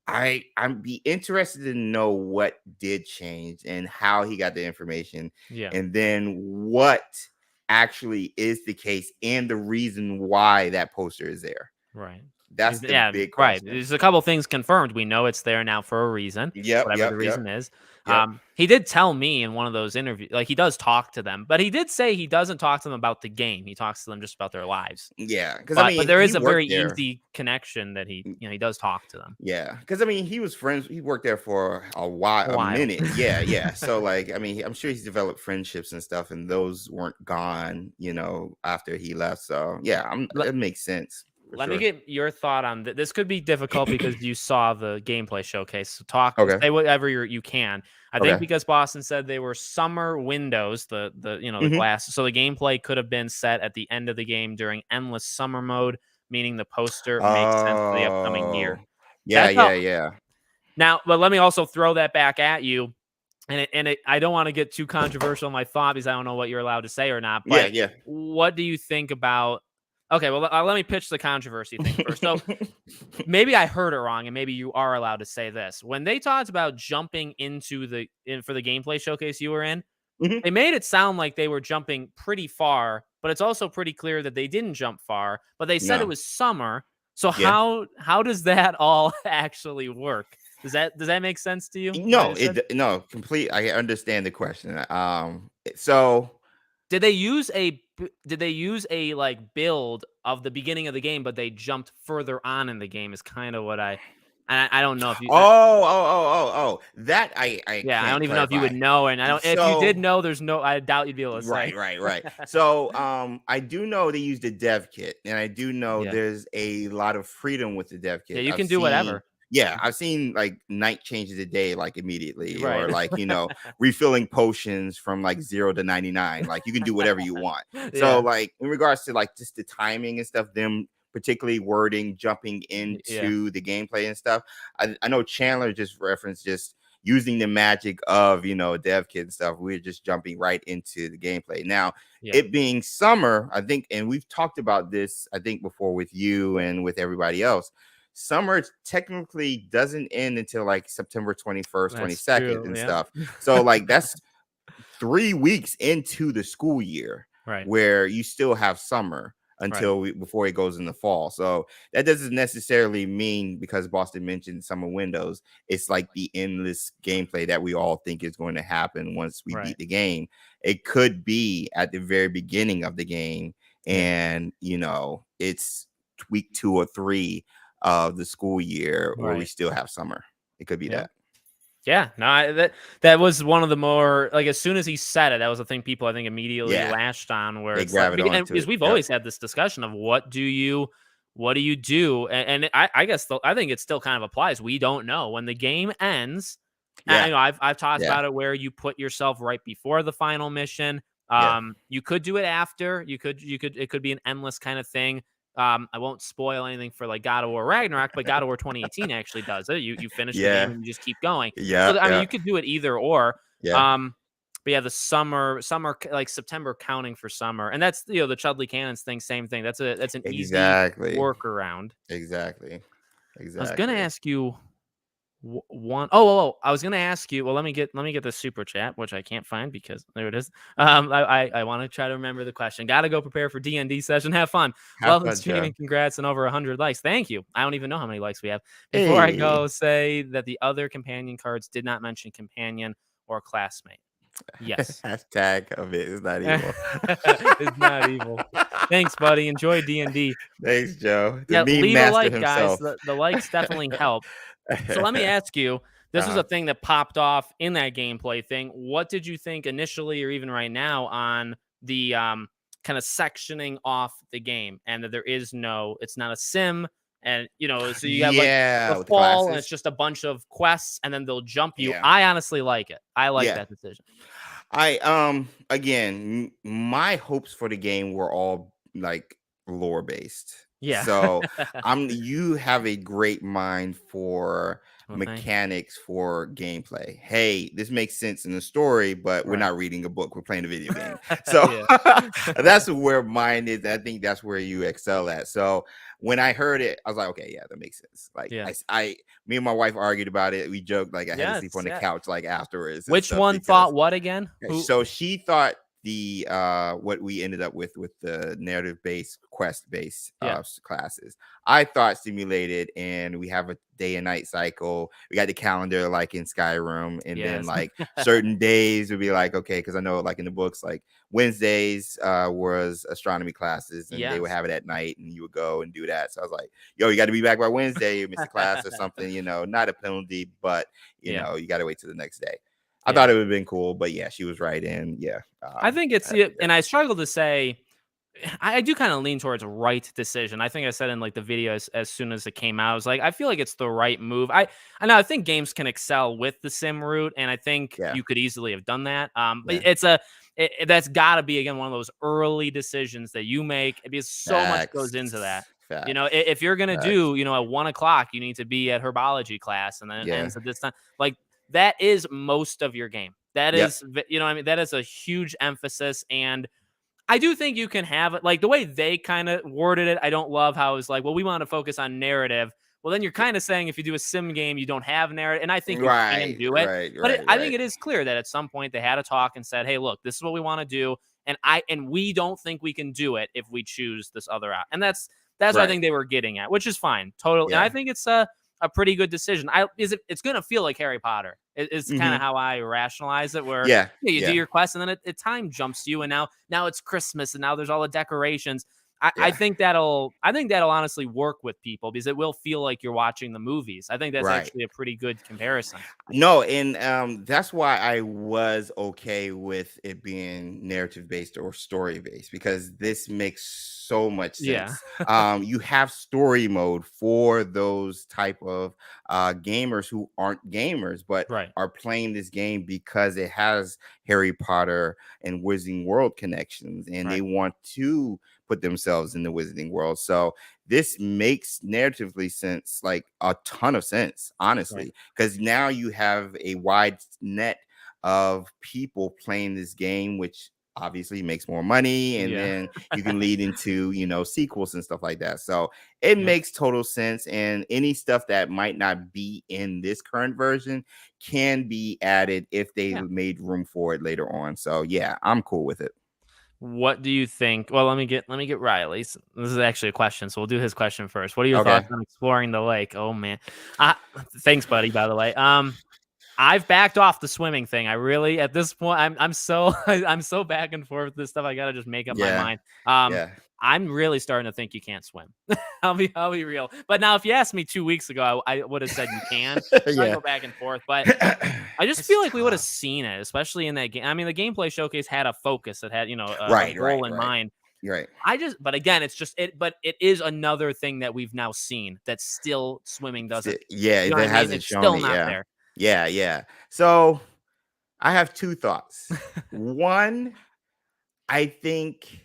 I'd be interested to know what did change and how he got the information,
yeah.
and then what actually is the case and the reason why that poster is there.
Right.
That's the
Yeah,
big
right.
question.
There's a couple things confirmed. We know it's there now for a reason,
Yep,
whatever the
yep, yep,
reason is.
yep.
He did tell me in one of those interviews, like he does talk to them, but he did say he doesn't talk to them about the game. He talks to them just about their lives.
Yeah, because I
But
mean,
there
he
is a very
worked there.
easy connection that he does talk to them
Yeah, because I mean, he was friends. He worked there for a while,
a
a
while.
minute. Yeah, yeah. So, like, I mean, I'm sure he's developed friendships and stuff, and those weren't gone, after he left. So, yeah,
Let,
it makes sense for
let me
sure.
get your thought on this. Could be difficult because you saw the gameplay showcase. So
Okay,
say whatever you can. I think
okay.
because Boston said they were summer windows, the
Hmm.
glass. So the gameplay could have been set at the end of the game during endless summer mode, meaning the poster makes sense for the upcoming
Oh,
year.
yeah,
That's how
yeah, yeah,
now, but let me also throw that back at you. I don't want to get too controversial in my thought because I don't know what you're allowed to say or not.
yeah,
But
yeah.
what do you think about? Okay, well, let me pitch the controversy thing first. So maybe I heard it wrong, and maybe you are allowed to say this. When they talked about jumping for the gameplay showcase you were in,
Mhm.
they made it sound like they were jumping pretty far, but it's also pretty clear that they didn't jump far. But they said it
No,
was summer. So
yeah.
how does that all actually work? Does that make sense to you? What I
No,
just said?
no, complete. I understand the question. So
Did they use a like build of the beginning of the game, but they jumped further on in the game? Is kind of what I don't know if you.
that I
Yeah, I
can't
don't even know if you would
clarify.
know, and I don't. If you did
So
know, I doubt you'd be able to say.
right, right, right. So I do know they use the dev kit, and I do know
Yeah,
there's a lot of freedom with the dev
yeah,
kit.
you can do whatever.
I've seen like night changes a day like immediately, or
Right.
like refilling potions from like 0 to 99. Like you can do whatever you want. So
Yeah,
like in regards to like just the timing and stuff, them particularly wording jumping
yeah,
into the gameplay and stuff. I know Chandler just referenced just using the magic of dev kit and stuff. We're just jumping right into the gameplay now.
yeah.
It being summer, I think, and we've talked about this I think before with you and with everybody else. Summer technically doesn't end until like September 21st,
That's
22nd
true.
and
Yeah.
stuff. So like that's 3 weeks into the school year
Right.
where you still have summer
Right.
before it goes in the fall. So that doesn't necessarily mean, because Boston mentioned summer windows, it's like the endless gameplay that we all think is going to happen once we
Right.
beat the game. It could be at the very beginning of the game,
Yeah.
and it's week 2 or 3 of the school year where we
Right.
still have summer. It could be
Yeah.
that.
Yeah, no, that was one of the more like as soon as he said it, that was the thing people I think immediately
Yeah,
lashed on. Where
they
it's like
grab it
and
onto
because
it.
we've
Yep.
always had this discussion of what do you do, and I guess I think it still kind of applies. We don't know when the game ends. I
Yeah.
know I've talked
Yeah.
about it where you put yourself right before the final mission.
Yeah.
You could do it after. You could it could be an endless kind of thing. I won't spoil anything for like God of War Ragnarok, but God of War 2018 actually does it. You finish the game
Yeah.
and you just keep going.
Yeah.
So I mean,
Yeah.
you could do it either or.
Yeah.
Um, but yeah, the summer like September counting for summer, and that's the Chudley Cannons thing. Same thing. That's an easy
Exactly.
workaround.
Exactly.
I was gonna
Exactly.
ask you one oh, I was gonna ask you. Well, let me get the super chat, which I can't find because there it is. I want to try to remember the question. Got to go prepare for D&D session. Have fun.
Have
Love the
fun,
stream
Joe.
and congrats on over 100 likes. Thank you. I don't even know how many likes we have. Before I
Hey.
go, say that the other companion cards did not mention companion or classmate. Yes,
Hashtag of it is not evil.
it's not evil. Thanks, buddy. Enjoy D&D.
Thanks, Joe. The
Yeah,
meme
leave a
master
like, guys.
himself.
The likes definitely help. So let me ask you, this was
uh
a thing that popped off in that gameplay thing. What did you think initially or even right now on the kind of sectioning off the game, and that it's not a sim, and so you have like the
Yeah, with the
fall, and it's
classes.
just a bunch of quests, and then they'll jump you.
Yeah.
I honestly like it. I like
Yeah.
that decision.
I again, my hopes for the game were all like lore based.
Yeah.
So you have a great mind for
Well, thank you.
mechanics for gameplay. Hey, this makes sense in the story, but we're
Right.
not reading a book, we're playing a video game. So
Yeah.
that's where mine is. I think that's where you excel at. So when I heard it, I was like, okay, yeah, that makes sense. Like
Yeah.
me and my wife argued about it. We joked like I had to sleep
Yes.
on the
Yeah.
couch like afterwards and
Which
stuff
one
because
thought what again?
okay,
Who?
so she thought the what we ended up with the narrative based quest based
Yeah.
classes. I thought simulated, and we have a day and night cycle. We got the calendar like in Skyrim, and then
Yes.
like certain days would be like okay, because I know like in the books like Wednesdays was astronomy classes, and they would
Yes.
have it at night, and you would go and do that. So I was like, yo, you got to be back by Wednesday. You missed a class or something, not a penalty, but
Yeah.
you got to wait till the next day. I
Yeah.
thought it would have been cool, but yeah, she was right. And yeah,
I think it's
yeah,
and I struggle to say. I do kind of lean towards right decision. I think I said in like the video as soon as it came out, I was like, I feel like it's the right move. I know I think games can excel with the sim route, and I think
yeah,
you could easily have done that. But
yeah.
that's got to be again one of those early decisions that you make because so much goes into that.
Facts, facts,
If you're gonna
facts.
do, at 1 o'clock, you need to be at herbology class, and then it
Yeah,
ends at this time. Like that is most of your game. That
yep,
is, what I mean, that is a huge emphasis, and I do think you can have it like the way they kind of worded it. I don't love how it's like, well, we want to focus on narrative. Well, then you're kind of saying if you do a sim game, you don't have narrative. And I think you can
right,
do it.
right,
But
right,
I think
right.
it is clear that at some point they had a talk and said, hey, look, this is what we want to do. And we don't think we can do it if we choose this other out. And that's what I
Right.
think they were getting at, which is fine. Totally. And I
Yeah.
think it's a pretty good decision. It's gonna feel like Harry Potter. It's kind of
Hmm.
how I rationalize it, where
Yeah.
you do
Yeah.
your quest and then it time jumps you, and now it's Christmas and now there's all the decorations. I
Yeah.
think that'll honestly work with people because it will feel like you're watching the movies. I think that's
Right.
actually a pretty good comparison.
No, and that's why I was okay with it being narrative based or story based because this makes so much
Yeah.
sense. You have story mode for those type of gamers who aren't gamers but
Right.
are playing this game because it has Harry Potter and Wizarding World connections, and they
Right.
want to put themselves in the Wizarding World. So this makes narratively sense, like a ton of sense,
Right.
honestly, because now you have a wide net of people playing this game, which obviously makes more money, and
Yeah.
then you can lead into sequels and stuff like that. So it
Yep.
makes total sense, and any stuff that might not be in this current version can be added if they
Yeah.
made room for it later on. So yeah, I'm cool with it.
What do you think? Well, let me get Riley's. This is actually a question, so we'll do his question first. What are your thoughts
Okay.
on exploring the lake? Oh man, uh, thanks, buddy. By the way, I've backed off the swimming thing. I really, at this point, I'm so I'm so back and forth with this stuff. I gotta just make up my
Yeah.
mind.
Yeah.
I'm really starting to think you can't swim. I'll be real. But now, if you asked me 2 weeks ago, I would have said you can. So I
Yeah.
go back and forth, but I just
It's
feel like we would have
tough.
seen it, especially in that game. I mean, the gameplay showcase had a focus. It had, a
Right,
goal
right,
in
right.
mind.
You're right.
But again, it's just it. But it is another thing that we've now seen that still swimming doesn't.
Yeah,
You know what
that
I mean?
hasn't
It's
shown
still
it.
not
Yeah.
there.
Yeah, yeah. So I have two thoughts. One, I think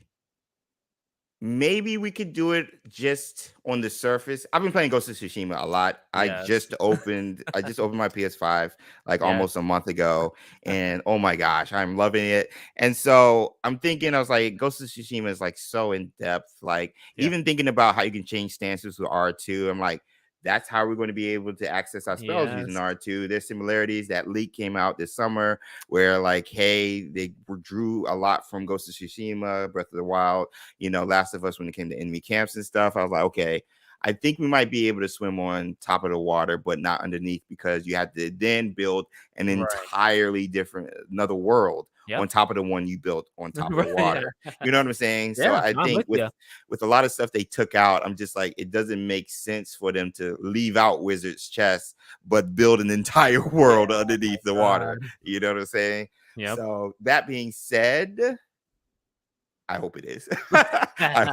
maybe we could do it just on the surface. I've been playing Ghost of Tsushima a lot.
Yes.
I just opened my PS5 like
Yes.
almost a month ago, and oh my gosh, I'm loving it. And so I'm thinking, I was like, Ghost of Tsushima is like so in depth. Like
Yeah.
even thinking about how you can change stances with R2, I'm like, that's how we're going to be able to access our spells using
Yes.
R2. There's similarities. That leak came out this summer where like, hey, they drew a lot from Ghost of Tsushima, Breath of the Wild, Last of Us when it came to enemy camps and stuff. I was like, okay, I think we might be able to swim on top of the water, but not underneath because you have to then build an
Right.
entirely different another world
Yep.
on top of the one you built on top of the
Right. Yeah.
water. You know what I'm saying? So
Yeah.
I
I'm
think
with you.
with a lot of stuff they took out, I'm just like, it doesn't make sense for them to leave out Wizard's chest, but build an entire world underneath the water.
God.
You know what I'm saying?
Yep.
So that being said, I hope it is. I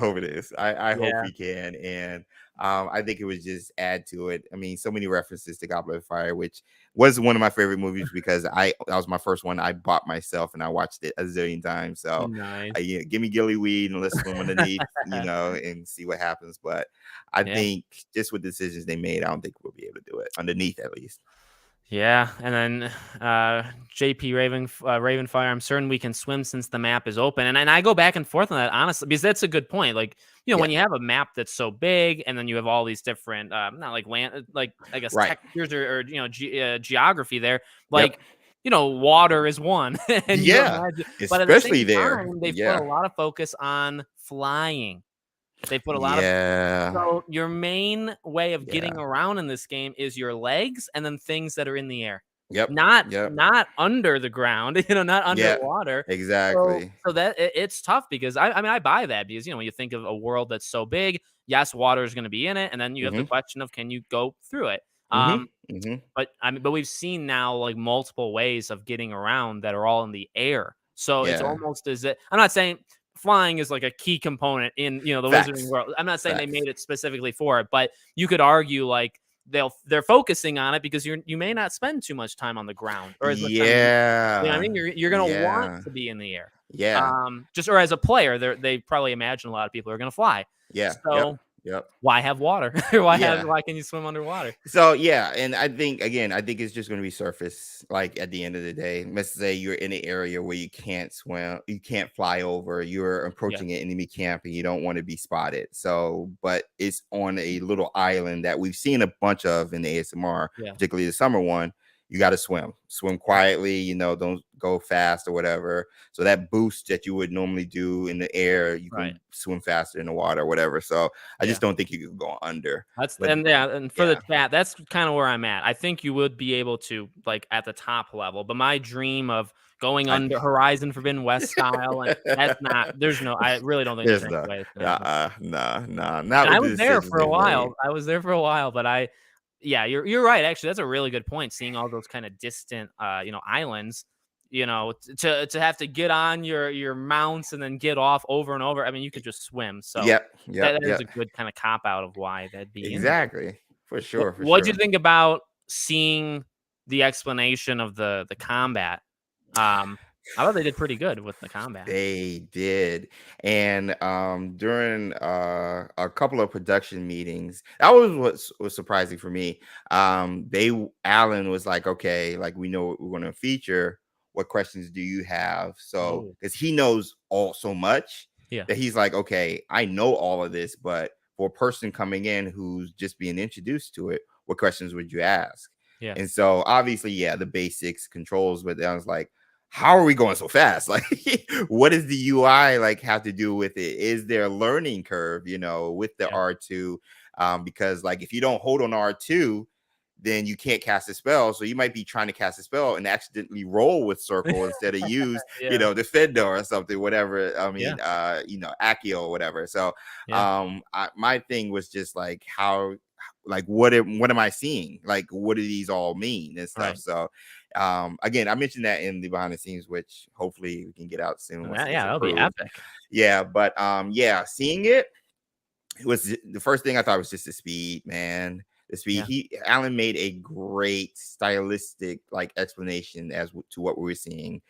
hope it is. I hope
Yeah.
we can. And I think it would just add to it. I mean, so many references to Goblet of Fire, which was one of my favorite movies because that was my first one I bought myself and I watched it a zillion times. So
Nice.
yeah, give me gillyweed and let's swim underneath, and see what happens. But I
Yeah.
think just with decisions they made, I don't think we'll be able to do it underneath at least.
Yeah, and then JP Ravenfire. I'm certain we can swim since the map is open, and I go back and forth on that honestly because that's a good point. Like
Yeah.
when you have a map that's so big, and then you have all these different not like land like I guess
Right.
textures or geography there.
Yep.
Like water is one, and you
Yeah.
imagine, but at the
Especially
same
there.
time, they've put a
Yeah.
lot of focus on flying. They put a lot of
Yeah.
so your main way of getting
Yeah.
around in this game is your legs and then things that are in the air.
Yep.
Not
Yep.
not under the ground, not
Yeah.
underwater. So
Exactly.
so that it's tough because I mean I buy that because when you think of a world that's so big, yes, water is going to be in it, and then you have the
Mhm.
question of can you go through it?
Mhm. Mhm.
But we've seen now like multiple ways of getting around that are all in the air. So it's
Yeah.
almost as if I'm not saying flying is like a key component in the wizarding
Facts.
world. I'm not saying they
Facts.
made it specifically for it, but you could argue like they're focusing on it because you may not spend too much time on the ground or as much time as what I
Yeah.
mean. You're gonna want
Yeah.
to be in the air.
Yeah.
Just or as a player, they probably imagine a lot of people are gonna fly.
Yeah. Yep.
So
Yep.
why have water?
Yeah.
Why can you swim underwater?
So yeah, and I think again, I think it's just going to be surface. Like at the end of the day, let's say you're in an area where you can't swim, you can't fly over, you're
Yeah,
approaching an enemy camp, and you don't want to be spotted. So, but it's on a little island that we've seen a bunch of in the ASMR,
yeah,
particularly the summer one. You got to swim quietly. Don't go fast or whatever. So that boost that you would normally do in the air, you
right.
can swim faster in the water or whatever. So I
Yeah.
just don't think you could go under.
That's
But
and for the
yeah.
chat, that's kind of where I'm at. I think you would be able to like at the top level, but my dream of going
I
under Horizon Forbidden West style, and that's not. There's no. I really don't think there's
There's
any
no,
way it's gonna happen.
nah, nah, not
And I
with the
was there
decisions
for a
they made.
while. I was there for a while, but yeah, you're right. Actually, that's a really good point. Seeing all those kind of distant, islands, to have to get on your mounts and then get off over and over. I mean, you could just swim. So
Yep, yep,
that is a
yep.
good kind of cop out of why that'd be in there.
Exactly. For sure, for
What'd you
sure.
think about seeing the explanation of the combat? I thought they did pretty good with the combat.
They did. And during a couple of production meetings, that was what was surprising for me. Alan was like, okay, like we know what we're gonna feature. What questions do you have? So
Oh,
because he knows all so much
yeah,
that he's like, okay, I know all of this, but for a person coming in who's just being introduced to it, what questions would you ask?
yeah,
And so obviously, yeah, the basics controls, but I was like, how are we going so fast? Like, what does the UI like have to do with it? Is there a learning curve, with the
yeah,
R2? Because like if you don't hold on R2, then you can't cast a spell. So you might be trying to cast a spell and accidentally roll with circle instead of use,
yeah,
defender or something, whatever. I
yeah,
mean, Accio or whatever. So
yeah,
my thing was just like how like what am I seeing? Like what do these all mean and stuff?
right.
So again, I mentioned that in the behind the scenes, which hopefully we can get out soon once it
Yeah,
gets
that'll be
approved.
epic.
Yeah, but yeah, seeing it was the first thing I thought was just the speed, man. The speed.
Yeah,
Alan made a great stylistic like explanation to what we were seeing.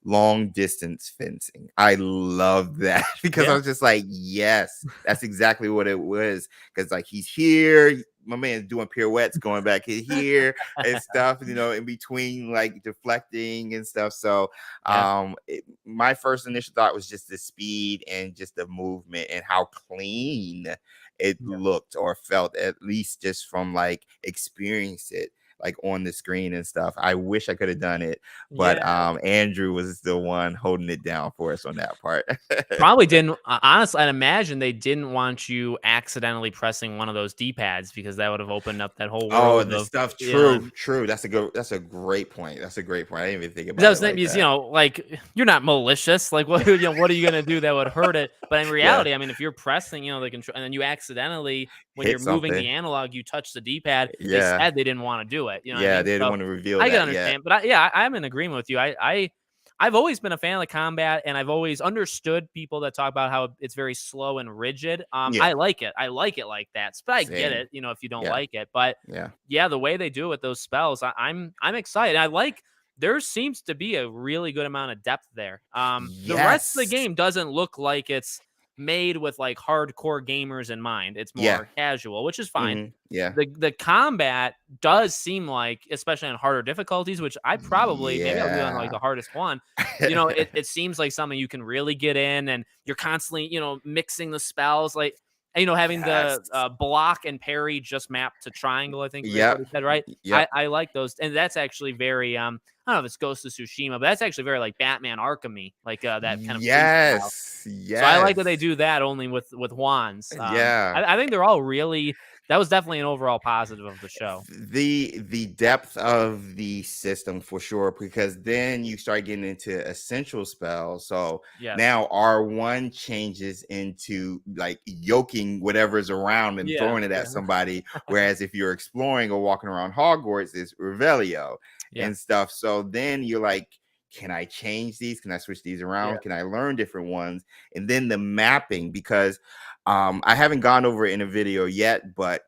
Long distance fencing. I love that because I
yeah,
was just like, yes, that's exactly what it was. Because like he's here, my man doing pirouettes, going back here and stuff, in between like deflecting and stuff. So
yeah,
my first initial thought was just the speed and just the movement and how clean it
yeah,
looked or felt, at least just from like experience it like on the screen and stuff. I wish I could have done it, but
yeah.
Andrew was the one holding it down for us on that part.
Probably didn't honestly, I'd imagine they didn't want you accidentally pressing one of those D-pads because that would have opened up that whole
Oh,
world
the
of,
stuff.
you know,
True. That's a great point. That's a great point. I didn't even think
'cause I
about
was
it
thinking
like
because,
that.
like, you're not malicious. Like, what what are you gonna do that would hurt it? But in
Yeah,
reality, I mean, if you're pressing, the control and then you accidentally, when you're
hit
moving the
something.
analog, you touch the D-pad, they
Yeah,
said they didn't wanna do it, you know what I
yeah.
mean?
They didn't
So,
want to reveal
I can
that yet.
understand, but I'm in agreement with you. I've always been a fan of the combat, and I've always understood people that talk about how it's very slow and rigid.
Yeah,
I like it. I like it like that. But I get
same.
it, if you don't
Yeah,
like it. But
yeah.
yeah, the way they do it with those spells, I'm excited. I like there seems to be a really good amount of depth there. The rest of the
Yes.
game doesn't look like it's made with like hardcore gamers in mind. It's
Yeah.
more casual, which is fine.
Yeah.
The combat does seem like, especially on harder difficulties, which I probably maybe I'll do on like
Yeah.
the hardest one. It seems like something you can really get in, and you're constantly mixing the spells like. And, having the
Yes.
block and parry just mapped to triangle, I think is what
Yep.
he said, right?
Yep.
I like those, and that's actually very I don't know if it's Ghost of Tsushima, but that's actually very like Batman Arkham-y, like that kind of freeze style.
Yes.
So I like that they
Yes.
do that only with wands.
Yeah.
I think they're all really. That was definitely an overall positive of the show.
The depth of the system for sure, because then you start getting into essential spells. So
Yes.
now R1 changes into like yoking whatever's around and
Yeah.
throwing it
Yeah.
at somebody. Whereas if you're exploring or walking around Hogwarts, it's Revelio
Yeah.
and stuff. So then you're like, can I change these? Can I switch these
Yeah.
around? Can I learn different ones? And then the mapping, because I haven't gone over it in a video yet, but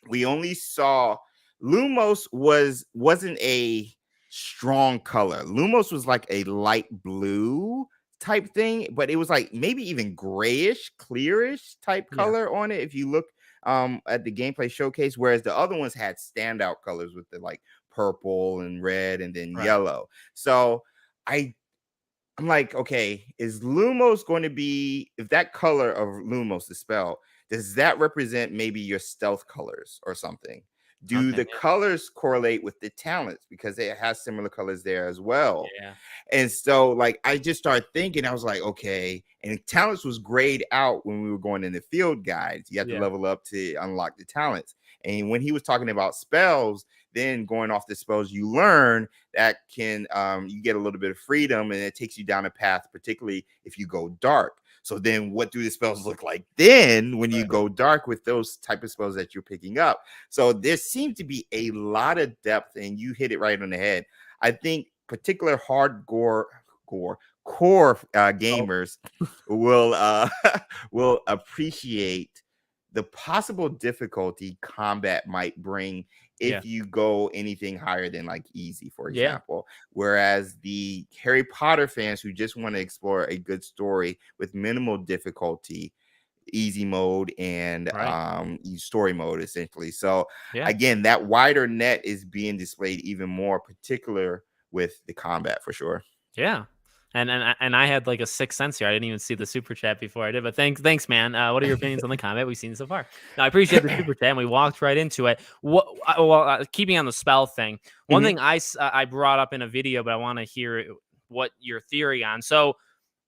we only saw Lumos wasn't a strong color. Lumos was like a light blue type thing, but it was like maybe even grayish, clearish type
Yeah.
color on it if you look at the gameplay showcase, whereas the other ones had standout colors with the like purple and red and then
Right.
yellow. So I I'm like, okay, is Lumos going to be, if that color of Lumos, the spell, does that represent maybe your stealth colors or something? Do
Okay.
the colors correlate with the talents, because it has similar colors there as well?
Yeah.
And so, like, I just started thinking, I was like, okay. And talents was grayed out when we were going in the field guides. You have to
Yeah.
level up to unlock the talents. And when he was talking about spells, then going off the spells you learn, that can you get a little bit of freedom, and it takes you down a path, particularly if you go dark. So then what do the spells look like then when you
Right.
go dark with those type of spells that you're picking up? So there seemed to be a lot of depth, and you hit it right on the head. I think particular hardcore core
Oh,
gamers will will appreciate the possible difficulty combat might bring
yeah.
if you go anything higher than like easy, for
Yeah.
example. Whereas the Harry Potter fans who just want to explore a good story with minimal difficulty, easy mode and
Right.
story mode essentially. So
Yeah.
again, that wider net is being displayed even more, particular with the combat for sure.
Yeah. And I had like a sixth sense here. I didn't even see the super chat before I did, but thanks, man. What are your opinions on the combat we've seen so far? No, I appreciate the super chat, and we walked right into it. Keeping on the spell thing, one
Mhm.
thing I brought up in a video, but I want to hear what your theory on. So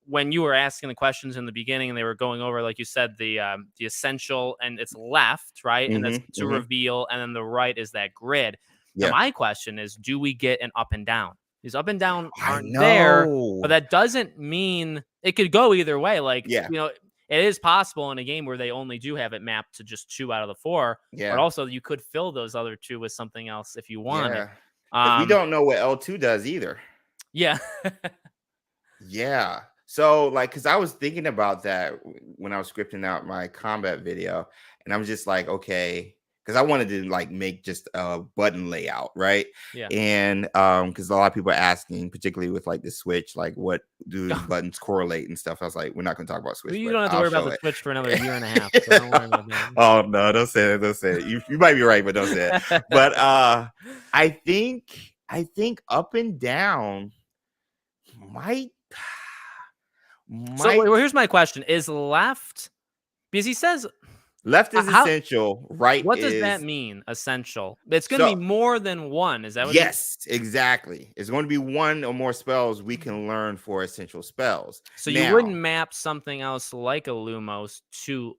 when you were asking the questions in the beginning, and they were going over, like you said, the essential, and it's left, right, and that's
Mhm.
to
Mhm.
reveal, and then the right is that grid. Now,
Yeah.
my question is, do we get an up and down? These up and down
I
aren't there, but
know.
that doesn't mean it could go either way. Like,
Yeah.
it is possible in a game where they only do have it mapped to just 2 out of the 4, but
Yeah.
also you could fill those other 2 with something else if you wanted.
Yeah. Because we
Um,
don't know what L2 does either.
yeah.
Yeah. So, like, because I was thinking about that when I was scripting out my combat video, and I was just like, okay, because I wanted to like make just a button layout, right?
Yeah.
And because a lot of people are asking, particularly with like the Switch, like, what do the buttons correlate and stuff. I was like, we're not going to talk about
Well,
Switch,
you
but
don't have to
I'll
worry about
show
the
it.
Switch for another year and a half, so don't worry about
Oh no, don't say it, don't say it. You might be right, but don't say it.
that.
But I think up and down might
So,
might
well, here's my question: is left, because he says
left is
how?
essential, right
What does that
is
mean? Essential. It's going to be
so
more than one. Is that what he?
yes, exactly. It's going to be one or more spells we can learn for essential spells.
So you wouldn't
Now,
map something else like a Lumos to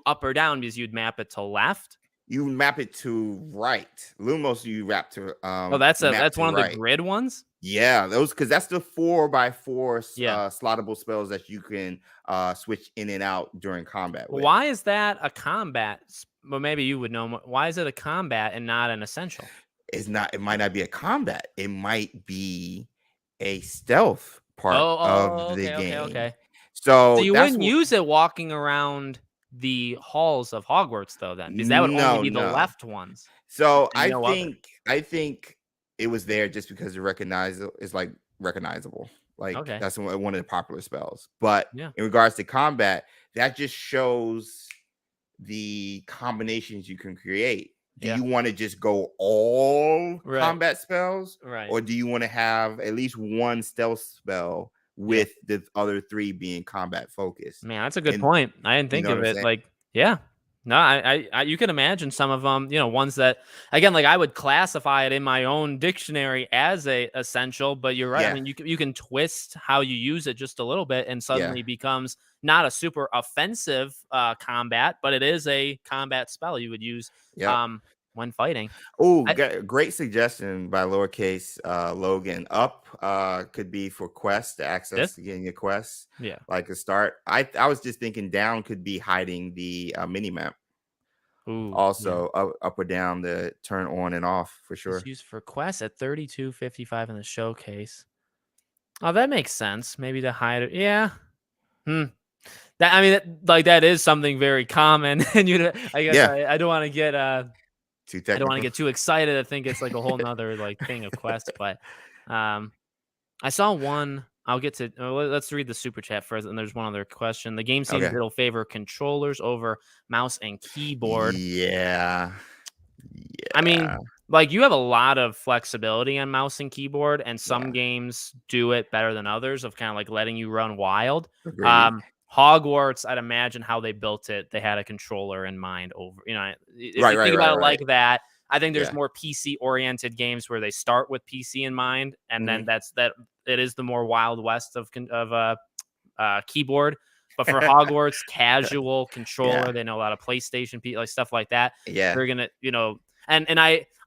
up or down, because you'd map it to left.
you map it to right. Lumos you
Oh,
map
that's
to
one of the
right.
grid ones.
Yeah, those, because that's the 4x4
Yeah.
slottable spells that you can switch in and out during combat with.
Why is that a combat? Well, maybe you would know. Why is it a combat and not an essential?
It's not, it might not be a combat. It might be a stealth part of the game.
Okay. So
So
you
that's
wouldn't
what.
use it walking around the halls of Hogwarts, though, then, because that would only
No,
be the
no.
left ones
So
and no other.
I think it was there just because it is like recognizable. Like
Okay.
that's one of the popular spells. But
Yeah.
in regards to combat, that just shows the combinations you can create. Do
Yeah.
you want to just go all
Right.
combat spells,
Right.
or do you want to have at least one stealth spell
Yeah.
with the other three being combat focused?
Man, that's a good
And
point. I didn't
you
think
know what
of
I'm
it.
saying?
Like, yeah. No, you can imagine some of them, ones that, again, like I would classify it in my own dictionary as a essential, but you're right. I
Yeah,
mean, you can twist how you use it just a little bit and
yeah,
suddenly becomes not a super offensive combat, but it is a combat spell you would use
yep.
um, when fighting.
Oh,
I,
great suggestion by lowercase Logan. Up could be for quests to
this?
access to getting your quests,
Yeah.
like a start. I was just thinking down could be hiding the mini map.
Ooh, yeah.
Also, up or down the turn on and off for
It's
sure.
used for quests at 32.55 in the showcase. Oh, that makes sense. Maybe to hide it. Yeah. Hmm. That I mean, that is something very common, and I guess
Yeah,
I don't want to get
too
I don't want to
technical.
get too excited. I think it's like a whole nother like thing of quests, but um, I saw one. I'll get to. Let's read the super chat first, and there's one other question. The game seems
Okay.
it'll favor controllers over mouse and keyboard.
Yeah.
I
Yeah.
mean, like you have a lot of flexibility on mouse and keyboard, and some
Yeah.
games do it better than others of kind of like letting you run wild.
Agreed.
Hogwarts, I'd imagine how they built it, they had a controller in mind over, if
Right.
you
Right.
think
Right.
about it
Right.
like that, I think there's
Yeah.
more PC oriented games where they start with PC in mind, and then
Mhm.
that it is the more wild west of keyboard. But for Hogwarts, casual
Yeah.
controller, they know a lot of PlayStation, like stuff like that.
Yeah.
They're gonna, and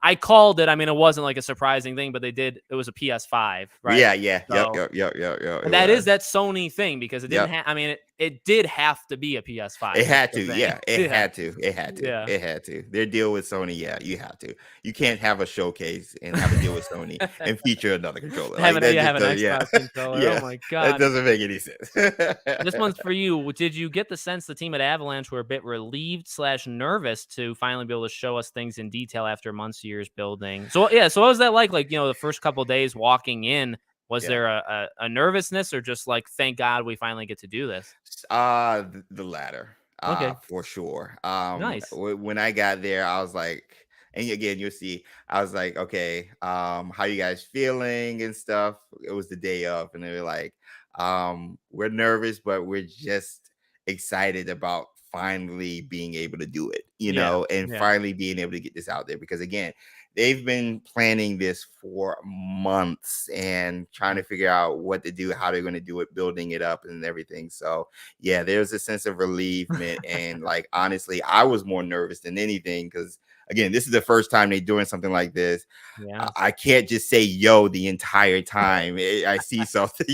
I called it. I mean, it wasn't like a surprising thing, but they did. It was a PS5, right?
Yeah. Yeah. Yep.
So
Yep. Yep. Yep. Yep. It
and that is
was.
that Sony thing because it didn't
Yep.
have. I mean, it did have to be a PS5.
It
Is
had
the
to,
thing.
yeah. It
Yeah,
had to. It had to.
yeah.
It had to. Their deal with Sony, yeah, you have to. You can't have a showcase and have a deal with Sony and feature another controller. Like that
Have
just
an
does, yeah,
Xbox controller. Oh
yeah.
my
That
god.
doesn't make any sense.
This one's for you. Did you get the sense the team at Avalanche were a bit relieved slash nervous to finally be able to show us things in detail after months of years building? So yeah, so what was that like? Like, the first couple of days walking in, was
Yeah.
there a nervousness or just like, thank God we finally get to do this?
The latter,
Okay,
for sure.
nice.
When I got there, I was like, and again, you'll see, I was like, okay, how you guys feeling and stuff? It was the day of, and they were like, we're nervous, but we're just excited about finally being able to do it,
Yeah,
and
yeah.
finally being able to get this out there. Because again, they've been planning this for months and trying to figure out what to do, how they're going to do it, building it up and everything. So yeah, there's a sense of relievement. And like, honestly, I was more nervous than anything because again, this is the first time they're doing something like this.
Yeah.
I can't just say yo the entire time I see something,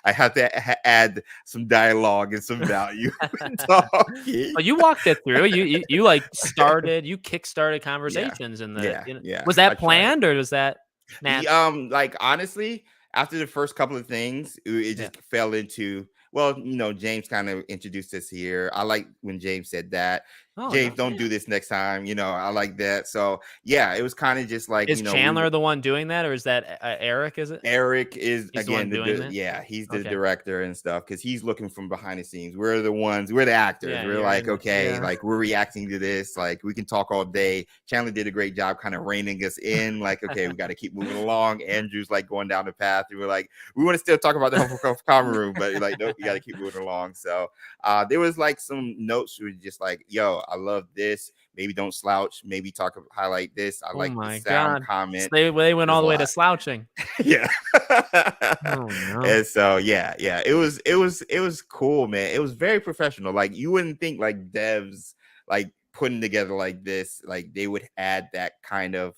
I have to add some dialogue and some value in talking.
But you walked it through. You like you kickstarted
Yeah,
conversations in the,
yeah, yeah.
was
I
that
tried.
planned or was that natural?
Like honestly, after the first couple of things, it
Yeah.
just fell into, well, James kind of introduced us here. I like when James said that.
Oh, no,
James, don't
yeah.
do this next time. I like that. So yeah, it was kind of just like,
Is Chandler the one doing that, or is that Eric? Is it?
Eric is
He's the one
again
doing that.
yeah, he's the
Okay.
director and stuff because he's looking from behind the scenes. We're the actors.
Yeah,
We're
you're
like,
in it.
okay,
Yeah.
like we're reacting to this, like we can talk all day. Chandler did a great job kind of reining us in, like, okay, we got to keep moving along. Andrew's like going down the path, and we're like, we want to still talk about the Hufflepuff common room, but like, nope, we got to keep moving along. So there was like some notes who were just like, yo, I love this. Maybe don't slouch. Maybe highlight this. I
Oh
like the
my
sound
god. So
comment.
they went
There's
all
a
the way to
lot.
slouching.
Yeah.
Oh no.
And so yeah, it was cool, man. It was very professional. Like you wouldn't think like devs like putting together like this, like they would add that kind of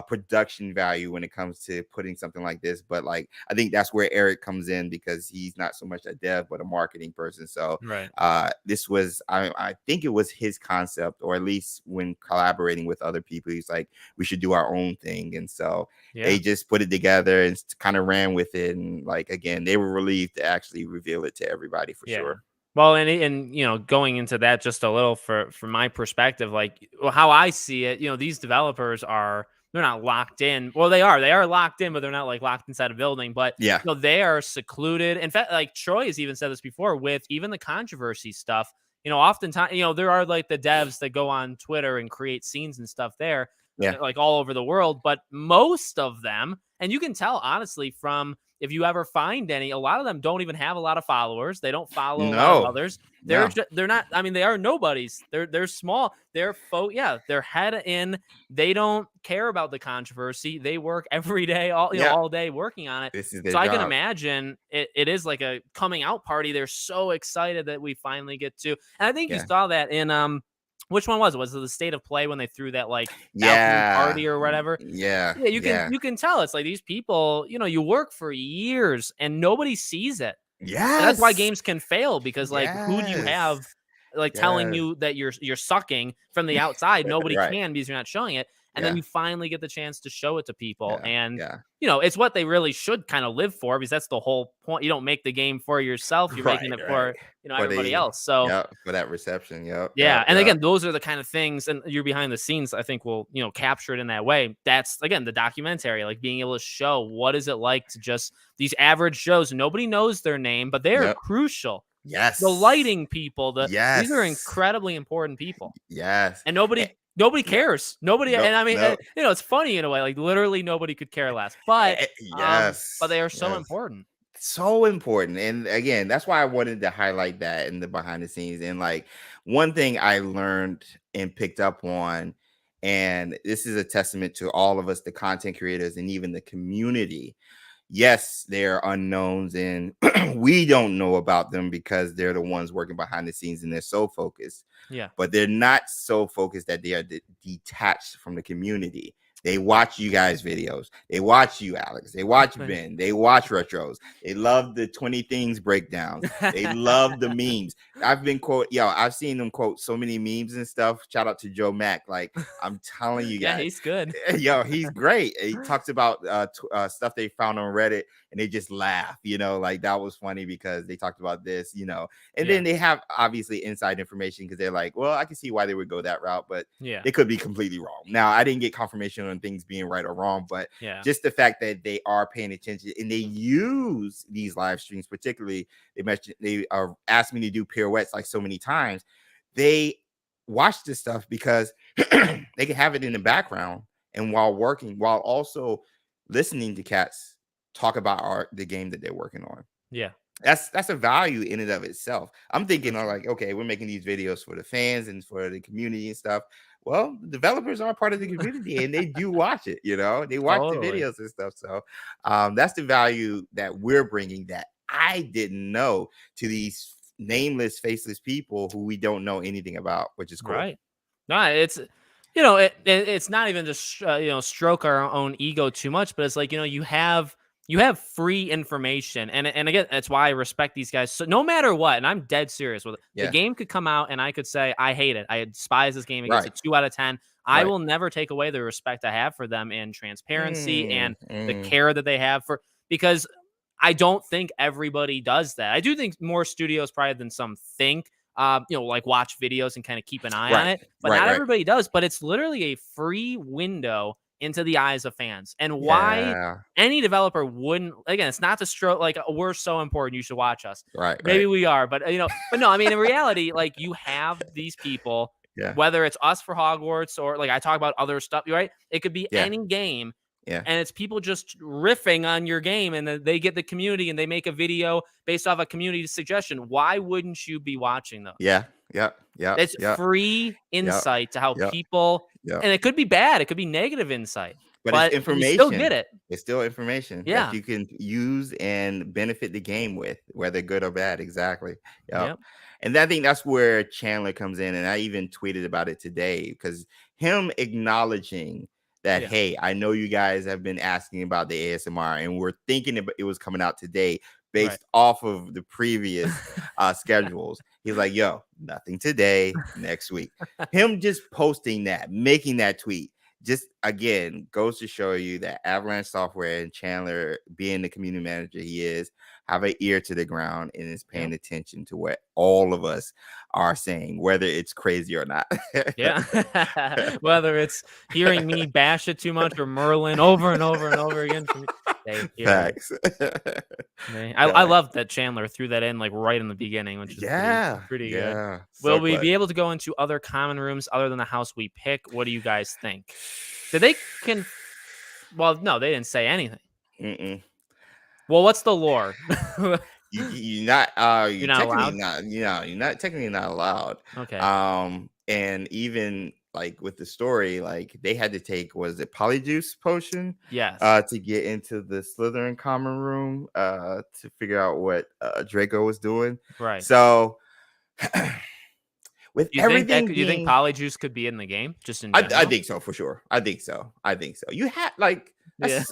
production value when it comes to putting something like this. But like I think that's where Eric comes in, because he's not so much a dev but a marketing person. So
Right.
this was, I think it was his concept, or at least when collaborating with other people, he's like, we should do our own thing. And so
Yeah.
they just put it together and kind of ran with it. And like, again, they were relieved to actually reveal it to everybody for
Yeah.
sure.
Well, and going into that just a little from my perspective, like how I see it, these developers they're not locked in. Well, they are locked in, but they're not like locked inside a building. But
Yeah.
they are secluded. In fact, like Troy has even said this before with even the controversy stuff. Oftentimes, there are like the devs that go on Twitter and create scenes and stuff there,
Yeah.
like all over the world. But most of them, and you can tell honestly from if you ever find any, a lot of them don't even have a lot of followers. They don't follow a lot of
No.
others.
No.
They're not. I mean, they are nobodies. They're small. Yeah, they're head in. They don't care about the controversy. They work every day,
Yeah.
all day working on it.
This is their
So I can
job.
imagine it is like a coming out party. They're so excited that we finally get to. And I think you
Yeah.
saw that in which one was it? Was it the State of Play when they threw that like balcony
Yeah.
party or whatever?
Yeah.
Yeah,
Yeah.
you can tell it's like these people, you work for years and nobody sees it. And that's why
Yes.
games can fail because like who do you
Yes.
have like telling
Yes.
you that you're sucking from the outside? Nobody
Right.
can because you're not showing it. And then
Yeah.
you finally get the chance to show it to people.
Yeah.
And
Yeah.
it's what they really should kind of live for because that's the whole point. You don't make the game for yourself, you're making
Right.
it
Right.
for,
For
everybody
the,
else. So
yeah, for that reception. Yep.
yeah,
Yep.
and
Yep.
again, those are the kind of things, and you're behind the scenes. I think will capture it in that way. That's again the documentary, like being able to show what is it like to just these average Joes. Nobody knows their name, but they are
Yep.
crucial. The
Yes.
lighting people, these are
Yes.
incredibly important people,
Yes.
and
Eh,
nobody
no.
cares. Nobody,
No.
and I mean,
No.
it's funny in a way. Like literally, nobody could care less. But
Yes.
they are so
Yes.
important.
So important. And again, that's why I wanted to highlight that in the behind the scenes. And like one thing I learned and picked up on, and this is a testament to all of us, the content creators and even the community. Yes, they're unknowns and we don't know about them because they're the ones working behind the scenes and they're so focused,
Yeah,
but they're not so focused that they are detached from the community. They watch you guys' videos. They watch you, Alex. They watch
thanks.
Ben. They watch retros. They love the 20 things breakdowns. They love the memes. I've seen them quote so many memes and stuff. Shout out to Joe Mack. Like, I'm telling you
Yeah,
guys,
he's good.
he's great. He talks about stuff they found on Reddit and they just laugh, like that was funny because they talked about this, and
Yeah,
then they have obviously inside information because they're like, well, I can see why they would go that route, but
yeah,
they could be completely wrong. Now, I didn't get confirmation on things being right or wrong, but
yeah,
just the fact that they are paying attention and they use these live streams, particularly they asked me to do pirouettes like so many times. They watch this stuff because they can have it in the background and while working, while also listening to cats talk about the game that they're working on.
yeah.
That's a value in and of itself. I'm thinking
For
of
sure.
like, okay, we're making these videos for the fans and for the community and stuff. Well, the developers are part of the community and they do watch it, they watch the
Totally.
videos and stuff. So that's the value that we're bringing that I didn't know to these nameless, faceless people who we don't know anything about, which is cool.
Right. No, it's it's not even just stroke our own ego too much, but it's like you have free information, and again, that's why I respect these guys. So no matter what, and I'm dead serious with it. The
Yeah.
game could come out, and I could say I hate it. I despise this game. It gets a
Right.
2 out of 10. I
Right.
will never take away the respect I have for them and transparency
Mm,
and the
mm.
care that they have for because I don't think everybody does that. I do think more studios probably than some think like watch videos and kind of keep an eye on
Right.
it. But
Right.
not
Right.
everybody does. But it's literally a free window into the eyes of fans. And why
Yeah.
any developer wouldn't, again, it's not to stroke like we're so important, you should watch us.
Right.
Maybe
Right.
we are, but but no, I mean, in reality, like you have these people,
Yeah.
whether it's us for Hogwarts or like I talk about other stuff, right? It could be
Yeah.
any game
Yeah.
and it's people just riffing on your game and then they get the community and they make a video based off a community suggestion. Why wouldn't you be watching those?
Yeah. Yep. Yep.
It's
Yep.
free
Yep.
insight to how
Yep.
people,
Yep.
and it could be bad, it could be negative insight,
But it's
but you still get
information.
it.
It's still information that
Yeah.
you can use and benefit the game with, whether good or bad. Exactly. Yep.
Yep.
And I think that's where Chandler comes in. And I even tweeted about it today because him acknowledging that,
Yeah.
hey, I know you guys have been asking about the ASMR and we're thinking it was coming out today
Right.
based off of the previous schedules. He's like, yo, nothing today, next week. Him just posting that, making that tweet, just again goes to show you that Avalanche Software and Chandler, being the community manager he is, have an ear to the ground and is paying
Yep.
attention to what all of us are saying, whether it's crazy or not.
Yeah. Whether it's hearing me bash it too much or Merlin over and over and over again for me, they hear it.
Facts.
I love that Chandler threw that in like right in the beginning, which is
Yeah,
pretty good.
yeah,
Will
so
we
clutch.
be able to go into other common rooms other than the house we pick? What do you guys think? Did they can? Well, no, they didn't say anything.
Mm-mm.
Well, what's the lore?
You're not
You're
you
not
technically
allowed.
not, you're not technically not allowed.
Okay.
And even like with the story, like they had to take, was it polyjuice potion
Yes.
to get into the Slytherin common room to figure out what Draco was doing.
Right.
So with
You think that
everything
could? You think
being,
Polyjuice could be in the game just in
I
general?
think so for sure. I think so. I think so. You had like
Yeah.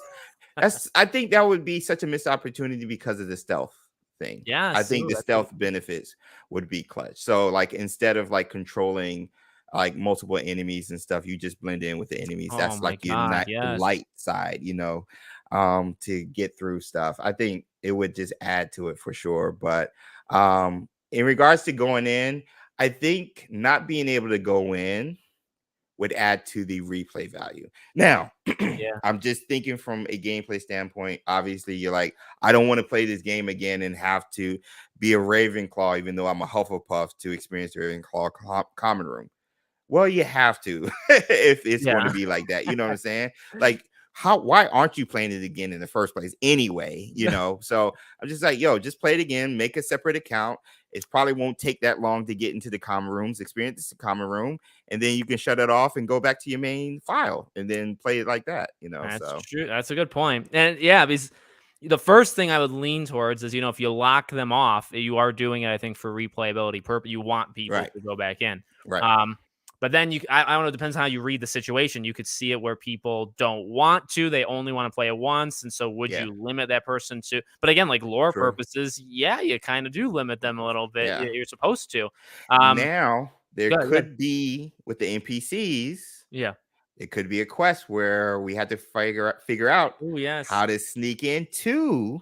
that's I think that would be such a missed opportunity because of the stealth thing. I
Yes.
think
Ooh,
the
that's a good
stealth benefits would be clutch. So like instead of like controlling like multiple enemies and stuff, you just blend in with the enemies.
Oh
That's
my
like your
god,
the
yes.
light side, to get through stuff. I think it would just add to it for sure. But in regards to going in, I think not being able to go in would add to the replay value. Now,
Yeah.
I'm just thinking from a gameplay standpoint. Obviously, you're like, I don't want to play this game again and have to be a Ravenclaw, even though I'm a Hufflepuff, to experience the Ravenclaw common room. Well, you have to if it's going to
Yeah.
be like that. You know what I'm saying? Like, why aren't you playing it again in the first place anyway? So I'm just like, yo, just play it again, make a separate account. It probably won't take that long to get into the common rooms, experience the common room, and then you can shut it off and go back to your main file and then play it like that.
That's
So
true. That's a good point. And yeah, because the first thing I would lean towards is, if you lock them off, you are doing it, I think, for replayability purpose. You want people
right,
to go back in.
right,
Um, but then I don't know, it depends on how you read the situation. You could see it where people don't want to, they only want to play it once. And so would
yeah,
you limit that person to, but again, like lore
true,
purposes, yeah, you kind of do limit them a little bit.
yeah.
You're supposed to. Um,
Now there
good, good.
could be with the NPCs.
Yeah.
It could be a quest where we had to figure out
Oh, yes.
how to sneak into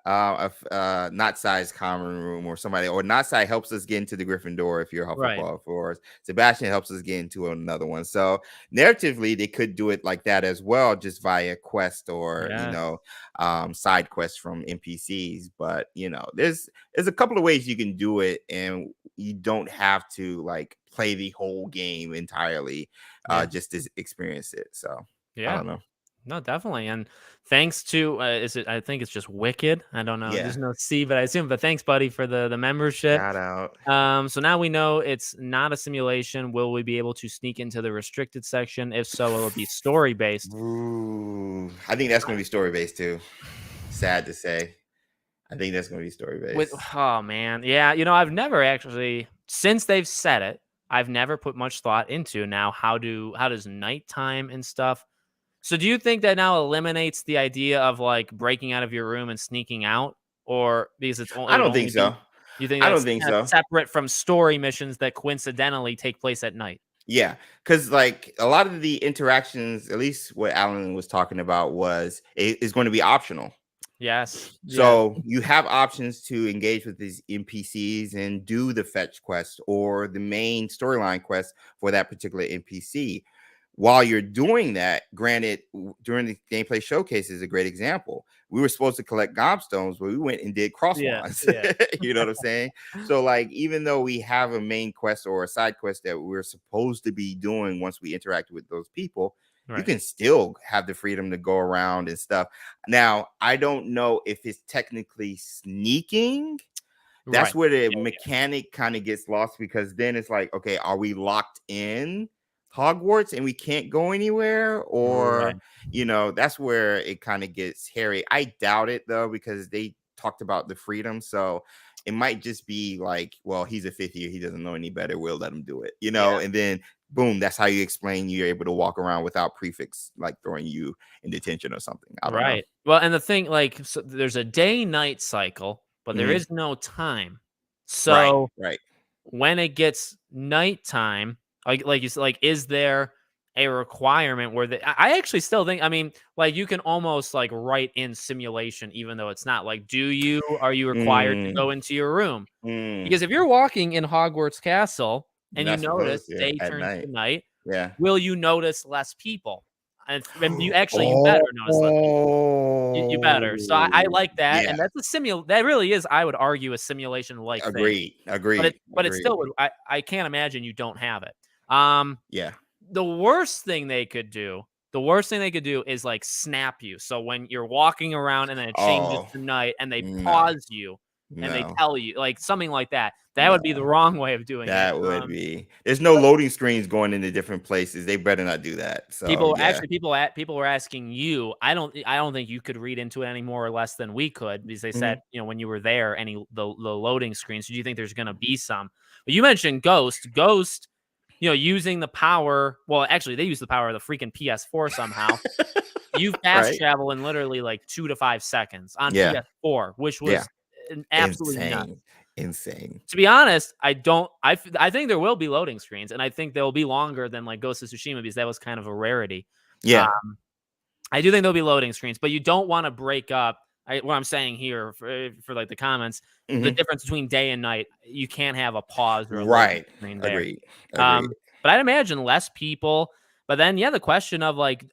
not size common room or somebody, or not size helps us get into the Gryffindor if you're
Right.
Hufflepuff, or Sebastian helps us get into another one. So narratively, they could do it like that as well, just via quest or
Yes.
side quests from NPCs. But there's a couple of ways you can do it, and you don't have to like play the whole game entirely
Yeah.
just to experience it. So I
Yeah.
don't know.
No, definitely, and thanks to is it? I think it's just Wicked. I don't know.
Yeah,
There's no C, but I assume. But thanks, buddy, for the membership.
shout out.
So now we know it's not a simulation. Will we be able to sneak into the restricted section? If so, will it be story based?
Ooh, I think that's going to be story based too. Sad to say, I think that's going to be story
With
based.
oh man, yeah. I've never actually since they've said it. I've never put much thought into now how does nighttime and stuff. So do you think that now eliminates the idea of like breaking out of your room and sneaking out, or because it
I
would
don't think
only be?
so.
You think
I don't
that's
think
kind of
so.
separate from story missions that coincidentally take place at night?
Yeah, because like a lot of the interactions, at least what Alan was talking about, is going to be optional.
Yes. Yeah.
So you have options to engage with these NPCs and do the fetch quest or the main storyline quest for that particular NPC. While you're doing that, granted, during the gameplay showcase is a great example. We were supposed to collect gobstones, but we went and did
Yeah.
crosswands.
Yeah.
You know what I'm saying? So, like, even though we have a main quest or a side quest that we're supposed to be doing once we interact with those people, you
Right.
can still have the freedom to go around and stuff. Now, I don't know if it's technically sneaking. That's
Right.
where the
Yeah.
mechanic kind of gets lost, because then it's like, okay, are we locked in Hogwarts and we can't go anywhere?
Right.
Or, that's where it kind of gets hairy. I doubt it though, because they talked about the freedom. So it might just be like, well, he's a fifth year, he doesn't know any better, we'll let him do it,
Yeah.
and then boom, that's how you explain you're able to walk around without prefix like throwing you in detention or something. I don't know.
Right. Well, and the thing, like, so there's a day-night cycle, but there
Mhm.
is no time.
Right,
So
right.
when it gets nighttime, like you said, like, is there a requirement where I actually still think, I mean, like, you can almost like write in simulation, even though it's not like, are you required to
Mm,
go into your room?
mm.
Because if you're walking in Hogwarts Castle
You're
and you
not supposed
notice
to
day
at
turns
night.
to night,
Yeah.
will you notice less people? And you better notice less people. You better. So I
Oh,
like that,
yeah.
and that's that really is, I would argue, a simulation-like thing,
Agreed,
but
agreed,
it
agreed.
still would, I can't imagine you don't have it. Um,
Yeah.
the worst thing they could do is, like, snap you. So when you're walking around and then it changes
Oh,
to night and they
no,
pause you and they
no,
tell you, like, something like that. That would be
no.
the wrong way of doing it.
That would be. There's no loading screens going into different places. They better not do that. So yeah.
People were asking you. I don't think you could read into it any more or less than we could, because they said,
Mhm.
when you were there, the loading screens. Do you think there's going to be some? But you mentioned Ghost, using the power. Well, actually, they use the power of the freaking PS4 somehow. You fast
Right?
travel in literally like 2 to 5 seconds on
Yeah,
PS4, which
yeah.
was absolutely nuts.
Insane, insane.
To be honest, I don't. I think there will be loading screens, and I think they'll be longer than like Ghost of Tsushima, because that was kind of a rarity. Uh,
Yeah.
I do think there'll be loading screens, but you don't want to break up. What I'm saying here for like the comments, the
Mhm.
difference between day and night. You can't have a pause or a loading
Right.
screen there.
Agreed. Agreed.
But I'd imagine less people. But then, yeah, the question of like,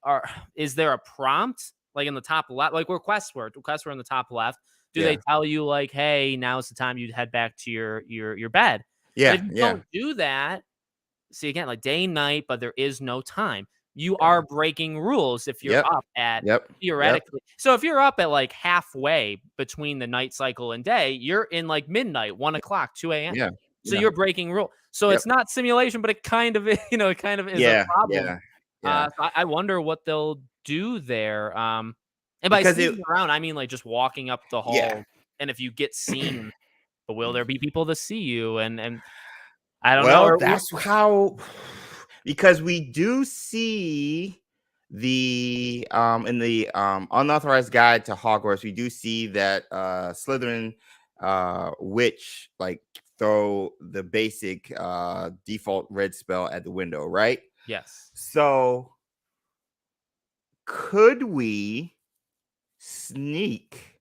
is there a prompt like in the top left, like where quests were in the top left? Do they
Yeah.
tell you like, hey, now's the time you head back to your bed? But if
Yeah.
you
Yeah.
don't do that, see again, like day and night, but there is no time. You
Yeah.
are breaking rules if you're
Yep.
up at
Yep. Yep.
theoretically. So if you're up at like halfway between the night cycle and day, you're in like midnight, 1 o'clock, 2 a.m.
Yeah.
So
Yeah.
you're breaking rule. So
Yep.
it's not simulation, but it kind of it kind of is a
Yeah.
problem.
Yeah. Yeah.
So I wonder what they'll do there. And by
Because it
sneaking around, I mean like just walking up the
yeah.
hall. And if you get seen, but will there be people to see you? And I don't know.
Well, that's how because we do see the in the unauthorized guide to Hogwarts, we do see that Slytherin witch like throw the basic default red spell at the window, right?
Yes.
So could we sneak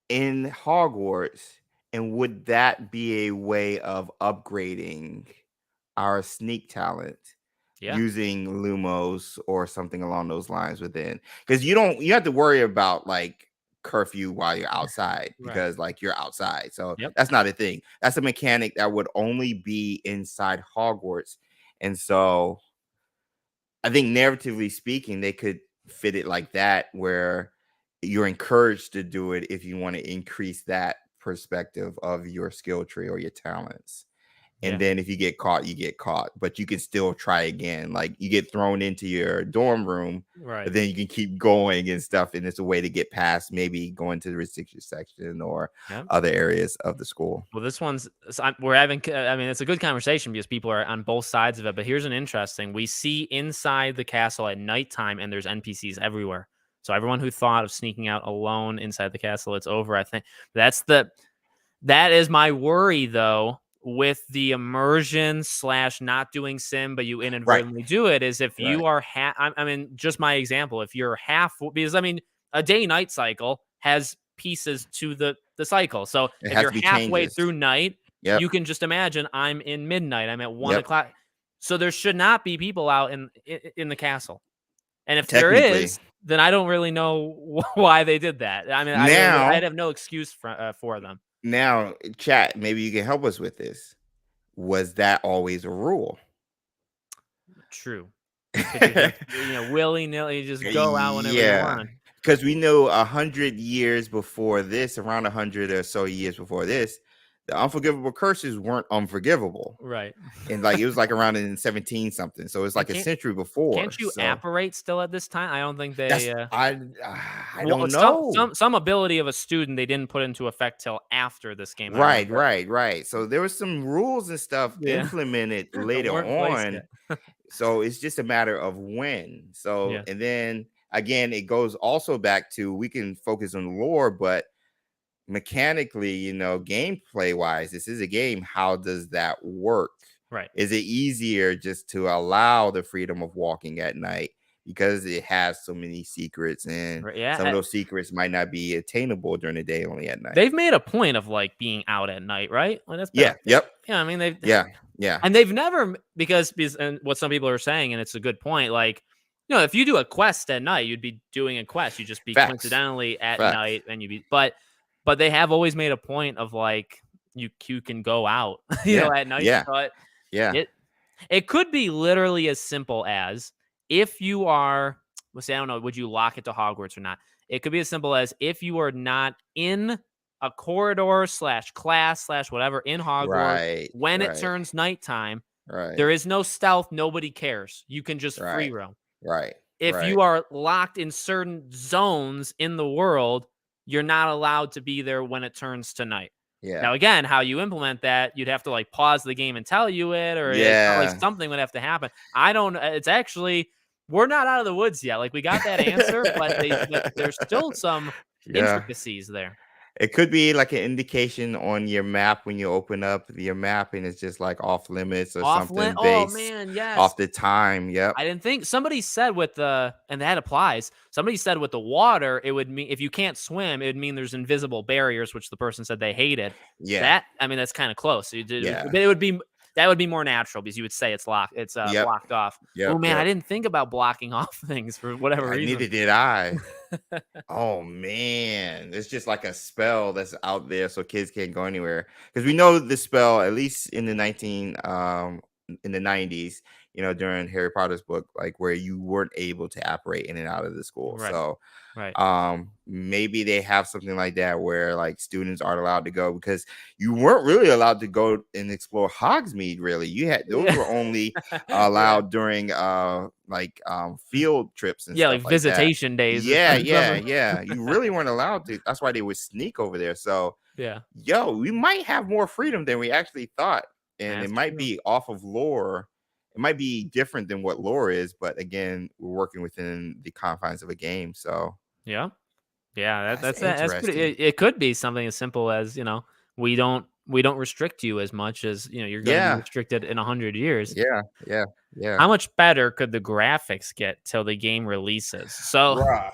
in Hogwarts, and would that be a way of upgrading our sneak talent
Yeah.
using Lumos or something along those lines within? Because you have to worry about like curfew while you're outside
Right.
because like you're outside. So
Yep.
that's not a thing. That's a mechanic that would only be inside Hogwarts. And so I think narratively speaking, they could fit it like that, where you're encouraged to do it if you want to increase that perspective of your skill tree or your talents. And
Yeah.
then if you get caught, you get caught, but you can still try again. Like you get thrown into your dorm room,
Right.
but then you can keep going and stuff. And it's a way to get past maybe going to the restricted section or
Yep.
other areas of the school.
Well, this one's we're having. I mean, it's a good conversation because people are on both sides of it. But here's an interesting: we see inside the castle at nighttime, and there's NPCs everywhere. So everyone who thought of sneaking out alone inside the castle, it's over. I think that is my worry, though, with the immersion / not doing sim, but you
Right.
inadvertently do it. Is if
Right.
you are I mean, just my example. If you're half, because I mean, a day night cycle has pieces to the cycle. So
It
if
has
you're
to be
halfway
changes.
through night,
Yep.
you can just imagine I'm in midnight. I'm at one
Yep.
o'clock. So there should not be people out in the castle. And if there
Technically.
is, then I don't really know why they did that. I mean, I'd
Now,
have no excuse for them.
now, chat, maybe you can help us with this. Was that always a rule?
True. Could you just, willy nilly just go out whenever you
Yeah,
want?
because we know 100 years before this, around 100 or so years before this, the unforgivable curses weren't unforgivable.
Right.
And like it was like around in 17 something. So it's
And
like a century before.
can't you
So
apparate still at this time? I don't think
that's
they.
I
Well,
don't know.
some ability of a student they didn't put into effect till after this game. I
Right,
remember.
right, right. So there was some rules and stuff
Yeah,
implemented
that
later
weren't placed
on.
yet.
So it's just a matter of when. So
Yeah.
and then again, it goes also back to we can focus on lore, but mechanically, gameplay wise, this is a game. How does that work?
Right.
Is it easier just to allow the freedom of walking at night because it has so many secrets, and
Right.
some of
Yeah.
those secrets might not be attainable during the day, only at night?
They've made a point of like being out at night, right? Like that's been a
Yeah.
thing.
Yep.
Yeah, I mean they've
Yeah. Yeah.
and they've never because and what some people are saying, and it's a good point. Like, if you do a quest at night, you'd be doing a quest. You'd just be
Facts.
coincidentally at
Facts.
night, and you'd be. But they have always made a point of like you can go out,
Yeah.
at night.
Yeah.
But
Yeah.
it it could be literally as simple as if you are. Let's say I don't know. Would you lock it to Hogwarts or not? It could be as simple as if you are not in a corridor / class / whatever in Hogwarts
Right.
when it
Right.
turns nighttime.
Right.
There is no stealth. Nobody cares. You can just free
Right.
roam.
Right.
If
Right.
you are locked in certain zones in the world, you're not allowed to be there when it turns to night.
Yeah.
Now, again, how you implement that, you'd have to like pause the game and tell you it, or like
Yeah.
something would have to happen. I don't. It's actually we're not out of the woods yet. Like we got that answer, but there's still some
Yeah.
intricacies there.
It could be like an indication on your map when you open up your map and it's just like off limits or something
Oh
based
man, yes.
off the time. Yep.
I didn't think somebody said with the and that applies. Somebody said with the water, it would mean if you can't swim, it would mean there's invisible barriers, which the person said they hated.
Yeah.
That's kind of close.
Yeah.
But that would be more natural because you would say it's locked, it's
Yep.
blocked off. Oh
Yep.
man, I
Yep.
didn't think about blocking off things for whatever reason.
Neither did I. Oh man, it's just like a spell that's out there so kids can't go anywhere. Because we know the spell, at least in the 90s, during Harry Potter's book, like where you weren't able to operate in and out of the school.
Right.
So
Right.
maybe they have something like that where like students aren't allowed to go because you weren't really allowed to go and explore Hogsmeade. Really, those were only allowed during field trips and
Yeah,
stuff
like visitation days.
Yeah, yeah. You really weren't allowed to. That's why they would sneak over there. So
Yeah.
we might have more freedom than we actually thought, and
That's
it might
true.
be off of lore. It might be different than what lore is, but again, we're working within the confines of a game. So
Yeah. Yeah,
that's
that's pretty.
interesting.
It could be something as simple as we don't restrict you as much as you're going to be
Yeah,
restricted in 100 years.
yeah, yeah, yeah.
How much better could the graphics get till the game releases? So
Bruh.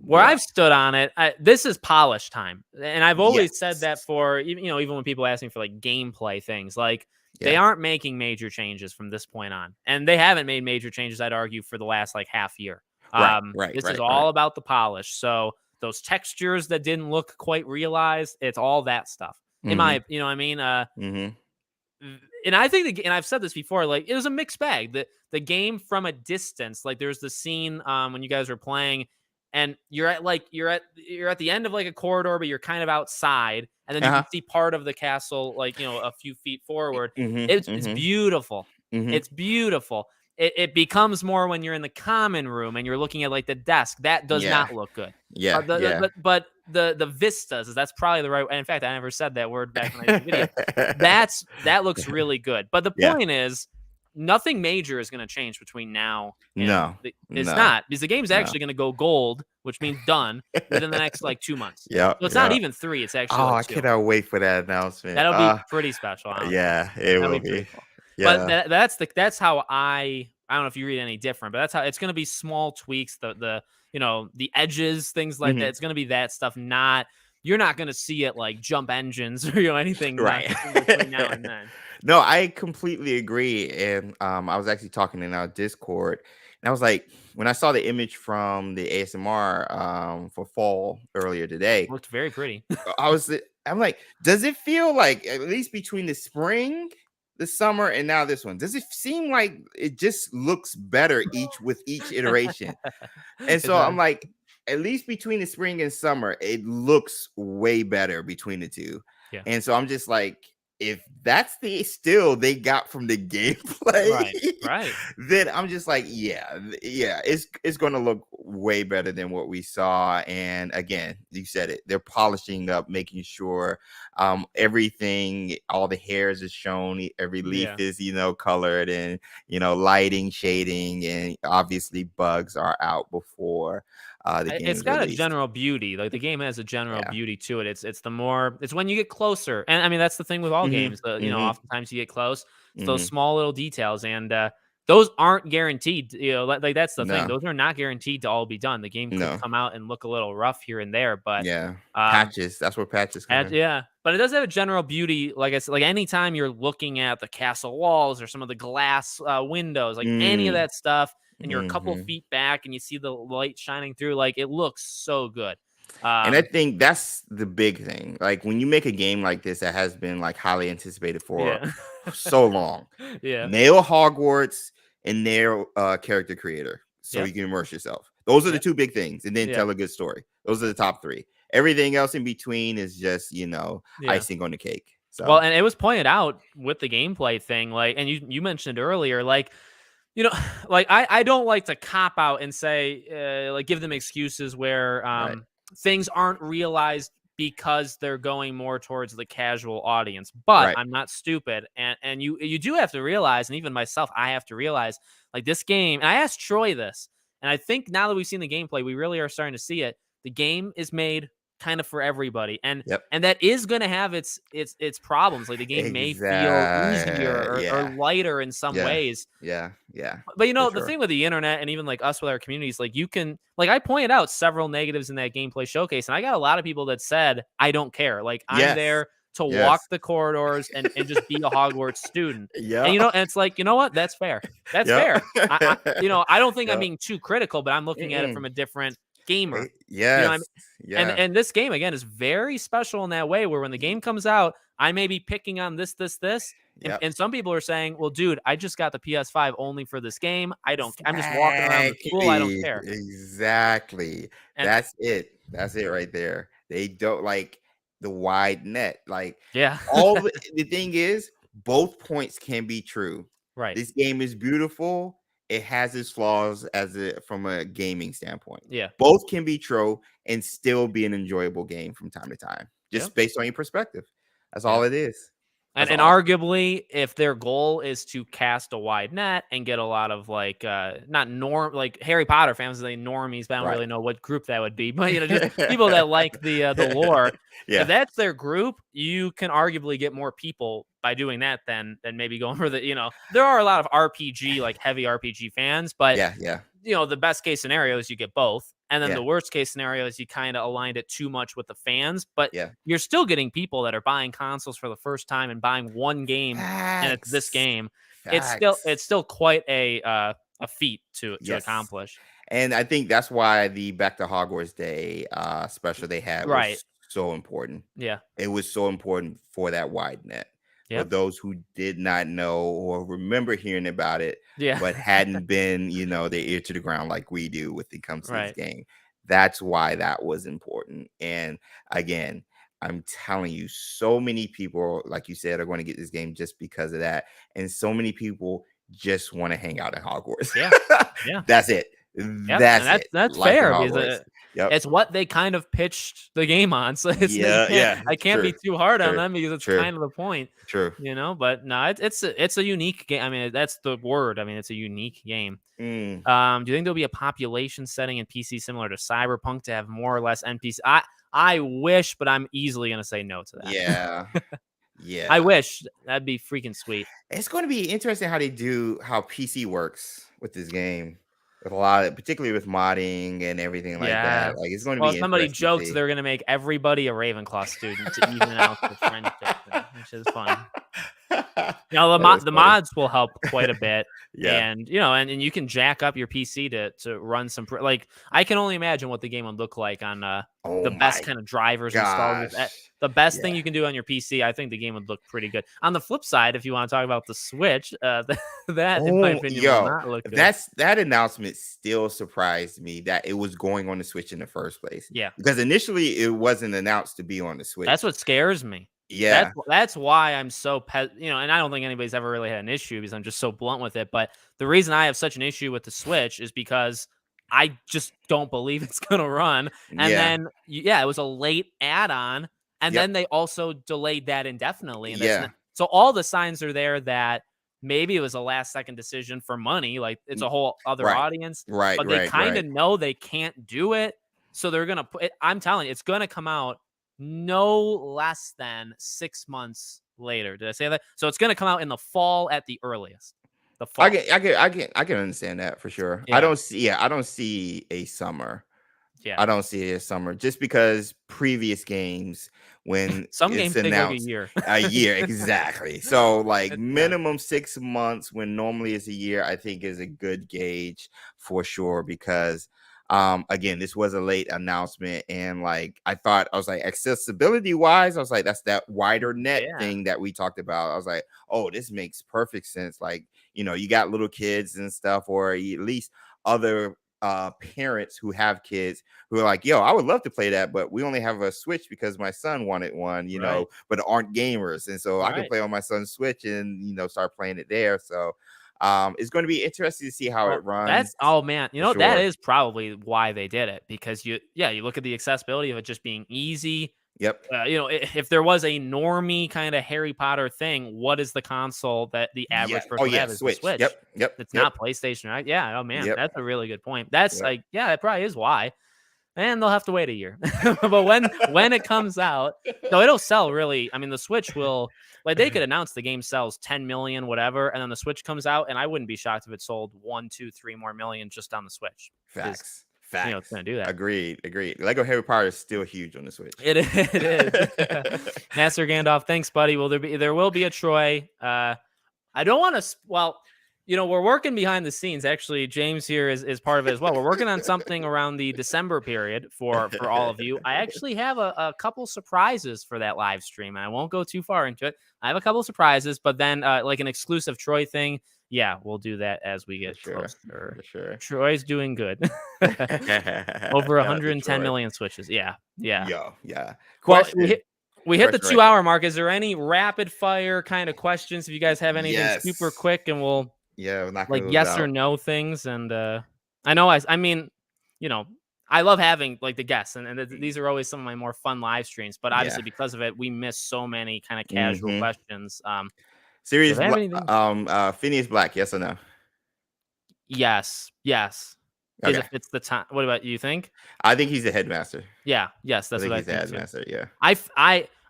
where
Bruh.
I've stood on it, this is polish time, and I've always said that
Yes.
for even when people ask me for like gameplay things, like they
Yeah.
aren't making major changes from this point on, and they haven't made major changes. I'd argue for the last like half year.
Right,
This is
right,
all
right.
about the polish. So those textures that didn't look quite realized, it's all that stuff. In my,
Mhm,
you know what I mean?
mhm.
And I think, and I've said this before, like it was a mixed bag. The game from a distance, like there's the scene when you guys were playing, and you're at the end of like a corridor, but you're kind of outside, and then you
Uh-huh.
can see part of the castle, like a few feet forward.
Mhm,
It's
mhm,
beautiful.
mhm.
It's beautiful. It becomes more when you're in the common room and you're looking at like the desk. That does
Yeah,
not look good.
yeah, yeah.
But the vistas, that's probably the right. And in fact, I never said that word back when I did the video. That looks really good. But the
Yeah.
point is, nothing major is going to change between now and
No,
it's
no,
not, because the game's
no.
actually going to go gold, which means done within the next like 2 months.
Yeah,
So it's not
yeah.
even 3; it's actually
Oh,
like
I
2.
cannot wait for that announcement.
That'll be pretty special. Honestly.
Yeah, it
That'll
will
be pretty
be.
cool. But
Yeah.
that's how I don't know if you read any different, but that's how it's going to be. Small tweaks, the the edges, things like that.
Mhm.
It's going to be that stuff. You're not going to see it like jump engines or anything
Right.
in between now and then.
No, I completely agree. And I was actually talking in our Discord, and I was like, when I saw the image from the ASMR for fall earlier today,
Looked very pretty.
I'm like, does it feel like at least between the spring, the summer, and now this one, does it seem like it just looks better with each iteration? And
It
so I'm
does.
like, at least between the spring and summer, it looks way better between the two.
Yeah.
And so I'm just like, if that's the still they got from the gameplay,
Right. Right.
then I'm just like, yeah, it's going to look way better than what we saw. And again, you said it, they're polishing up, making sure everything, all the hairs is shown, every leaf
Yeah.
is colored, and lighting, shading, and obviously bugs are out before the game
It's
is
got a
released.
general beauty. Like the game has a general
Yeah.
beauty to it. It's when you get closer, and I mean that's the thing with all
Hmm.
games.
Hmm.
Oftentimes you get close. It's those
Hmm.
small little details, and those aren't guaranteed. Like that's the thing.
No.
Those are not guaranteed to all be done. The game could
No.
come out and look a little rough here and there, but
Yeah.
um,
Patches. That's where patches come in.
yeah, but it does have a general beauty. Like I said, like anytime you're looking at the castle walls or some of the glass windows, like any of
Mm.
that stuff, and you're a couple
Hmm.
feet back and you see the light shining through, like it looks so good.
And I
Um,
think that's the big thing. Like when you make a game like this that has been like highly anticipated for
yeah,
so long,
yeah,
nail Hogwarts and nail character creator so
yep,
you can immerse yourself. Those are the
yep,
two big things. And then
yeah,
tell a good story. Those are the top three. Everything else in between is just,
yeah.
icing on the cake.
Well,
So,
and it was pointed out with the gameplay thing, like, and you mentioned earlier, like, you know, like I don't like to cop out and say, like, give them excuses where
right.
things aren't realized because they're going more towards the casual audience. But
Right.
I'm not stupid, and you do have to realize, and even myself, I have to realize, like this game. And I asked Troy this, and I think now that we've seen the gameplay, we really are starting to see it. The game is made kind of for everybody, and
Yep.
that is going to have its problems. Like the game may feel easier or
Yeah.
lighter in some
Yeah.
ways.
Yeah. Yeah.
But
For
the
sure.
thing with the internet and even like us with our communities, like you can, like I pointed out several negatives in that gameplay showcase, and I got a lot of people that said I don't care. Like I'm
Yes.
there to walk
Yes.
the corridors and just be a Hogwarts student. And
Yep.
and it's like, what? That's fair. That's
Yep.
fair. I don't think I'm
Yep.
being too critical, but I'm looking at it from
Mm-mm.
a different gamer. You know what I
Yes.
mean?
Yeah.
And this game again is very special in that way where when the game comes out, I may be picking on this.
Yep.
And some people are saying, well, dude, I just got the PS5 only for this game. I'm just walking around the school. I don't
Exactly.
care.
Exactly.
And
That's it. That's it right there. They don't like the wide net. Like
yeah,
the thing is, both points can be true.
right.
This game is beautiful. It has its flaws from a gaming standpoint.
Yeah.
Both can be true and still be an enjoyable game from time to time,
Yep.
just based on your perspective. That's all
Yep.
it is. That's
And
all.
arguably, if their goal is to cast a wide net and get a lot of like not like Harry Potter fans, they normies, but I don't
Right.
really know what group that would be. But just people that like the lore. If
Yeah.
that's their group, you can arguably get more people by doing that than maybe going for there are a lot of RPG, like heavy RPG fans, but
Yeah. Yeah.
the best case scenario is you get both. And then
Yeah.
the worst case scenario is you kind of aligned it too much with the fans, but
Yeah.
you're still getting people that are buying consoles for the first time and buying one game, and it's this
Facts.
game.
Facts.
It's still quite a feat to
Yes.
accomplish.
And I think that's why the Back to Hogwarts Day special they had
Right.
was so important.
Yeah.
It was so important for that wide net. For
Yep.
those who did not know or remember hearing about it,
Yeah.
but hadn't been, their ear to the ground like we do when it comes to this
Right.
game. That's why that was important. And again, I'm telling you, so many people, like you said, are going to get this game just because of that. And so many people just want to hang out at Hogwarts.
Yeah. Yeah.
That's it.
Yep.
That's
And
it.
that's
Life in
fair
Hogwarts.
because
Yep.
it's what they kind of pitched the game on. So
Yeah. Yeah.
I can't be
True.
too hard on
True.
them because it's
True.
kind of the point.
True.
But no, it's a unique game. I mean, that's the word. I mean, it's a unique game.
Mm.
Do you think there'll be a population setting in PC similar to Cyberpunk to have more or less NPC? I wish, but I'm easily gonna say no to that.
Yeah.
I
Yeah.
wish. That'd be freaking sweet.
It's going to be interesting how PC works with this game. With a lot of, particularly with modding and everything like
Yeah.
that. Like it's going to
Well,
be
somebody
interesting to
joked
see.
they're gonna make everybody a Ravenclaw student to even out the friendship thing, which is fun.
That is
The
funny.
mods will help quite a bit.
Yeah.
And and you can jack up your PC to run some like I can only imagine what the game would look like on
Oh
the best
my
kind of drivers installed with
gosh.
the best thing
Yeah.
you can do on your PC. I think the game would look pretty good. On the flip side, if you want to talk about the Switch, that in my opinion will not look good.
That announcement still surprised me that it was going on the Switch in the first place.
Yeah,
Because initially it wasn't announced to be on the Switch.
that's what scares me.
Yeah.
That's why I'm so and I don't think anybody's ever really had an issue because I'm just so blunt with it. But the reason I have such an issue with the Switch is because I just don't believe it's gonna run. And
Yeah.
then yeah, it was a late add-on, and
Yep.
then they also delayed that indefinitely, and that's
Yeah.
not, so all the signs are there that maybe it was a last second decision for money. Like it's
Mm,
a whole other
right.
audience,
Right.
but they
Right.
kind
Right.
of know they can't do it, so they're gonna put it. I'm telling you, it's gonna come out no less than 6 months later. Did I say that? So it's gonna come out in the fall at the earliest. The fall.
I can understand that for sure.
Yeah.
I don't see a summer.
Yeah.
I don't see it as summer just because previous games when
Some
it's
games take like a
announced
year.
a year exactly. So like
Yeah.
minimum 6 months when normally it's a year, I think is a good gauge for sure because again, this was a late announcement and like I was like accessibility wise, I was like, that's that wider net
Yeah.
thing that we talked about. I was like, oh, this makes perfect sense. Like, you got little kids and stuff, or at least other parents who have kids who are like, yo, I would love to play that, but we only have a Switch because my son wanted one,
Right.
but aren't gamers. And so I can
Right.
play on my son's Switch and, start playing it there. So it's going to be interesting to see how
Well,
it runs
that's oh man,
for
that
sure.
is probably why they did it because you look at the accessibility of it just being easy.
Yep.
If there was a normie kind of Harry Potter thing, what is the console that the
Yeah.
average person
Oh,
would
yeah.
have? Is the
Switch.
Switch.
Yep. Yep.
It's
Yep.
not PlayStation, right? Yeah. Oh man,
Yep.
that's a really good point. That's
Yep.
like, yeah, that probably is why. And they'll have to wait a year. But when it comes out, no, it'll sell really. I mean, the Switch will, like, they could announce the game sells 10 million, whatever, and then the Switch comes out, and I wouldn't be shocked if it sold 1, 2, 3 more million just on the Switch because
Facts.
it's
Facts.
gonna do that.
Agreed. Agreed. Lego Harry Potter is still huge on the Switch.
It is. Master Gandalf, thanks, buddy. There will be a Troy. I don't want to. Well, we're working behind the scenes. Actually, James here is part of it as well. We're working on something around the December period for all of you. I actually have a couple surprises for that live stream. I won't go too far into it. I have a couple surprises, but then like an exclusive Troy thing. Yeah, we'll do that as we get
For
closer.
sure.
Troy's doing good. Over
Shout out to
110
Troy.
million switches. Yeah, yeah.
Yo, yeah.
Well,
Question.
we hit the
Question,
2-hour mark. Is there any rapid fire kind of questions? If you guys have anything super
Yes.
quick, and we'll
Yeah, we're knocking
like
those
yes or
out.
no things. And I know I mean, I love having like the guests, and these are always some of my more fun live streams. But
Yeah.
obviously, because of it, we miss so many kind of casual
Mm-hmm.
questions. So
Sirius
if I have anything,
Phineas Black, yes or no?
yes, yes. Because
Okay.
if it's the time, what about you? Think?
I think he's the headmaster.
Yeah, yes,
I
that's
think
what I
he's the
think too.
headmaster, yeah.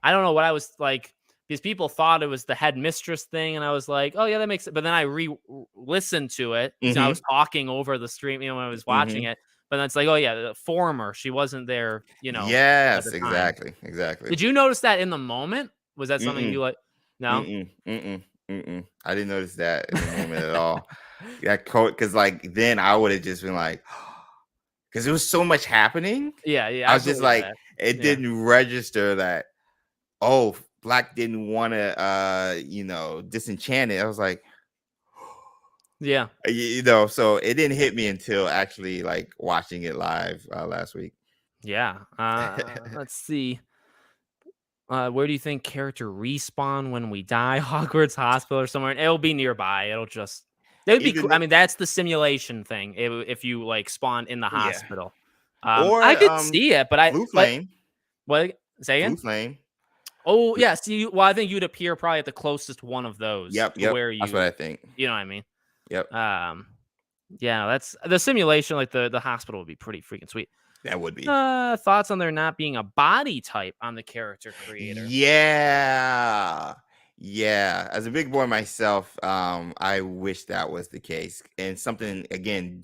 I don't know what I was like because people thought it was the headmistress thing, and I was like, oh yeah, that makes it. But then I listened to it. So I
Mm-hmm.
was talking over the stream, when I was watching
Mm-hmm.
it. But then it's like, oh yeah, the former, she wasn't there, at
Yes,
the time.
exactly.
Did you notice that in the moment? Was that something
Mm-mm.
you like? No.
Mm-mm. I didn't notice that in the moment at all. Yeah, because like then I would have just been like, because there was so much happening.
Yeah,
I
I
was just
believe
like,
that.
it
Yeah,
didn't register that, oh, Black didn't want to disenchant it. I was like,
yeah,
so it didn't hit me until actually like watching it live last week.
yeah. Let's see. Where do you think character respawn when we die? Hogwarts Hospital or somewhere? It'll be nearby. It'd be
Either
cool. I mean, that's the simulation thing. If you like spawn in the
yeah,
hospital,
or
I could see it,
Blue
but
Flame,
what? Say again?
Blue Flame.
Oh yeah. See, well, I think you'd appear probably at the closest one of those
Yep,
to
yep.
where
That's what I think.
you know what I mean.
Yep,
Yeah, that's the simulation. Like the hospital would be pretty freaking sweet.
that would be.
Thoughts on there not being a body type on the character creator?
Yeah. Yeah. As a big boy myself, I wish that was the case. And something again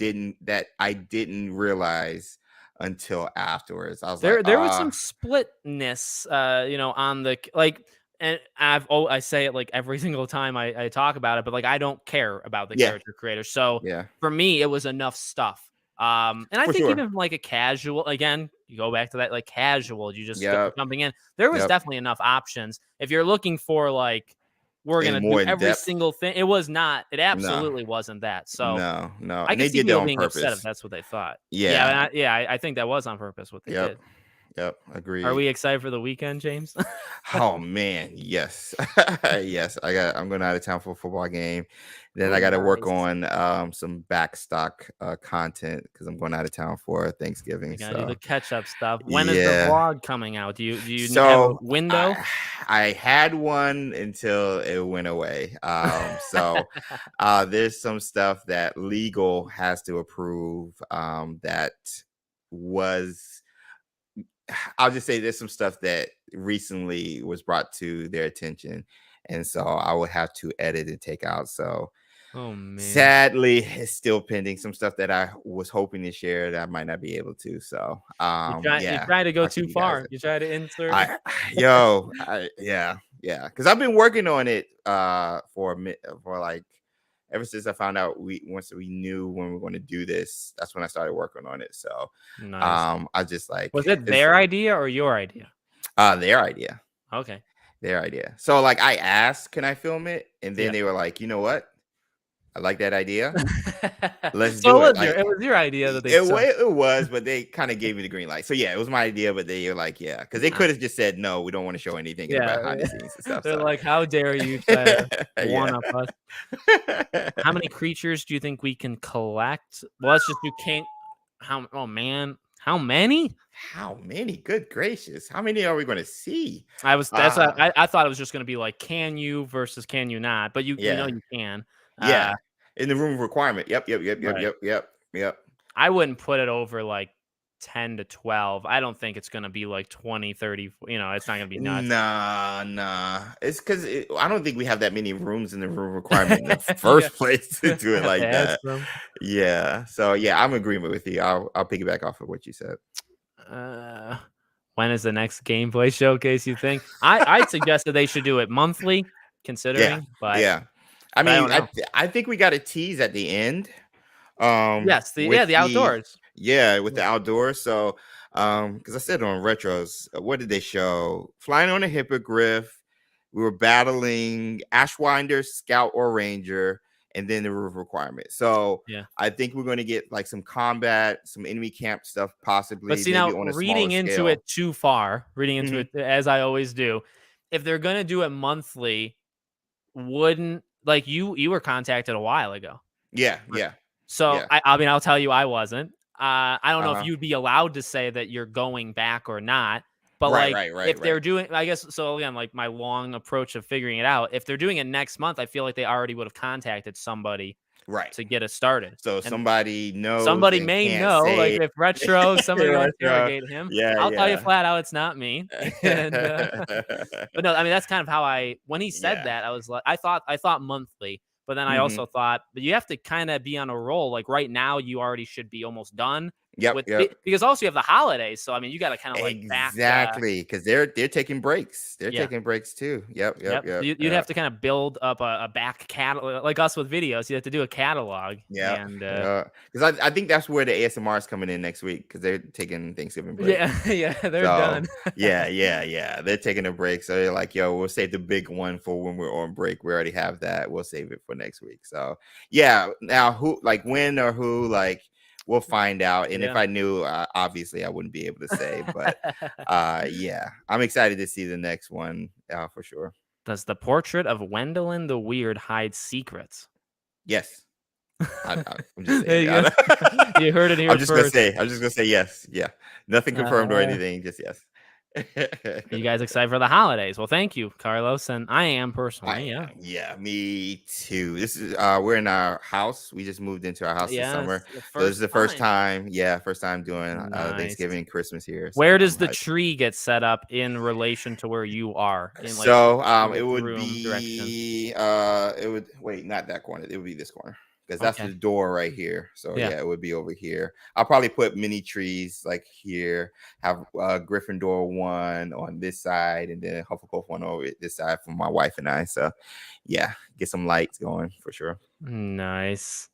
I didn't realize until afterwards. I was like,
There was some splitness, on the like, and I say it like every single time I talk about it, but like I don't care about the
yeah,
character creator. So
yeah,
for me, it was enough stuff. And I
for
think
sure.
even from like a casual, again, you go back to that like casual, you just
Yep,
jumping in. There was
yep.
definitely enough options. If you're looking for like we're
And
gonna do
more in
every
depth.
single thing, it was not. It
No,
absolutely wasn't that. So
no.
I
And
could
they
see
did that
people
on
being upset if
purpose.
that's what they thought.
Yeah.
I think that was on purpose what they
Yep.
did.
Yep.
Are
Agreed.
we excited for the weekend, James?
Oh man, yes, yes. I'm going out of town for a football game. Then I
Oh,
got to work
nice.
on some backstock content because I'm going out of town for Thanksgiving.
You gotta do the
So
catch-up stuff. When is the
yeah.
vlog coming out? Do you have a
So
window?
I had one until it went away. So there's some stuff that legal has to approve. That was I'll just say there's some stuff that recently was brought to their attention, and so I will have to edit and take out. So
Oh, man.
sadly, it's still pending. Some stuff that I was hoping to share that I might not be able to. So
You
yeah,
try to go
I'll keep
too
you guys.
far. You try to insert.
I yeah, because I've been working on it for like ever since I found out once we knew when we were going to do this, that's when I started working on it. So
Nice.
I just like
Was it
it's
their idea or your idea?
their idea.
Okay.
Their idea. So like I asked, can I film it? And then
Yeah.
they were like, you know what? I like that idea. Let's
So
do it.
it was your idea that they took.
It was, but they kind of gave me the green light. So yeah, it was my idea, but they were like, yeah, because they
Ah,
could have just said no, we don't want to show anything in the
yeah.
behind the scenes and stuff.
They're
So
like, "How dare you try to one
yeah.
up us?" How many creatures do you think we can collect? Well, let's just do can't. Oh man, how many?
How many? Good gracious. How many are we going to see?
That's what
Uh
I thought it was just going to be like, can you versus can you not? But we know
yeah.
you can.
Yeah. In the room requirement.
Right.
Yep.
I wouldn't put it over like 10 to 12. I don't think it's going to be like 20, 30. It's not going to be nuts.
Nah. It's because I don't think we have that many rooms in the room requirement in the
You
first place to do it
have to
like
add
that.
some.
Yeah. So yeah, I'm in agreement with you. I'll piggyback off of what you said.
When is the next gameplay showcase, you think? I suggested they should do it monthly,
Yeah.
considering, but
Yeah. I
I
mean,
don't know.
I think we got a tease at the end.
Yes,
With
the outdoors.
with the
Yeah.
outdoors. So because I said on retros, what did they show? Flying on a hippogriff. We were battling Ashwinder, Scout, or Ranger, and then the roof requirement. So
Yeah.
I think we're going to get like some combat, some enemy camp stuff,
But
possibly,
see,
maybe
now
on a smaller
reading into
scale.
it too far, reading into
Mhm.
it as I always do, if they're gonna do it monthly, wouldn't like you were contacted a while ago.
Yeah,
Right.
yeah,
So
yeah.
I mean, I'll tell you I wasn't. I don't know if
Uh-huh.
you'd be allowed to say that you're going back or not, but
Right,
like
right, right,
if they're
right.
doing I guess so again, like my long approach of figuring it out, if they're doing it next month, I feel like they already would have contacted somebody
Right.
to get us started.
So
And
somebody knows
somebody
and
may
can't
know, like,
say
if Retro somebody go
retro.
interrogate him,
Yeah,
I'll tell you
yeah.
flat out it's not me, and, but no, I mean, that's kind of how when he said
Yeah.
that, I was like I thought monthly, but then I
Hmm.
also thought, but you have to kinda be on a roll, like, right now, you already should be almost done
Yep,
with
yep.
because also you have the holidays, so, I mean, you gotta kinda, like, back,
Exactly, because they're taking breaks. They're
yeah.
taking breaks too.
Yep. So you'd have to kind of build up a back catalog like us with videos. You have to do a catalog,
Yeah,
and
yeah. Because I think that's where the ASMR is coming in next week because they're taking Thanksgiving break.
yeah, yeah, they're
So
done.
yeah. They're taking a break. So they're like, yo, we'll save the big one for when we're on break. We already have that. We'll save it for next week. So yeah. Now who like when or who like we'll find out. And if
Yeah.
I knew, obviously I wouldn't be able to say. But yeah, I'm excited to see the next one for sure.
Does the portrait of Gwendolyn the Weird hide secrets?
Yes. I'm just
There
saying.
you go. You heard it here first.
I'm just gonna say yes. Yeah. Nothing confirmed or
Uh,
anything. Just yes.
you guys excited for the holidays? Well, thank you, Carlos, and I am
I
personally. Yeah.
am. Yeah, me too. This is we're in our house. We just moved into our house this
Yeah,
summer.
it's the
So this is
first
the first
time.
time. Yeah, first time doing
Nice.
Thanksgiving and Christmas here. So
Where does
I'm
the
hyped.
tree get set up in relation to where you are in like
So it
living
would
room direction?
be it would wait, not that corner. It would be this corner. Because that's
Okay.
the door right here. So
Yeah.
yeah, it would be over here. I'll probably put mini trees like here, have Gryffindor one on this side, and then Hufflepuff one over this side for my wife and I. So yeah, get some lights going for sure.
Nice.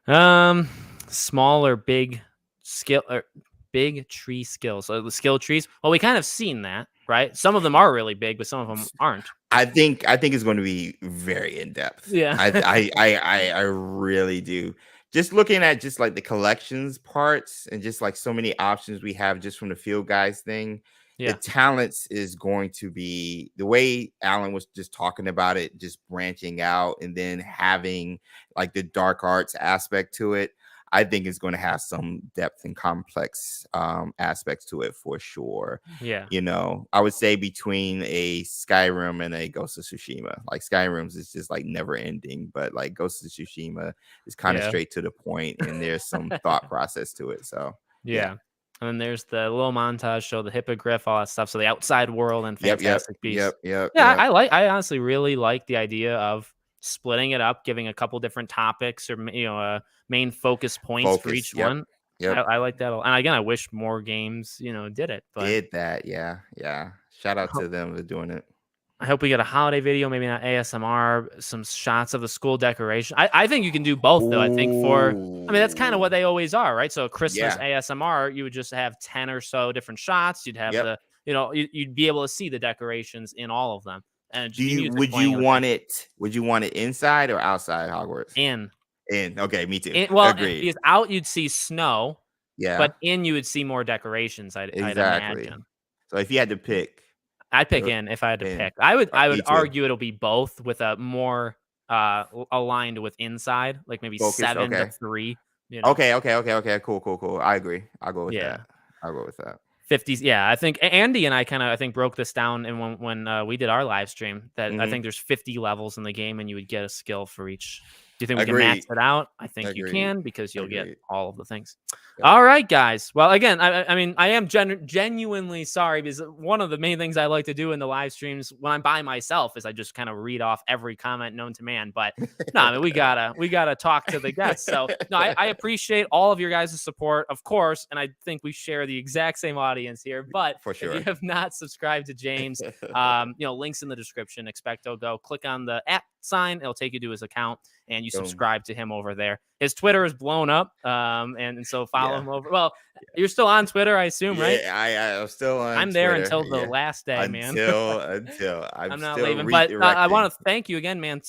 Small or big skill or big tree skills. So the skill trees. Well, we kind of seen that, right? Some of them are really big, but some of them aren't.
I think it's going to be very in depth.
Yeah.
I really do just looking at just like the collections parts and just like so many options we have just from the field guys thing, the
Yeah.
talents is going to be the way Alan was just talking about it, just branching out and then having like the dark arts aspect to it. I think it's going to have some depth and complex aspects to it for sure.
Yeah.
You know, I would say between a Skyrim and a Ghost of Tsushima. Like Skyrim's is just like never ending, but like Ghost of Tsushima is kind of
Yeah.
straight to the point and there's some thought process to it. So yeah.
Yeah. And then there's the little montage show, the hippogriff, all that stuff. So the outside world and
Yep, yep,
Fantastic Beasts.
yep, yep,
Yeah,
yep.
I honestly really like the idea of splitting it up, giving a couple different topics or main focus points for
Focus.
each
Yep.
one.
Yep.
I like that. And again, I wish more games, did it. But
Did that. Yeah. Yeah. Shout out to them for doing it.
I hope we get a holiday video, maybe not ASMR, some shots of the school decoration. I think you can do both, though. I think that's kind of what
Ooh.
they always are, right? So Christmas
Yeah.
ASMR, you would just have 10 or so different shots. You'd have
Yep.
you'd be able to see the decorations in all of them, and
Do
just the
you
music playing in the
would you want it inside or outside Hogwarts?
in.
In. Okay, me too.
Well,
Agreed.
because out you'd see snow,
Yeah.
but in you would see more decorations. I'd
Exactly.
imagine.
So if you had to pick
I'd pick in if I had to
in.
pick. I would
Me too.
argue it'll be both with a more aligned with inside, like maybe
Focus.
7 to
Okay.
3,
Okay. Cool. I agree. I'll go with
Yeah.
that. I'll go with that.
50s. Yeah, I think Andy and I think broke this down and when we did our live stream that I
Mhm.
think there's 50 levels in the game and you would get a skill for each. Do you think we can
Agreed.
max it out? I think you
Agreed.
can because you'll get
Agreed.
all of the things.
Yep.
All right, guys. Well, again, I mean, I am genuinely sorry because one of the main things I like to do in the live streams when I'm by myself is I just kind of read off every comment known to man. But no, I mean, we gotta talk to the guests. So no, I appreciate all of your guys' support, of course, and I think we share the exact same audience here. But
For
if you
sure.
have not subscribed to James, links in the description. XpectoGo. Click on the @ sign; it'll take you to his account, and you
Boom.
subscribe to him over there. His Twitter is blown up, and so follow
Yeah.
him over. Well, you're still on Twitter, I assume, right?
Yeah, I'm still on
I'm there
Twitter.
until the
Yeah.
last day, man.
Until I'm
I'm not
still
leaving, but I
redirecting.
want to thank you again, man,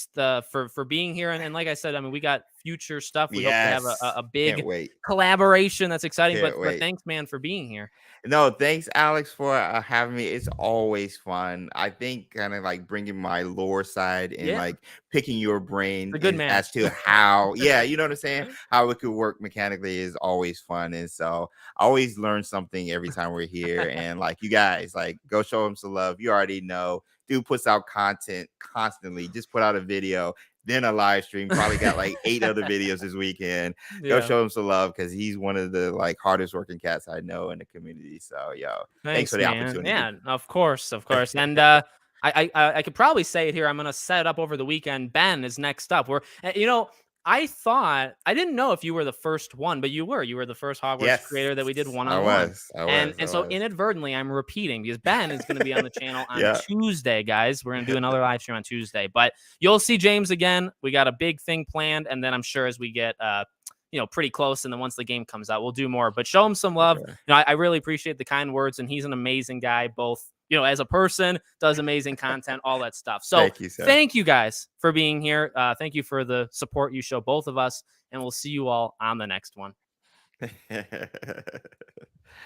for being here. And like I said, I mean, we got future stuff. We hope to have
Yes.
a
Can't
big
wait.
collaboration. That's exciting.
Can't
But
wait.
thanks, man, for being here.
No, thanks, Alex, for having me. It's always fun. I think kind of like bringing my lore side and
Yeah.
like picking your brain
It's a good
as to how, yeah, you know what I'm saying? How it could work mechanically is always fun. And so I always learn something every time we're here. And like you guys, like go show him some love. You already know. Dude puts out content constantly. Just put out a video, then a live stream. Probably got like 8 other videos this weekend. Go
Yeah.
show him some love because he's one of the like hardest working cats I know in the community. So thanks for the
man.
opportunity.
Yeah, of course. And I could probably say it here. I'm gonna set it up over the weekend. Ben is next up. I didn't know if you were the first one, but you were. You were the first Hogwarts
Yes,
creator that we did
I
one-on-one.
was.
And so inadvertently, I'm repeating because Ben is going to be on the channel on
Yeah.
Tuesday, guys. We're going to do another live stream on Tuesday, but you'll see James again. We got a big thing planned, and then I'm sure as we get pretty close, and then once the game comes out, we'll do more. But show him some love.
Okay.
I really appreciate the kind words, and he's an amazing guy. Both as a person, does amazing content, all that stuff. So
Thank you, sir.
thank you guys for being here. Thank you for the support you show both of us, and we'll see you all on the next one.